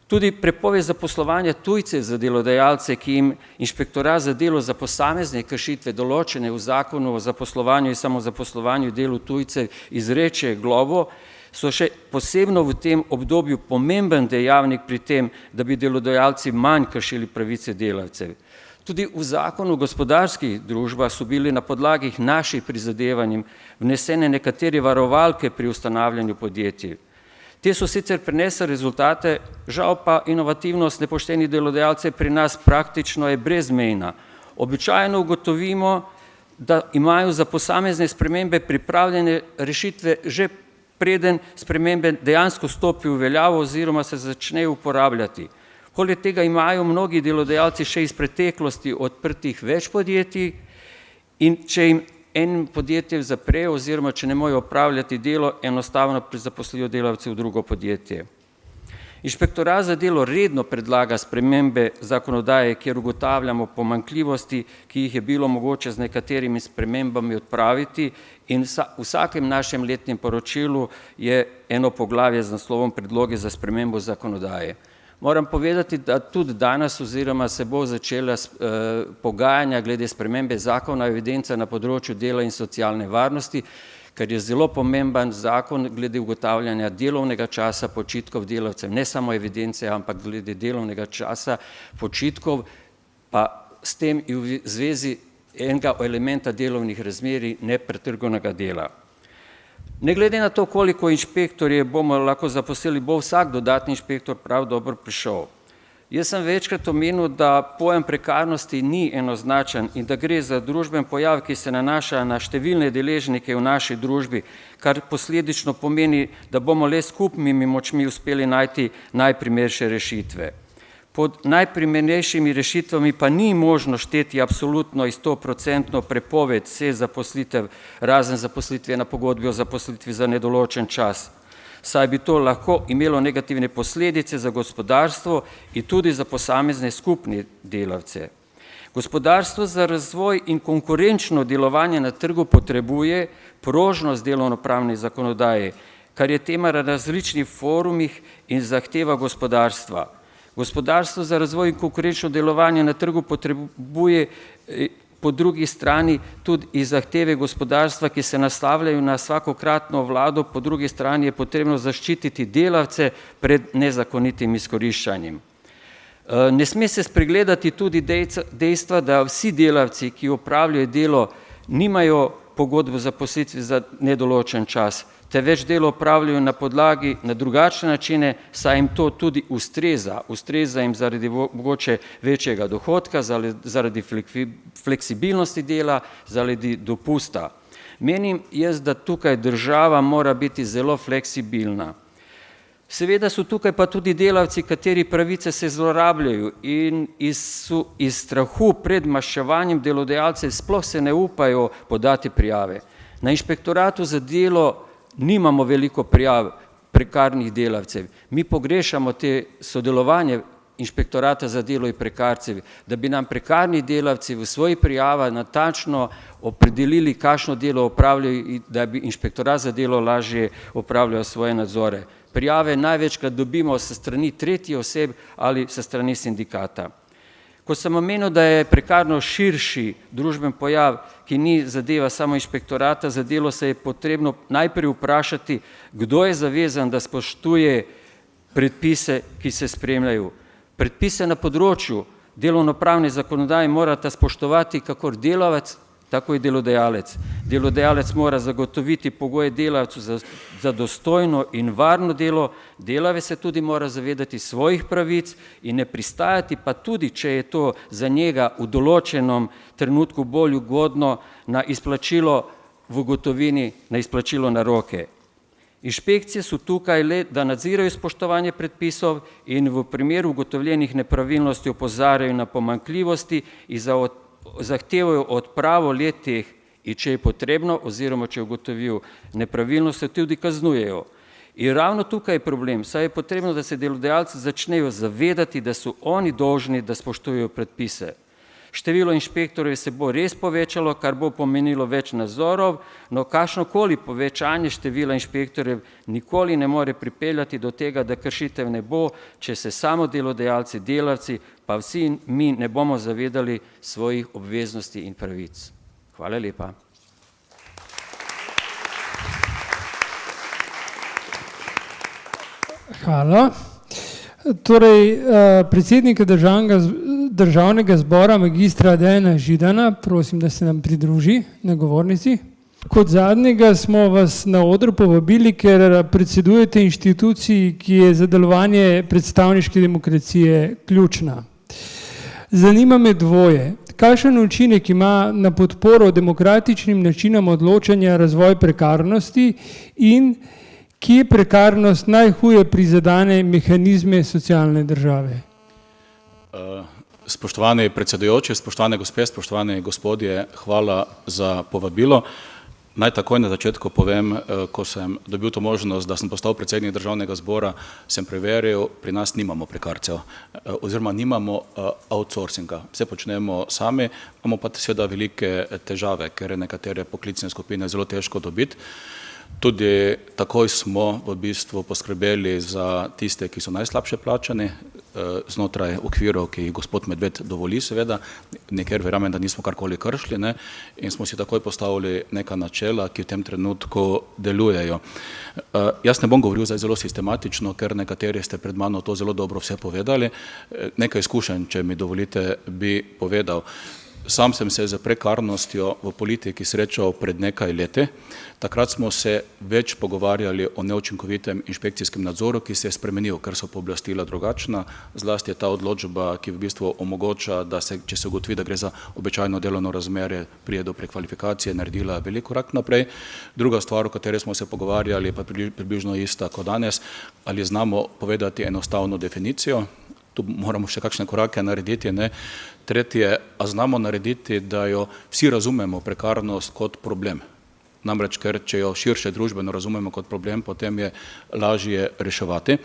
Tudi prepoved zaposlovanja tujcev za delodajalce, ki jim inšpektorat za delo za posamezne kršitve določene v zakonu o zaposlovanju in samozaposlovanju delu tujcev izreče globo, so še posebno v tem obdobju pomemben dejavnik pri tem, da bi delodajalci manj kršili pravice delavcev. Tudi v zakonu o gospodarskih družbah so bili na podlagi naših prizadevanj vnesene nekatere varovalke pri ustanavljanju podjetij. Te so sicer prinesle rezultate, žal pa inovativnost nepoštenih delodajalcev pri nas praktično je brezmejna. Običajno ugotovimo, da imajo za posamezne spremembe pripravljene rešitve že preden spremembe dejansko stopijo v veljavo oziroma se začnejo uporabljati. Poleg tega imajo mnogi delodajalci še iz preteklosti odprtih več podjetij in če jim en podjetje zaprejo oziroma če ne morejo opravljati delo, enostavno zaposlijo delavce v drugo podjetje. Inšpektorat za delo redno predlaga spremembe zakonodaje, kjer ugotavljamo pomanjkljivosti, ki jih je bilo mogoče z nekaterimi spremembami odpraviti, in v vsakem našem letnem poročilu je eno poglavje z naslovom Predloge za spremembo zakonodaje. Moram povedati, da tudi danes oziroma se bo začela pogajanja glede spremembe zakona o evidencah na področju dela in socialne varnosti, ker je zelo pomemben zakon glede ugotavljanja delovnega časa, počitkov delavcev, ne samo evidence, ampak glede delovnega časa, počitkov, pa s tem in v zvezi enega elementa delovnih razmerij nepretrganega dela. Ne glede na to, koliko inšpektorjev bomo lahko zaposlili, bo vsak dodatni inšpektor prav dobro prišel. Jaz sem večkrat omenil, da pojem prekarnosti ni enoznačen in da gre za družben pojav, ki se nanaša na številne deležnike v naši družbi, kar posledično pomeni, da bomo le skupnimi močmi uspeli najti najprimernejše rešitve. Pod najprimernejšimi rešitvami pa ni možno šteti absolutno in 100% prepoved vseh zaposlitev, razen zaposlitve na pogodbi o zaposlitvi za nedoločen čas, saj bi to lahko imelo negativne posledice za gospodarstvo in tudi za posamezne skupne delavce. Gospodarstvo za razvoj in konkurenčno delovanje na trgu potrebuje prožnost delovnopravne zakonodaje, kar je tema na različnih forumih in zahteva gospodarstva. Gospodarstvo za razvoj in konkurenčno delovanje na trgu potrebuje po drugi strani tudi iz zahteve gospodarstva, ki se nastavljajo na svakokratno vlado, po drugi strani je potrebno zaščititi delavce pred nezakonitim izkoriščanjem. Ne sme se spregledati tudi dejstva, da vsi delavci, ki opravljajo delo, nimajo pogodbo za zaposlitve za nedoločen čas, te več delo opravljajo na podlagi na drugačne načine, saj jim to tudi ustreza jim zaradi mogoče večjega dohodka, zaradi fleksibilnosti dela, zaradi dopusta. Menim jaz, da tukaj država mora biti zelo fleksibilna. Seveda so tukaj pa tudi delavci, kateri pravice se zlorabljajo in iz strahu pred maščevanjem delodajalcev sploh se ne upajo podati prijave. Na inšpektoratu za delo nimamo veliko prijav prekarnih delavcev. Mi pogrešamo te sodelovanje inšpektorata za delo in prekarcev, da bi nam prekarni delavci v svoji prijavah natančno opredelili, kakšno delo opravljajo in da bi inšpektorat za delo lažje opravljal svoje nadzore. Prijave največkrat dobimo sa strani tretjih oseb ali sa strani sindikata. Ko sem omenil, da je prekarno širši družben pojav, ki ni zadeva samo inšpektorata za delo, se je potrebno najprej vprašati, kdo je zavezan, da spoštuje predpise, ki se spremljajo. Predpise na področju delovnopravne zakonodaje morata spoštovati kakor delavec, tako je delodajalec. Delodajalec mora zagotoviti pogoje delavcu za dostojno in varno delo, delavec se tudi mora zavedati svojih pravic in ne pristajati, pa tudi, če je to za njega v določenem trenutku bolj ugodno, na izplačilo v gotovini, na izplačilo na roke. Inšpekcije so tukaj le, da nadzirajo spoštovanje predpisov in v primeru ugotovljenih nepravilnosti opozarjajo na pomanjkljivosti in zahtevajo odpravo le-teh in če je potrebno oziroma če ugotovijo nepravilnosti, tudi kaznujejo. In ravno tukaj je problem, saj je potrebno, da se delodajalci začnejo zavedati, da so oni dolžni, da spoštujejo predpise. Število inšpektorjev se bo res povečalo, kar bo pomenilo več nadzorov, no kakšnokoli povečanje števila inšpektorjev nikoli ne more pripeljati do tega, da kršitev ne bo, če se samo delodajalci, delavci, pa vsi mi ne bomo zavedali svojih obveznosti in pravic. Hvala lepa. Hvala. Torej, predsednika državnega zbora magistra Dejana Židana, prosim, da se nam pridruži na govornici. Kot zadnjega smo vas na odru povabili, ker predsedujete inštituciji, ki je za delovanje predstavniške demokracije ključna. Zanima me dvoje. Kakšen učinek ima na podporo demokratičnim načinom odločanja razvoj prekarnosti in kje prekarnost najhuje prizadene mehanizme socialne države? Spoštovani predsedujoči, spoštovane gospe, spoštovani gospodje, hvala za povabilo. Naj takoj na začetku povem, ko sem dobil to možnost, da sem postal predsednik Državnega zbora, sem preveril, pri nas nimamo prekarcev, oziroma nimamo outsourcinga. Vse počnemo sami, imamo pa seveda velike težave, ker je nekatere poklicne skupine zelo težko dobiti. Tudi takoj smo v bistvu poskrbeli za tiste, ki so najslabše plačani, znotraj okvirov, ki jih gospod Medved dovoli, seveda, nekjer verjamem, da nismo karkoli kršili, ne, in smo si takoj postavili neka načela, ki v tem trenutku delujejo. Jaz ne bom govoril zdaj zelo sistematično, ker nekateri ste pred mano to zelo dobro vse povedali. Nekaj izkušenj, če mi dovolite, bi povedal. Sam sem se z prekarnostjo v politiki srečal pred nekaj leti. Takrat smo se več pogovarjali o neučinkovitem inšpekcijskem nadzoru, ki se je spremenil, ker so pooblastila drugačna. Zlasti je ta odločba, ki v bistvu omogoča, da se, če se ugotovi, da gre za običajno delovno razmerje, prije do prekvalifikacije, naredila velik korak naprej. Druga stvar, o kateri smo se pogovarjali, pa približno ista kot danes, ali znamo povedati enostavno definicijo. Tu moramo še kakšne korake narediti, ne. Tretje, a znamo narediti, da jo vsi razumemo prekarnost kot problem. Namreč, ker če jo širše družbeno razumemo kot problem, potem je lažje reševati.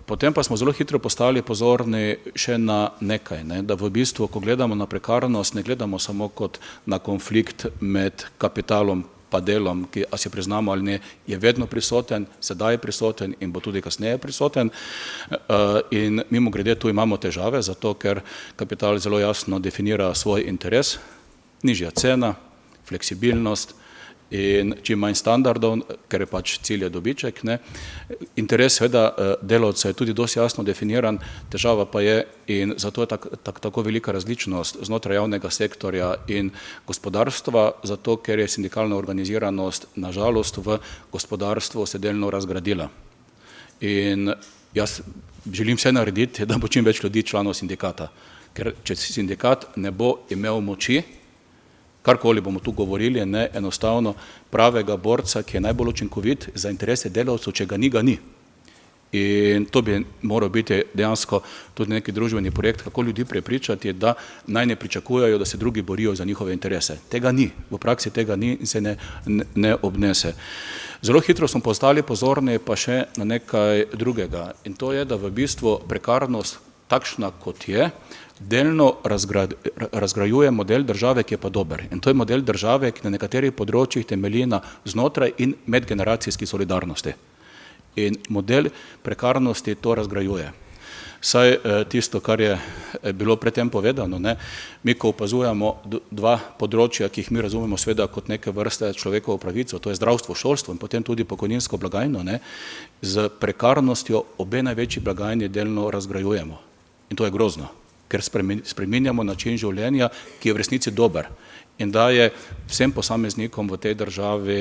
Potem pa smo zelo hitro postali pozorni še na nekaj, ne, da v bistvu, ko gledamo na prekarnost, ne gledamo samo kot na konflikt med kapitalom pa delom, ki, a si priznamo ali ne, je vedno prisoten, sedaj je prisoten in bo tudi kasneje prisoten. In mimogrede tu imamo težave, zato ker kapital zelo jasno definira svoj interes, nižja cena, fleksibilnost in čim manj standardov, ker je pač cilj je dobiček, ne. Interes seveda delavca je tudi dosti jasno definiran, težava pa je, in zato je tako velika različnost znotraj javnega sektorja in gospodarstva, zato ker je sindikalna organiziranost na žalost v gospodarstvu se delno razgradila. In jaz želim vse narediti, da bo čim več ljudi članov sindikata, ker če sindikat ne bo imel moči, karkoli bomo tu govorili, ne, enostavno pravega borca, ki je najbolj učinkovit za interese delavcev, če ga ni. In to bi moral biti dejansko tudi neki družbeni projekt, kako ljudi prepričati, da naj ne pričakujejo, da se drugi borijo za njihove interese. Tega ni, v praksi tega ni in se ne obnese. Zelo hitro smo postali pozorni pa še na nekaj drugega, in to je, da v bistvu prekarnost takšna, kot je, delno razgrajuje model države, ki je pa dober. In to je model države, ki na nekaterih področjih temelji na znotraj in medgeneracijski solidarnosti. In model prekarnosti to razgrajuje. Saj tisto, kar je bilo predtem povedano, ne, mi ko opazujemo dva področja, ki jih mi razumemo seveda kot neke vrste človekovo pravico, to je zdravstvo, šolstvo in potem tudi pokojninsko blagajno, ne, z prekarnostjo obe največji blagajni delno razgrajujemo. In to je grozno, ker spreminjamo način življenja, ki je v resnici dober in daje vsem posameznikom v tej državi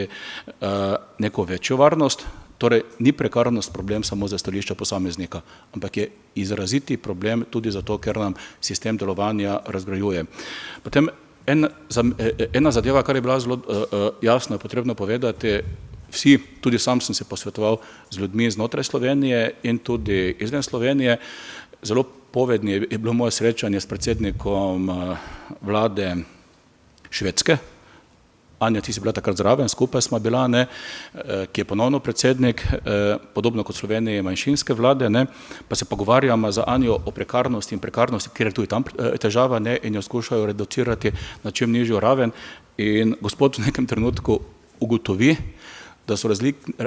neko večjo varnost. Torej, ni prekarnost problem samo za stališča posameznika, ampak je izraziti problem tudi zato, ker nam sistem delovanja razgrajuje. Potem ena zadeva, kar je bila zelo jasno, je potrebno povedati, vsi, tudi sam sem se posvetoval z ljudmi znotraj Slovenije in tudi izven Slovenije. Zelo povedni je bilo moje srečanje s predsednikom vlade Švedske. Anja, ti si bila takrat zraven, skupaj smo bila, ne, ki je ponovno predsednik, podobno kot Slovenije manjšinske vlade, ne, pa se pogovarjamo za Anjo o prekarnosti in prekarnosti, ker je tudi tam težava, ne, in jo skušajo reducirati na čim nižjo raven. In gospod v nekem trenutku ugotovi, da so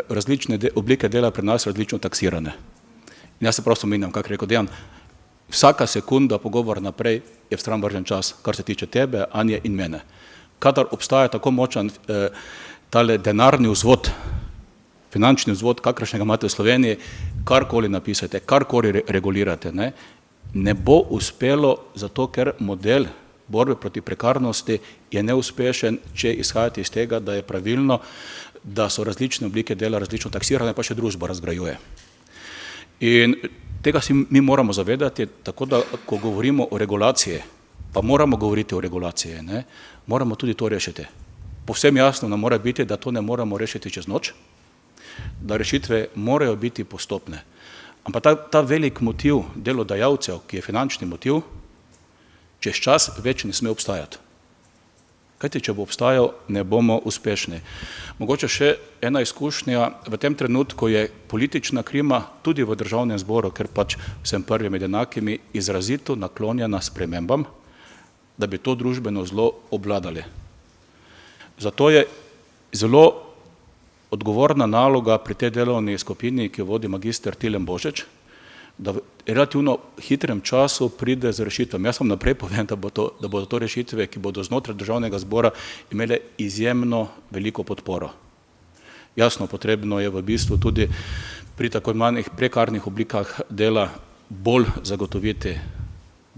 različne oblike dela pri nas različno taksirane. In jaz se prosto menjam, kak rekel Dejan, vsaka sekunda pogovor naprej je v stran vržen čas, kar se tiče tebe, Anje in mene. Kadar obstaja tako močan tale denarni vzvod, finančni vzvod, kakršnega imate v Sloveniji, karkoli napisate, karkoli regulirate, ne bo uspelo, zato ker model borbe proti prekarnosti je neuspešen, če izhajate iz tega, da je pravilno, da so različne oblike dela različno taksirane, pa še družba razgrajuje. In tega si mi moramo zavedati, tako da, ko govorimo o regulaciji, pa moramo govoriti o regulaciji, ne, moramo tudi to rešiti. Povsem jasno nam mora biti, da to ne moramo rešiti čez noč, da rešitve morajo biti postopne. Ampak ta velik motiv delodajalcev, ki je finančni motiv, čez čas več ne sme obstajati. Kajti, če bo obstajal, ne bomo uspešni. Mogoče še ena izkušnja, v tem trenutku je politična klima tudi v državnem zboru, ker pač vsem prvi med enakimi izrazito naklonjena spremembam, da bi to družbeno zlo obvladali. Zato je zelo odgovorna naloga pri tej delovni skupini, ki jo vodi magister Tilen Božič, da v relativno hitrem času pride z rešitvam. Jaz vam naprej povem, da bodo to rešitve, ki bodo znotraj državnega zbora imele izjemno veliko podporo. Jasno, potrebno je v bistvu tudi pri tako imenovanih prekarnih oblikah dela bolj zagotoviti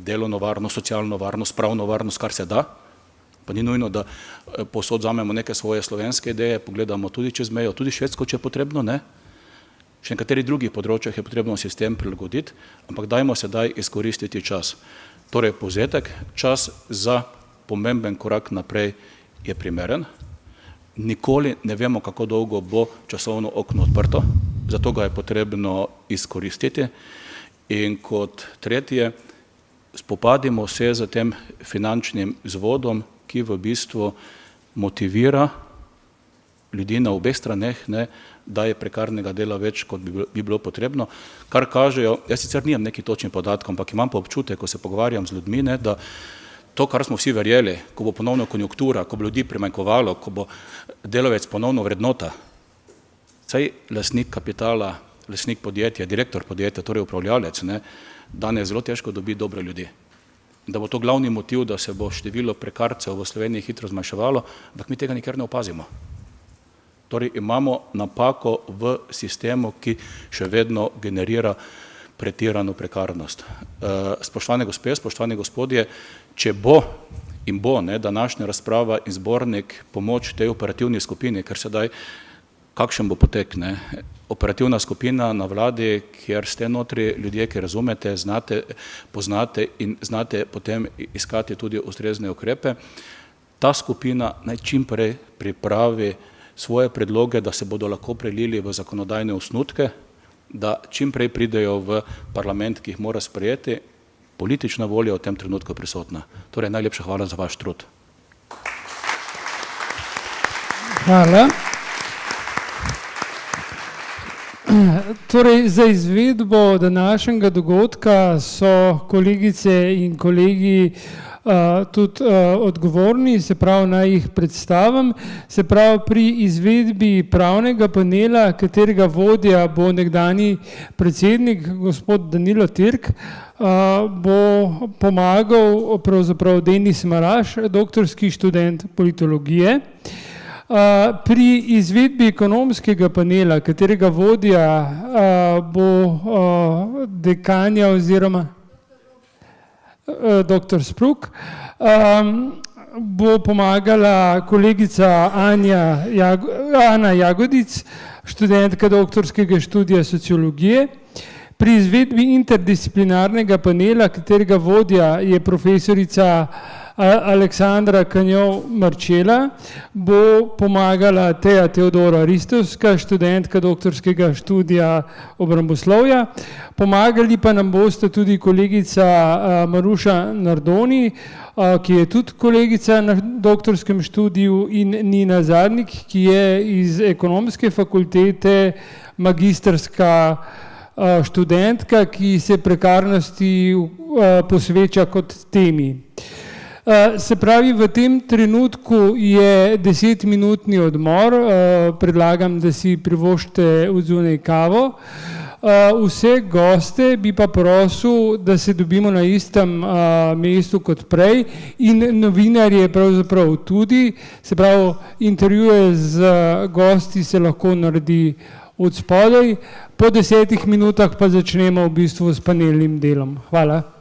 delovno varnost, socialno varnost, pravno varnost, kar se da. Pa ni nujno, da povsod vzamemo neke svoje slovenske ideje, pogledamo tudi čez mejo, tudi Švedsko, če je potrebno, ne. Še nekaterih drugih področjih je potrebno sistem prilagoditi, ampak dajmo sedaj izkoristiti čas. Torej, povzetek, čas za pomemben korak naprej je primeren. Nikoli ne vemo, kako dolgo bo časovno okno odprto, zato ga je potrebno izkoristiti. In kot tretje, spopadimo se z tem finančnim vzvodom, ki v bistvu motivira ljudi na obeh straneh, ne, da je prekarnega dela več, kot bi bilo potrebno, kar kažejo, jaz sicer nimam neki točni podatek, ampak imam pa občutek, ko se pogovarjam z ljudmi, ne, da to, kar smo vsi verjeli, ko bo ponovno konjunktura, ko bo ljudi primanjkovalo, ko bo delavec ponovno vrednota, saj lastnik kapitala, lastnik podjetja, direktor podjetja, torej upravljalec, ne, danes zelo težko dobi dobre ljudi. Da bo to glavni motiv, da se bo število prekarcev v Sloveniji hitro zmanjševalo, ampak mi tega nikjer ne opazimo. Torej imamo napako v sistemu, ki še vedno generira pretirano prekarnost. Spoštovane gospe, spoštovani gospodje, če bo in bo današnja razprava in zbornik pomoč tej operativni skupini, ker sedaj kakšen bo potek, operativna skupina na vladi, kjer ste notri ljudje, ki razumete, znate, poznate in znate potem iskati tudi ustrezne ukrepe, ta skupina naj čim prej pripravi svoje predloge, da se bodo lahko prelili v zakonodajne osnutke, da čim prej pridejo v parlament, ki jih mora sprejeti, politična volja v tem trenutku prisotna. Torej, najlepša hvala za vaš trud. Hvala. Torej, za izvedbo današnjega dogodka so kolegice in kolegi tudi odgovorni, se pravi, naj jih predstavim. Se pravi, pri izvedbi pravnega panela, katerega vodja bo nekdanji predsednik, gospod Danilo Tirk, bo pomagal pravzaprav Denis Maraš, doktorski študent politologije. Pri izvedbi ekonomskega panela, katerega vodja bo dekanja oziroma dr. Spruk, bo pomagala kolegica Ana Jagodic, študentka doktorskega študija sociologije. Pri izvedbi interdisciplinarnega panela, katerega vodja je profesorica Aleksandra Kanjov-Marčela, bo pomagala Teja Teodora Ristovska, študentka doktorskega študija obramboslovja. Pomagali pa nam boste tudi kolegica Maruša Nardoni, ki je tudi kolegica na doktorskem študiju, in Nina Zadnik, ki je iz ekonomske fakultete magistrska študentka, ki se prekarnosti posveča kot temi. Se pravi, v tem trenutku je 10-minutni odmor, predlagam, da si privoščite odzunaj kavo. Vse goste bi pa prosil, da se dobimo na istem mestu kot prej, in novinarje pravzaprav tudi, se pravi, intervjuje z gosti se lahko naredi od spodaj, po 10 minutah pa začnemo v bistvu s panelnim delom. Hvala.